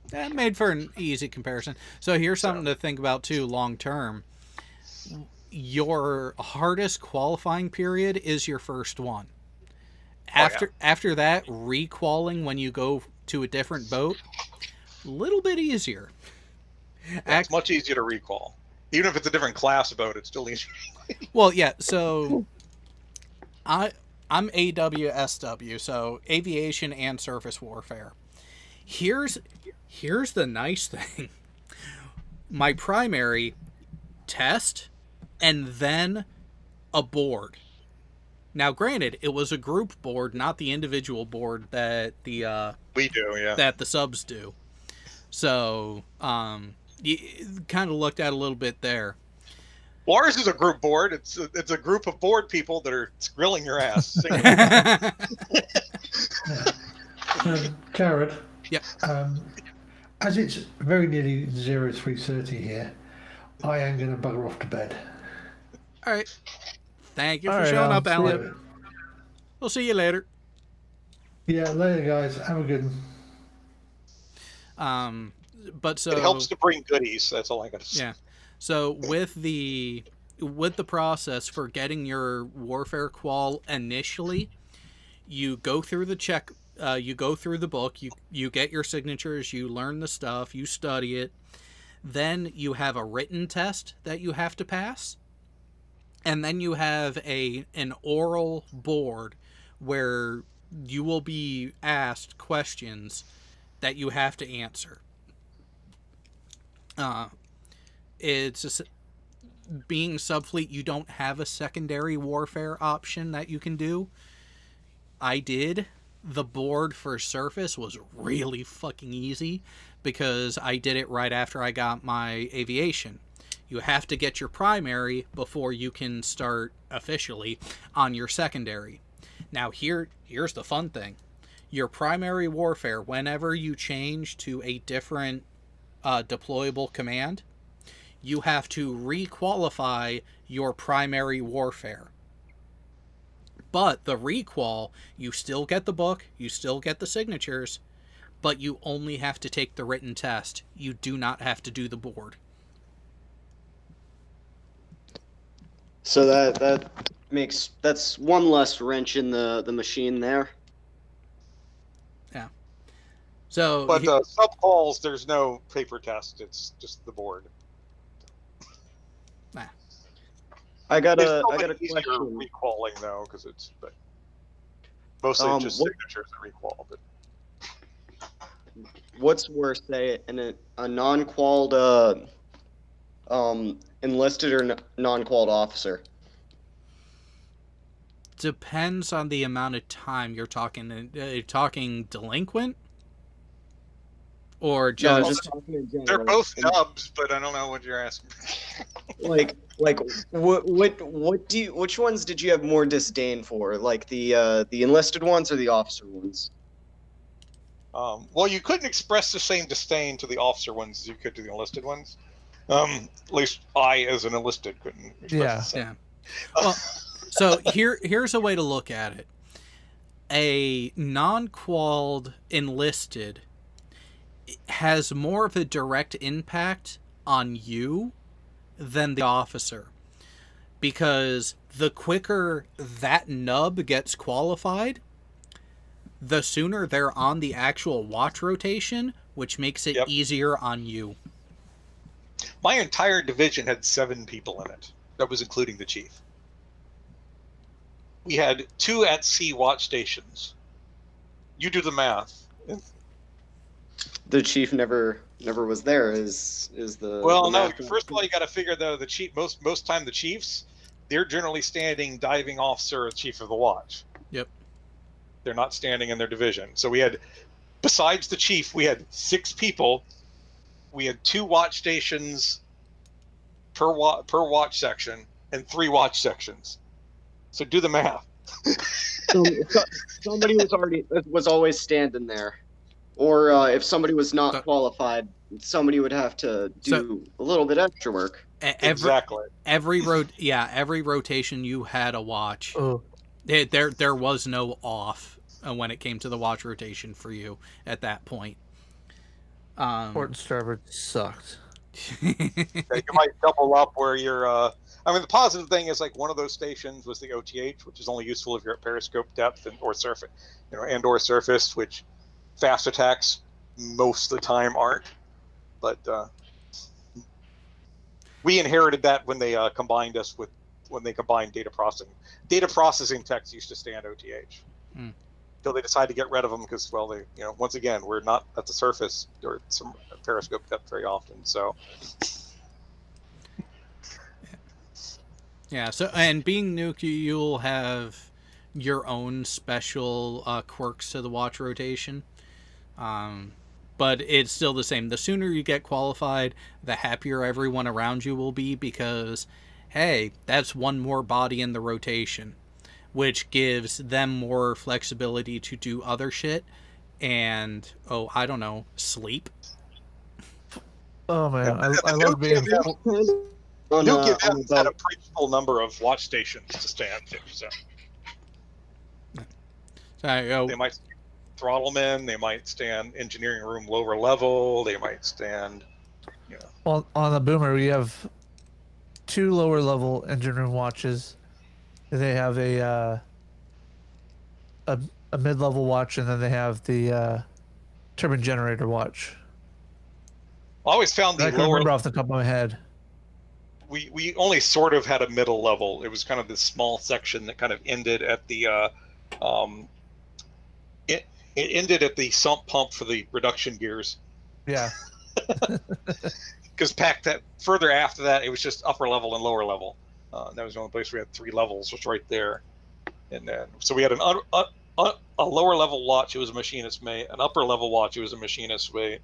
A: that made for an easy comparison. So here's something to think about too, long term. Your hardest qualifying period is your first one. After that, requaling when you go to a different boat, a little bit easier.
G: it's much easier to recall. Even if it's a different class boat, it's still easier.
A: Well, yeah. So I'm AWSW, so aviation and surface warfare. Here's the nice thing. My primary test and then a board. Now, granted, it was a group board, not the individual board that the
G: We do, yeah.
A: that the subs do. So, you kind of looked at a little bit there.
G: Well, ours is a group board. It's a group of board people that are grilling your ass.
F: Jared.
A: Yep.
F: As it's very nearly 0330 here, I am going to bugger off to bed.
A: All right. Thank you
H: All
A: for
H: right,
A: showing up,
H: see
A: Alan.
H: ya.
A: We'll see you later.
F: Yeah, later, guys. Have a good
A: one. But so
G: it helps to bring goodies. That's all I got to say.
A: Yeah. So with the process for getting your warfare qual initially, you go through the check. You go through the book. You get your signatures. You learn the stuff. You study it. Then you have a written test that you have to pass, and then you have an oral board where you will be asked questions that you have to answer. It's just, being subfleet, you don't have a secondary warfare option that you can do. I did. The board for surface was really fucking easy because I did it right after I got my aviation. You have to get your primary before you can start officially on your secondary. Now here's the fun thing. Your primary warfare, whenever you change to a different deployable command, you have to requalify your primary warfare. But the requal, you still get the book, you still get the signatures, but you only have to take the written test. You do not have to do the board.
D: So that's one less wrench in the machine there.
A: Yeah. So,
G: But sub calls, there's no paper test. It's just the board.
D: I got
G: It's
D: a
G: easier
D: question.
G: recalling though, because it's mostly just signatures and recall. But
D: What's worse, say a non-qualled enlisted or non-qualled officer?
A: depends on the amount of time you're talking. Talking delinquent, or
D: No,
A: just
D: just talking in general.
G: they're both dubs, but I don't know what you're asking.
D: Like which ones did you have more disdain for? Like the enlisted ones or the officer ones?
G: Well, you couldn't express the same disdain to the officer ones as you could to the enlisted ones. At least I, as an enlisted, couldn't express the same.
A: Yeah. Well, so here's a way to look at it. A non-qualled enlisted has more of a direct impact on you than the officer. because the quicker that nub gets qualified, the sooner they're on the actual watch rotation, which makes it
G: Yep.
A: easier on you.
G: My entire division had 7 people in it. That was including the chief. We had 2 at sea watch stations. You do the math.
D: The chief never was there. Is the
G: Well,
D: the
G: no.
D: math-
G: First of all, you got to figure the chief. Most time, the chiefs, they're generally standing diving officer or chief of the watch.
A: Yep.
G: They're not standing in their division. So we had, besides the chief, we had 6 people. We had 2 watch stations per watch section and 3 watch sections. So do the math.
D: Somebody was always standing there, or if somebody was not qualified, somebody would have to do a little bit extra work.
G: Exactly.
A: Every rotation you had a watch.
H: Oh,
A: There was no off when it came to the watch rotation for you at that point.
H: port and starboard sucked.
G: Yeah, you might double up where you're. I mean, the positive thing is like one of those stations was the OTH, which is only useful if you're at periscope depth or surface, and or surface, which fast attacks most of the time aren't. But we inherited that when they combined data processing. Data processing techs used to stand OTH. Until they decided to get rid of them because, well, they, once again, we're not at the surface or some periscope depth very often. So,
A: yeah. So, and being nuke, you'll have your own special quirks to the watch rotation. But it's still the same. The sooner you get qualified, the happier everyone around you will be because, hey, that's one more body in the rotation, which gives them more flexibility to do other shit and, I don't know, sleep.
H: Oh man, I love being.
G: Nuke events had a pretty full number of watch stations to stand to. So they might throttlemen, they might stand engineering room lower level, they might stand.
H: Well, on the boomer, we have 2 lower level engine room watches. They have a mid level watch, and then they have the turbine generator watch.
G: I always found the
H: I can
G: lower.
H: remember off the top of my head.
G: We only sort of had a middle level. It was kind of this small section that kind of ended at the it ended at the sump pump for the reduction gears.
H: Yeah.
G: Because that further after that, it was just upper level and lower level. That was the only place we had 3 levels, was right there. And then, so we had a lower level watch. It was a machinist mate. An upper level watch. It was a machinist mate.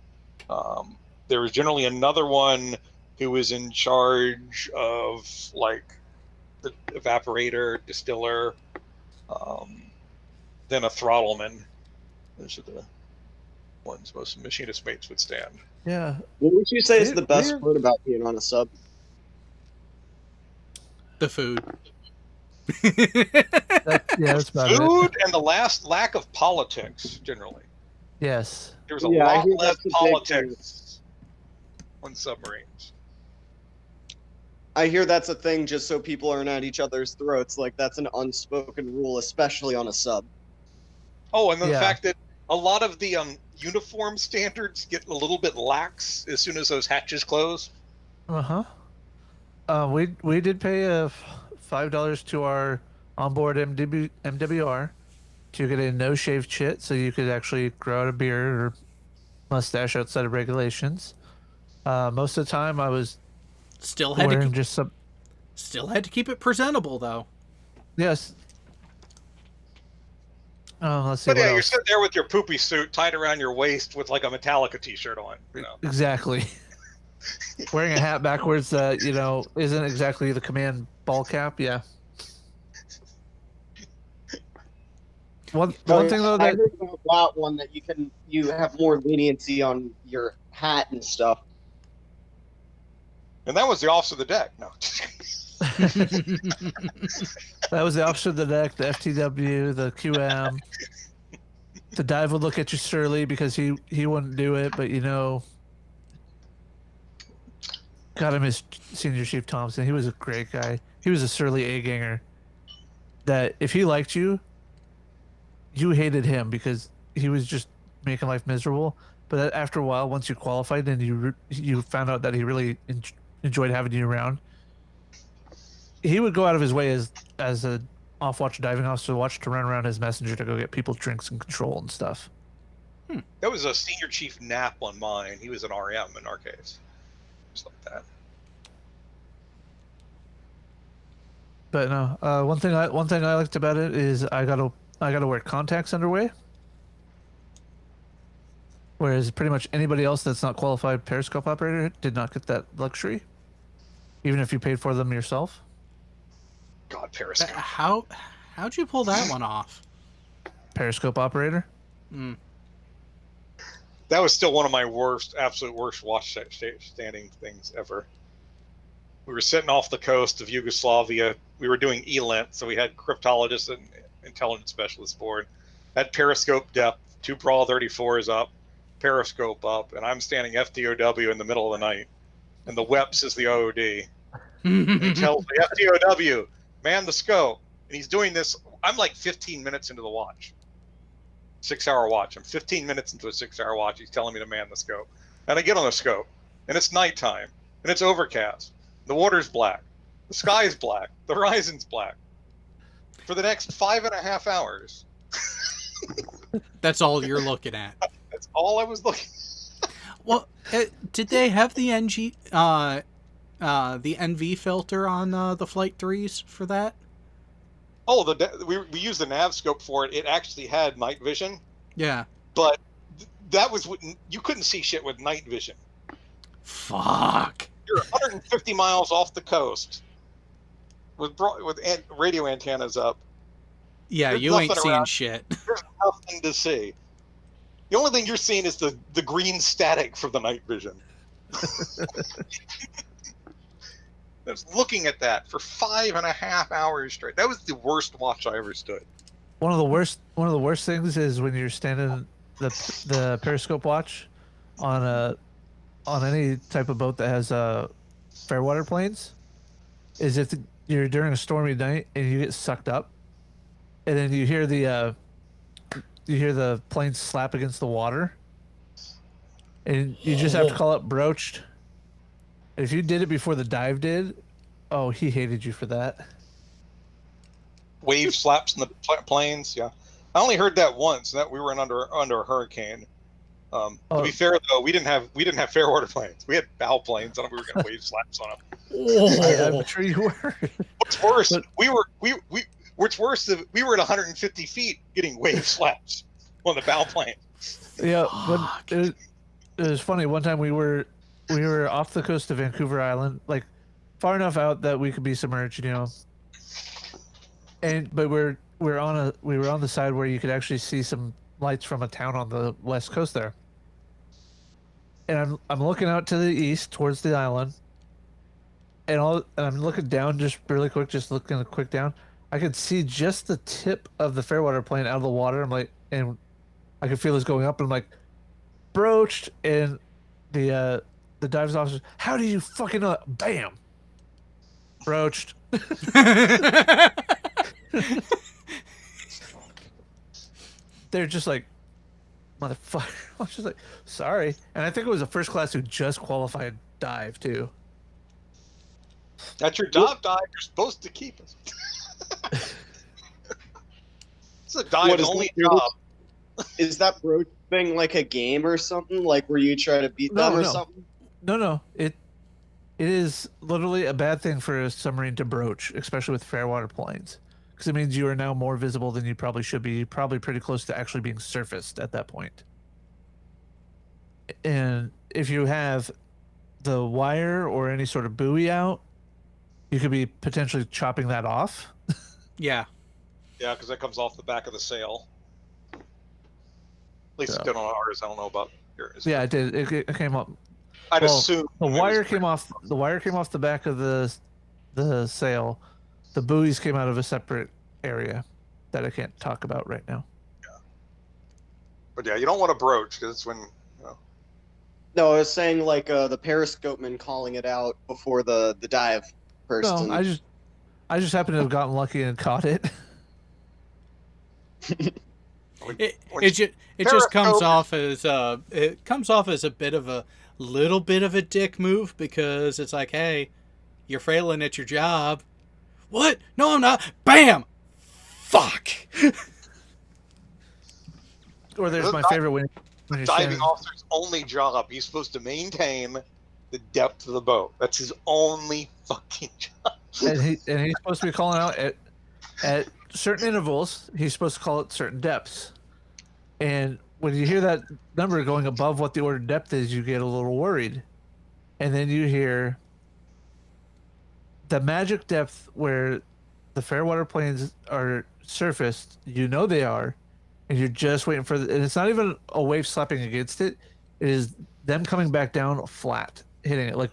G: There was generally another one who was in charge of like the evaporator, distiller, then a throttleman. Those are the ones most machinist mates would stand.
H: Yeah.
D: What would you say is the best part about being on a sub?
A: The food.
H: That's about it.
G: Food and the lack of politics, generally.
H: Yes.
G: There was a lot less politics on submarines.
D: I hear that's a thing just so people aren't at each other's throats. Like, that's an unspoken rule, especially on a sub.
G: Oh, and the fact that a lot of the uniform standards get a little bit lax as soon as those hatches close.
H: We did pay $5 to our onboard MWR to get a no shave chit, so you could actually grow out a beard or mustache outside of regulations. Most of the time, I was
A: still had
H: wearing
A: to still had to keep it presentable, though.
H: Yes. Let's see.
G: But
H: what
G: yeah, you're
H: else.
G: sitting there with your poopy suit tied around your waist with like a Metallica T-shirt on.
H: Exactly. Wearing a hat backwards that isn't exactly the command ball cap. Yeah. One thing though
D: I
H: that
D: heard about that one that you have more leniency on your hat and stuff.
G: And that was the officer of the deck. No.
H: that was the officer of the deck, the FTW, the QM. The dive would look at you surly because he wouldn't do it, but God, I miss Senior Chief Thompson. He was a great guy. he was a surly A-ganger. That if he liked you, you hated him because he was just making life miserable. But after a while, once you qualified and you found out that he really enjoyed having you around, he would go out of his way as a off-watch diving officer to run around his messenger to go get people drinks and control and stuff.
G: That was a senior chief Knapp on mine. He was an RM in our case. Just like that.
H: But no, one thing I liked about it is I gotta wear contacts underway, whereas pretty much anybody else that's not qualified periscope operator did not get that luxury, even if you paid for them yourself.
G: God, Periscope.
A: How'd you pull that one off?
H: Periscope operator.
G: That was still one of my absolute worst watch standing things ever. We were sitting off the coast of Yugoslavia. We were doing ELINT, so we had cryptologists and intelligence specialists aboard. Had periscope depth, 2 Brawl 34s up, periscope up, and I'm standing FDOW in the middle of the night. And the WEPS is the OOD. And he tells me, FDOW, man the scope. And he's doing this. I'm like 15 minutes into the watch. 6-hour watch. I'm 15 minutes into a 6-hour watch. He's telling me to man the scope. And I get on the scope, and it's nighttime, and it's overcast. The water's black. The sky's black. The horizon's black. For the next 5.5 hours.
A: That's all you're looking at.
G: That's all I was looking at.
A: Well, did they have the NV filter on the Flight 3s for that?
G: Oh, we used the nav scope for it. It actually had night vision.
A: Yeah.
G: But that was you couldn't see shit with night vision.
A: Fuck.
G: You're 150 miles off the coast with radio antennas up.
A: Yeah,
G: There's
A: you ain't seeing
G: around.
A: shit.
G: There's nothing to see. The only thing you're seeing is the green static from the night vision. I was looking at that for 5.5 hours straight. That was the worst watch I ever stood.
H: One of the worst things is when you're standing the periscope watch on any type of boat that has fairwater planes, is if you're during a stormy night and you get sucked up, and then you hear the plane slap against the water, and you just have to call up broached. If you did it before the dive did, oh, he hated you for that.
G: Wave slaps in the planes, yeah. I only heard that once. That we were under a hurricane. To be fair though, we didn't have fairwater planes. We had bow planes. I don't know if we were getting wave slaps on them.
H: I'm sure you were.
G: What's worse, what's worse is we were at 150 feet getting wave slaps on the bow plane.
H: Yeah, but it was funny. One time we were off the coast of Vancouver Island, like far enough out that we could be submerged, but we were on the side where you could actually see some lights from a town on the west coast there. And I'm looking out to the east towards the island, and I'm looking down just really quick, just looking quick down. I could see just the tip of the fairwater plane out of the water. I'm like, and I could feel this going up, and I'm like, broached, and the dives officer, how do you fucking know that? Bam, broached. They're just like, motherfucker. I was just like, sorry. And I think it was a first class who just qualified dive too.
G: That's your job, dive. You're supposed to keep us. It's a dive only job.
D: Is that broach thing like a game or something? Like where you try to beat them or something?
H: No. It is literally a bad thing for a submarine to broach, especially with fairwater planes. Because it means you are now more visible than you probably should be. Probably pretty close to actually being surfaced at that point. And if you have the wire or any sort of buoy out, you could be potentially chopping that off.
A: Yeah.
G: Yeah, because that comes off the back of the sail. At least it did on ours. I don't know about yours.
H: Yeah, it did. It came up.
G: I'd assume
H: the wire came off. The wire came off the back of the sail. The buoys came out of a separate area that I can't talk about right now.
G: Yeah. But yeah, you don't want to broach because it's when.
D: No, I was saying like the periscope man calling it out before the dive person.
H: No, I just happened to have gotten lucky and caught it.
A: It just comes off as a bit of a little bit of a dick move, because it's like, hey, you're failing at your job. What? No, I'm not. Bam! Fuck.
H: Or there's my favorite when you're
G: diving
H: standing.
G: officer's only job. He's supposed to maintain the depth of the boat. That's his only fucking job.
H: And he's supposed to be calling out at certain intervals. He's supposed to call it certain depths. And when you hear that number going above what the ordered depth is, you get a little worried. And then you hear the magic depth where the fairwater planes are surfaced. You know they are, and you're just waiting for and it's not even a wave slapping against it. It is them coming back down flat, hitting it. Like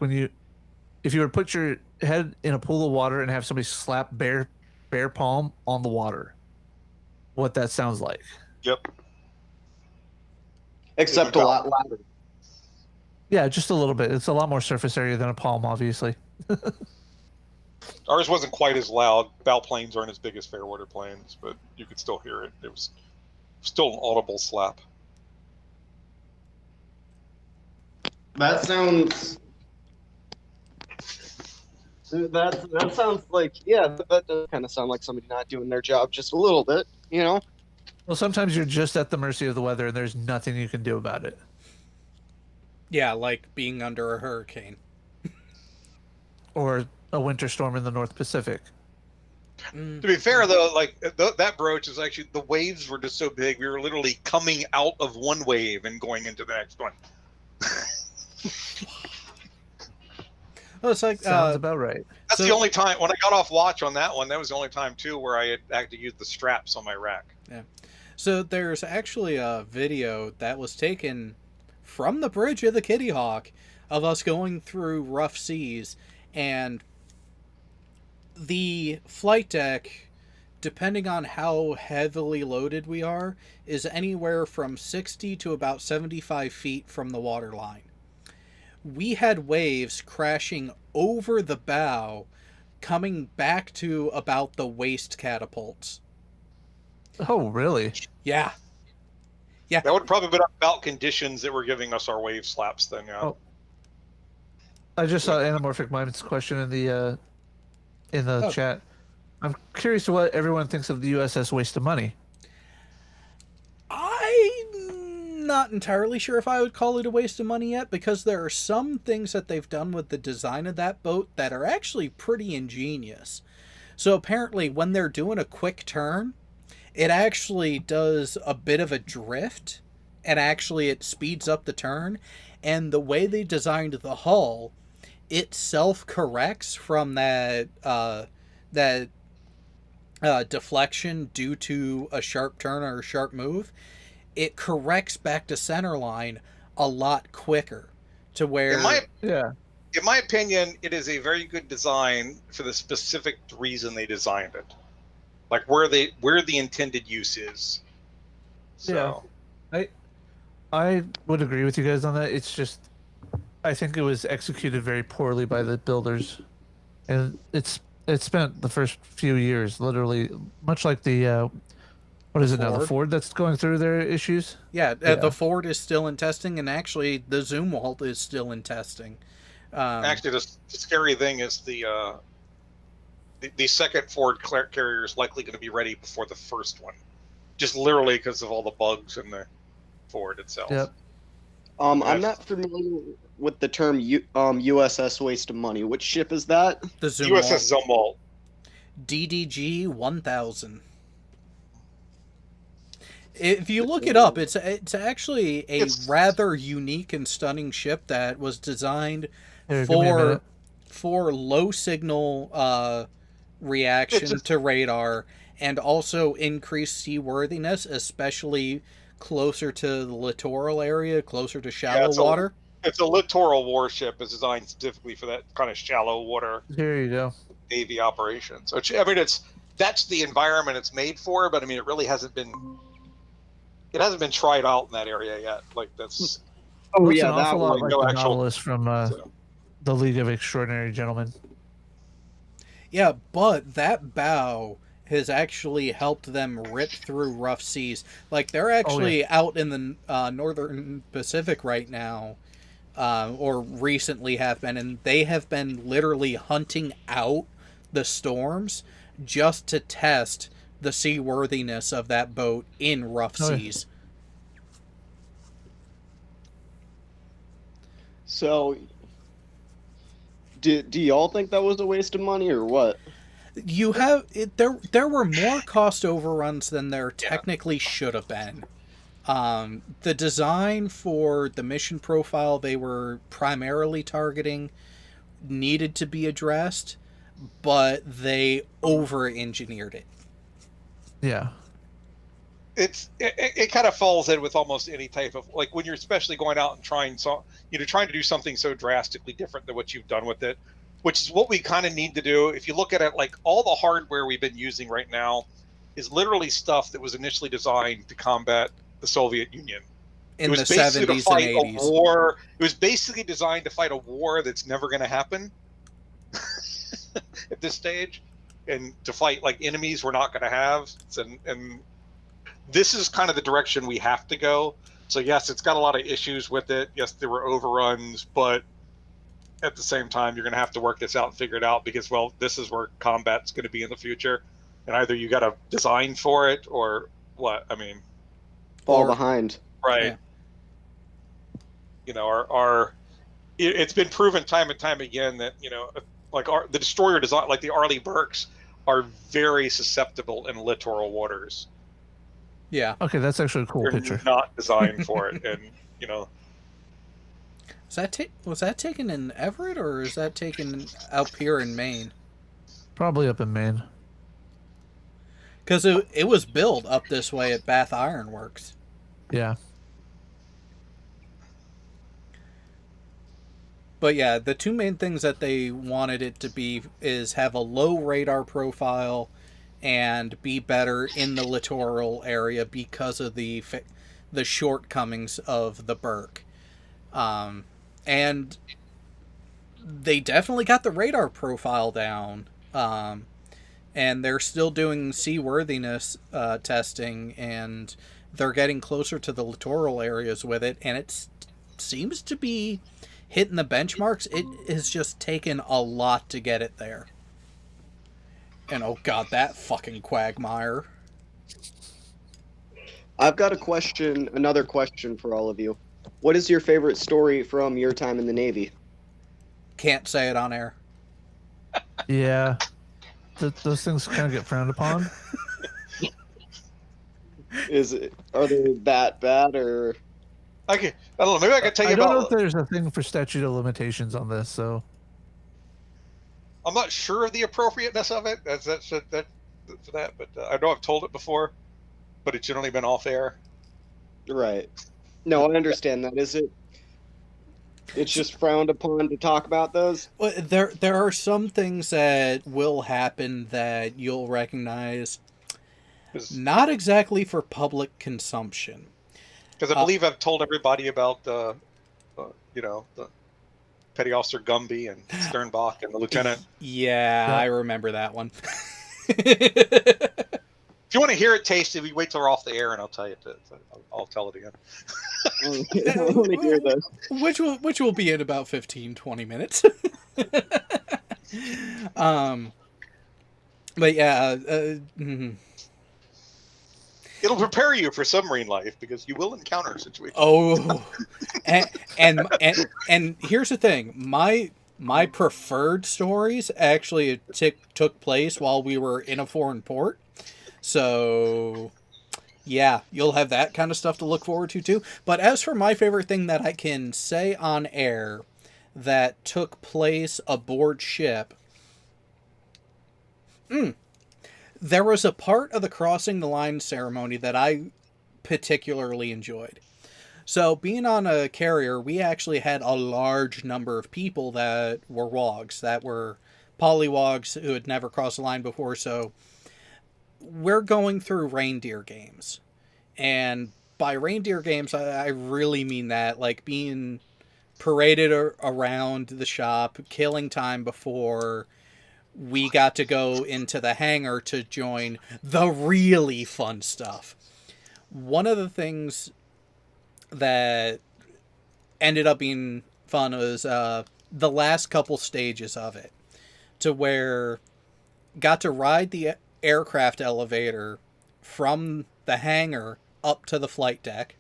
H: if you were to put your head in a pool of water and have somebody slap bare palm on the water, what that sounds like.
G: Yep.
D: Except a lot louder.
H: Yeah, just a little bit. It's a lot more surface area than a palm, obviously.
G: Ours wasn't quite as loud. Bow planes aren't as big as fairwater planes, but you could still hear it. It was still an audible slap.
D: That sounds. That sounds like, yeah, that does kind of sound like somebody not doing their job just a little bit, you know?
H: Well, sometimes you're just at the mercy of the weather and there's nothing you can do about it.
A: Yeah, like being under a hurricane.
H: Or a winter storm in the North Pacific.
G: To be fair, though, like that broach is actually, the waves were just so big, we were literally coming out of one wave and going into the next one.
A: Oh, it's like
H: Sounds about right.
G: That's the only time when I got off watch on that one. That was the only time too where I had actually used the straps on my rack.
A: Yeah. So there's actually a video that was taken from the bridge of the Kitty Hawk of us going through rough seas, and the flight deck, depending on how heavily loaded we are, is anywhere from 60 to about 75 feet from the water line. We had waves crashing over the bow, coming back to about the waist catapults.
H: Oh, really?
A: Yeah. Yeah.
G: That would probably be about conditions that were giving us our wave slaps then, yeah.
H: Oh. I just saw Anamorphic Mind's question in the chat. I'm curious what everyone thinks of the USS Waste of Money.
A: I'm not entirely sure if I would call it a waste of money yet, because there are some things that they've done with the design of that boat that are actually pretty ingenious. So apparently when they're doing a quick turn, it actually does a bit of a drift, and actually it speeds up the turn. And the way they designed the hull, it self-corrects from that deflection due to a sharp turn or a sharp move. It corrects back to center line a lot quicker, to where
G: in my opinion, it is a very good design for the specific reason they designed it, like where the intended use is. So.
H: Yeah, I would agree with you guys on that. It's just, I think it was executed very poorly by the builders, and it spent the first few years literally much like the what is it now, the Ford that's going through their issues.
A: Yeah, the Ford is still in testing, and actually the Zumwalt is still in testing.
G: Actually, the scary thing is the second Ford carrier is likely going to be ready before the first one, just literally because of all the bugs in the Ford itself.
H: Yep.
D: I'm not familiar with the term USS Waste of Money. Which ship is that?
A: The Zumwalt.
G: USS Zumwalt.
A: DDG 1000. If you look it up, it's actually a rather unique and stunning ship that was designed for low signal reaction to radar, and also increased seaworthiness, especially closer to the littoral area, closer to shallow water.
G: It's a littoral warship. It's designed specifically for that kind of shallow water.
H: There you go.
G: Navy operations. Which, I mean, that's the environment it's made for, but I mean, it really hasn't been tried out in that area yet. Like that's.
D: Oh
H: Looks
D: yeah,
H: an
D: that
H: awful lot
D: one.
H: like the Nautilus from the League of Extraordinary Gentlemen.
A: Yeah, but that bow has actually helped them rip through rough seas. Like they're
H: Oh yeah.
A: actually out in the northern Pacific right now, or recently have been, and they have been literally hunting out the storms just to test the seaworthiness of that boat in rough
H: Oh, yeah.
A: seas.
D: So, do y'all think that was a waste of money or what?
A: You have it, there were more cost overruns than there
G: Yeah.
A: technically should have been. The design for the mission profile they were primarily targeting needed to be addressed, but they over engineered it.
H: Yeah.
G: It kind of falls in with almost any type of, like, when you're especially going out and trying to do something so drastically different than what you've done with it, which is what we kind of need to do. If you look at it, like, all the hardware we've been using right now is literally stuff that was initially designed to combat the Soviet Union.
A: In
G: It was
A: the
G: basically to
A: 70s and
G: fight a
A: 80s.
G: war. It was basically designed to fight a war that's never going to happen at this stage, and to fight like enemies we're not going to have. And this is kind of the direction we have to go. So yes, it's got a lot of issues with it. Yes, there were overruns, but at the same time, you're going to have to work this out and figure it out, because, well, this is where combat's going to be in the future, and either you got to design for it or what. I mean,
D: Fall behind.
G: right?
A: Yeah.
G: You know, it's been proven time and time again that, you know, like the destroyer design, like the Arleigh Burkes, are very susceptible in littoral waters.
A: Yeah.
H: Okay, that's actually a cool
G: They're
H: picture.
G: not designed for it, and you know.
A: Was that taken in Everett, or is that taken up here in Maine?
H: Probably up in Maine.
A: Because it was built up this way at Bath Iron Works.
H: Yeah.
A: But yeah, the two main things that they wanted it to be is have a low radar profile and be better in the littoral area because of the shortcomings of the Burke. And they definitely got the radar profile down. And they're still doing seaworthiness testing, and they're getting closer to the littoral areas with it, and it seems to be hitting the benchmarks. It has just taken a lot to get it there. And oh god, that fucking quagmire.
D: I've got another question for all of you. What is your favorite story from your time in the Navy?
A: Can't say it on air.
H: Yeah. Those things kind of get frowned upon.
D: Are they that bad, or?
G: I don't know. Maybe I could tell you
H: I don't know
G: about.
H: if there's a thing for statute of limitations on this, so.
G: I'm not sure of the appropriateness of it. But I know I've told it before, but it's generally been off air.
D: Right. No, I understand that. It's just frowned upon to talk about those?
A: Well, there are some things that will happen that you'll recognize. Not exactly for public consumption.
G: Because I believe I've told everybody about the Petty Officer Gumby and Sternbach and the Lieutenant.
A: Yeah, I remember that one.
G: If you want to hear it tasted, we wait till we're off the air and I'll tell you. I'll tell it again.
D: I want to hear this.
A: Which will be in about 15-20 minutes. But yeah,
G: It'll prepare you for submarine life, because you will encounter situations.
A: Oh, and here's the thing: my preferred stories actually took place while we were in a foreign port. So, yeah, you'll have that kind of stuff to look forward to too. But as for my favorite thing that I can say on air that took place aboard ship, there was a part of the crossing the line ceremony that I particularly enjoyed. So, being on a carrier, we actually had a large number of people that were wogs, that were polywogs who had never crossed the line before. So, we're going through reindeer games. And by reindeer games, I really mean that. Like being paraded around the shop, killing time before we got to go into the hangar to join the really fun stuff. One of the things that ended up being fun was the last couple stages of it, to where got to ride the aircraft elevator from the hangar up to the flight deck.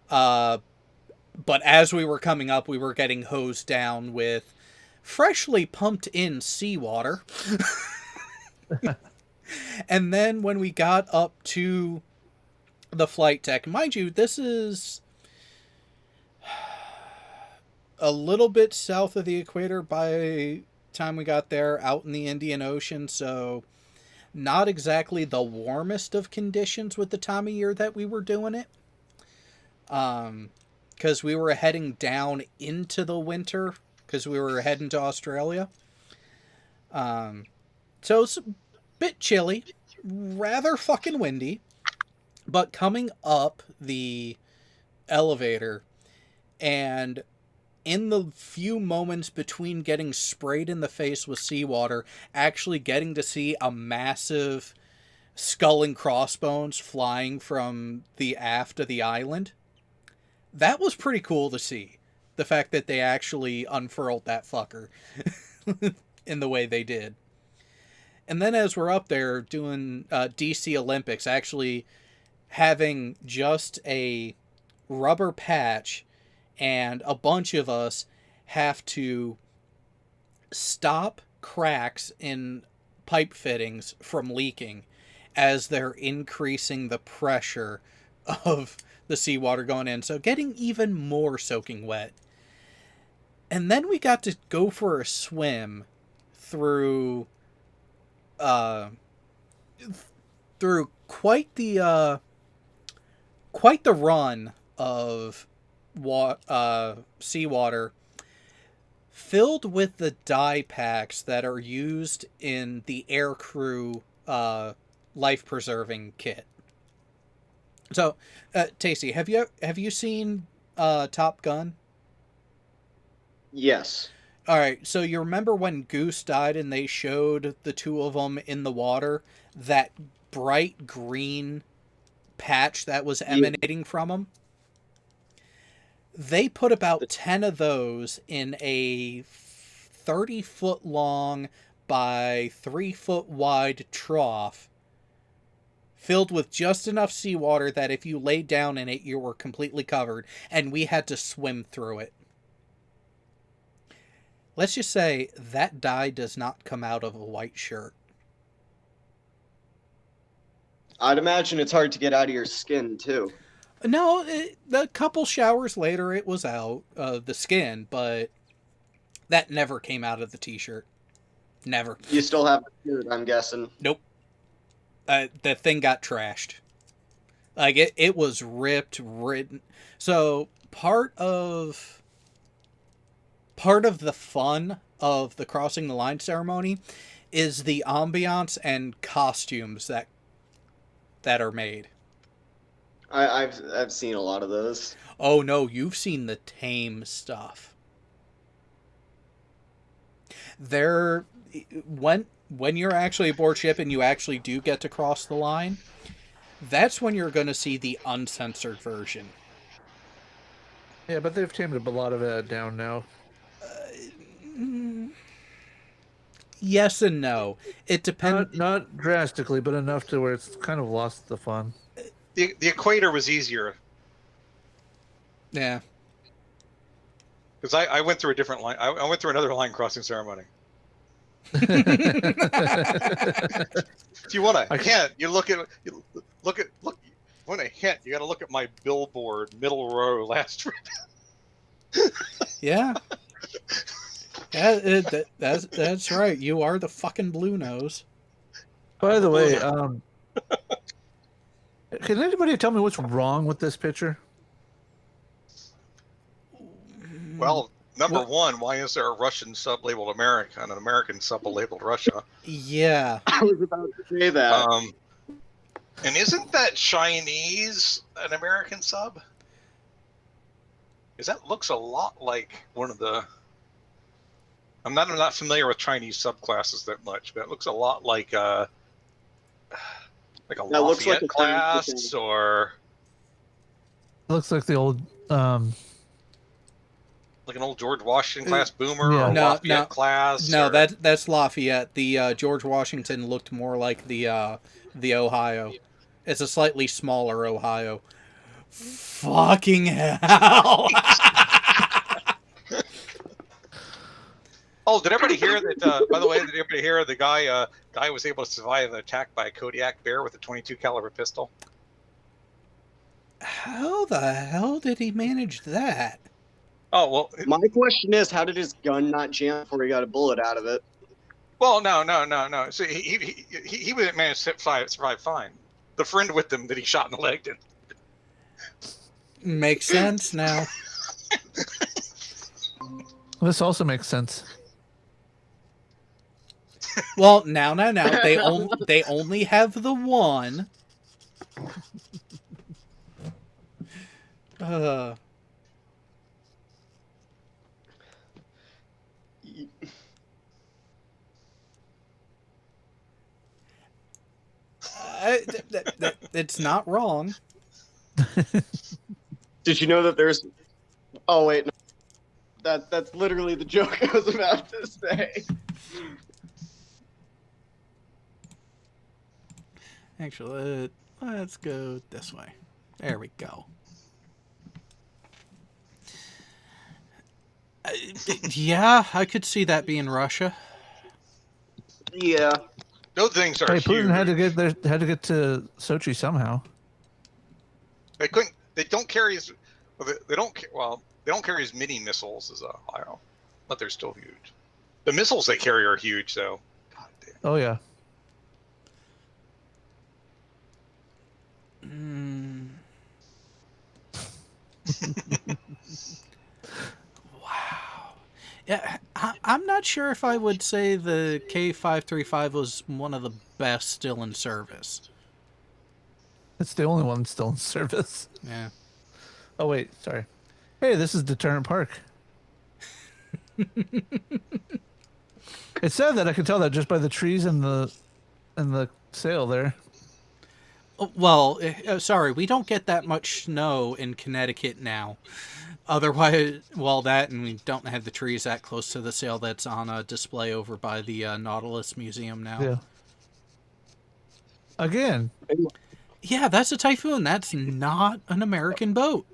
A: But as we were coming up, we were getting hosed down with freshly pumped in seawater. And then when we got up to the flight deck, mind you, this is a little bit south of the equator by the time we got there, out in the Indian Ocean, so not exactly the warmest of conditions with the time of year that we were doing it. Because we were heading down into the winter, because we were heading to Australia. So it's a bit chilly, rather fucking windy, but coming up the elevator, and in the few moments between getting sprayed in the face with seawater, actually getting to see a massive skull and crossbones flying from the aft of the island, that was pretty cool to see. The fact that they actually unfurled that fucker in the way they did. And then as we're up there doing DC Olympics, actually having just a rubber patch and a bunch of us have to stop cracks in pipe fittings from leaking as they're increasing the pressure of the seawater going in. So getting even more soaking wet. And then we got to go for a swim through quite the run of seawater, filled with the dye packs that are used in the air crew life preserving kit. So, Tacey, have you seen Top Gun?
D: Yes.
A: All right, so you remember when Goose died and they showed the two of them in the water, that bright green patch that was emanating from them? They put about 10 of those in a 30-foot long by 3-foot wide trough, filled with just enough seawater that if you laid down in it, you were completely covered, and we had to swim through it. Let's just say that dye does not come out of a white shirt.
D: I'd imagine it's hard to get out of your skin, too.
A: No, a couple showers later, it was out of the skin, but that never came out of the t-shirt. Never.
D: You still have a shirt, I'm guessing.
A: Nope. The thing got trashed. Like, it was ripped, written. So, part of the fun of the crossing the line ceremony is the ambiance and costumes that are made.
D: I've seen a lot of those.
A: Oh no, you've seen the tame stuff. When you're actually aboard ship and you actually do get to cross the line, that's when you're going to see the uncensored version.
H: Yeah, but they've tamed a lot of it down now.
A: Yes and no. It depends.
H: Not drastically, but enough to where it's kind of lost the fun.
G: The equator was easier
A: Yeah.
G: because I went through a different line. I went through another line crossing ceremony. If you want a hint, you look. Want a hint? You got to look at my billboard, middle row, last trip.
A: Yeah. Yeah, that's right. You are the fucking blue nose.
H: By the way, can anybody tell me what's wrong with this picture?
G: Well, number one, why is there a Russian sub labeled America and an American sub labeled Russia?
A: Yeah.
D: I was about to say that.
G: And isn't that Chinese an American sub? Because that looks a lot like one of the I'm not familiar with Chinese subclasses that much, but it looks a lot like a
D: That looks like
G: Lafayette
D: a
G: class, or
H: It looks like the old
G: like an old George Washington class boomer,
H: Yeah.
G: or a
A: No,
G: Lafayette class.
A: No,
G: or...
A: that's Lafayette. The George Washington looked more like the Ohio. It's a slightly smaller Ohio. Fucking hell!
G: Oh, did everybody hear that? By the way, did everybody hear the guy was able to survive an attack by a Kodiak bear with a 22 caliber pistol?
A: How the hell did he manage that?
G: Oh well,
D: My question is, how did his gun not jam before he got a bullet out of it?
G: well, no. So he managed to survive fine. The friend with him that he shot in the leg did.
A: Makes sense now.
H: This also makes sense.
A: Well, now. They only have the one. It's not wrong.
D: Did you know that there's? Oh wait, no. That's literally the joke I was about to say.
A: Actually, let's go this way. There we go. Yeah, I could see that being Russia.
D: Yeah.
G: Those things are
H: Hey,
G: huge.
H: Putin had to get to Sochi somehow.
G: They couldn't. They don't carry as. They don't. Well, they don't carry as many missiles as Ohio, but they're still huge. The missiles they carry are huge, though. God damn.
H: Oh yeah.
A: Wow. Yeah, I'm not sure if I would say the K535 was one of the best still in service.
H: It's the only one still in service.
A: Yeah.
H: Oh wait, sorry. Hey, this is Deterrent Park. It's sad that I could tell that just by the trees and the sail there.
A: Well, sorry, we don't get that much snow in Connecticut now. Otherwise, well, that, and we don't have the trees that close to the sail that's on a display over by the Nautilus Museum now.
H: Yeah. Again.
A: Yeah, that's a Typhoon. That's not an American boat.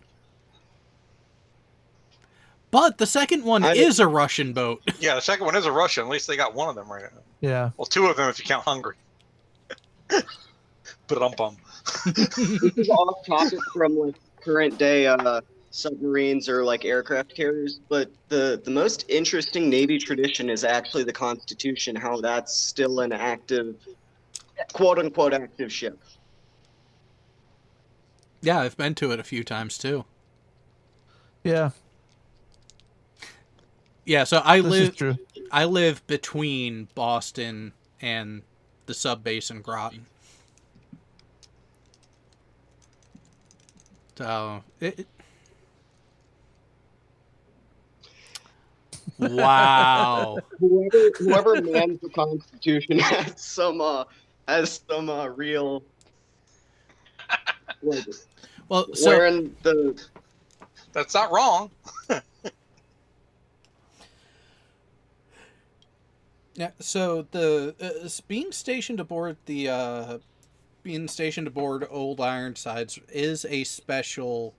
A: But the second one is a Russian boat.
G: Yeah, the second one is a Russian. At least they got one of them right now.
H: Yeah.
G: Well, two of them if you count Hungary. But
D: This is off topic from like current day submarines or like aircraft carriers, but the most interesting Navy tradition is actually the Constitution. How that's still an active, quote unquote, active ship.
A: Yeah, I've been to it a few times too.
H: Yeah.
A: Yeah, so I
H: True.
A: I live between Boston and the sub base in Groton. So wow.
D: Whoever mans the Constitution has some real. Like,
A: well, so
D: wearing the.
G: that's not wrong.
A: Yeah, so the being stationed aboard Old Ironsides is a special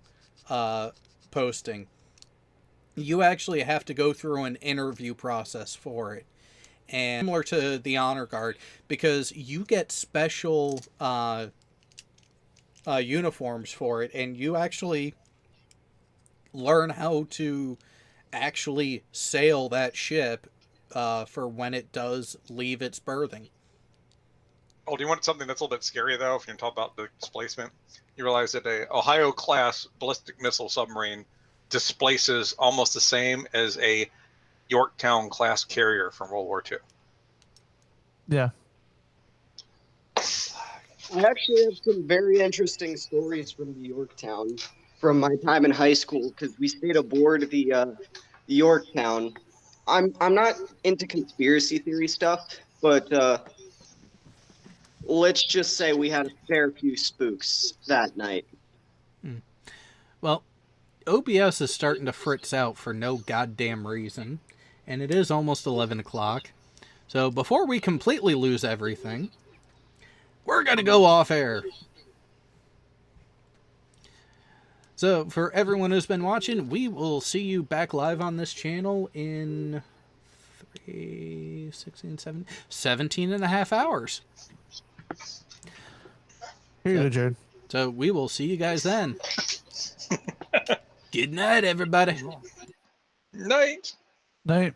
A: posting. You actually have to go through an interview process for it, and similar to the Honor Guard, because you get special uniforms for it, and you actually learn how to actually sail that ship for when it does leave its berthing.
G: Oh, do you want something that's a little bit scary, though, if you're talking about the displacement? You realize that a Ohio-class ballistic missile submarine displaces almost the same as a Yorktown-class carrier from World War II.
H: Yeah.
D: I actually have some very interesting stories from the Yorktown from my time in high school, because we stayed aboard the Yorktown. I'm not into conspiracy theory stuff, but let's just say we had a fair few spooks that night.
A: Well, OBS is starting to fritz out for no goddamn reason, and it is almost 11 o'clock. So before we completely lose everything, we're going to go off air. So for everyone who's been watching, we will see you back live on this channel in 17 and a half hours.
H: Here you go, Jared.
A: So we will see you guys then. Good night, everybody.
G: Night.
H: Night.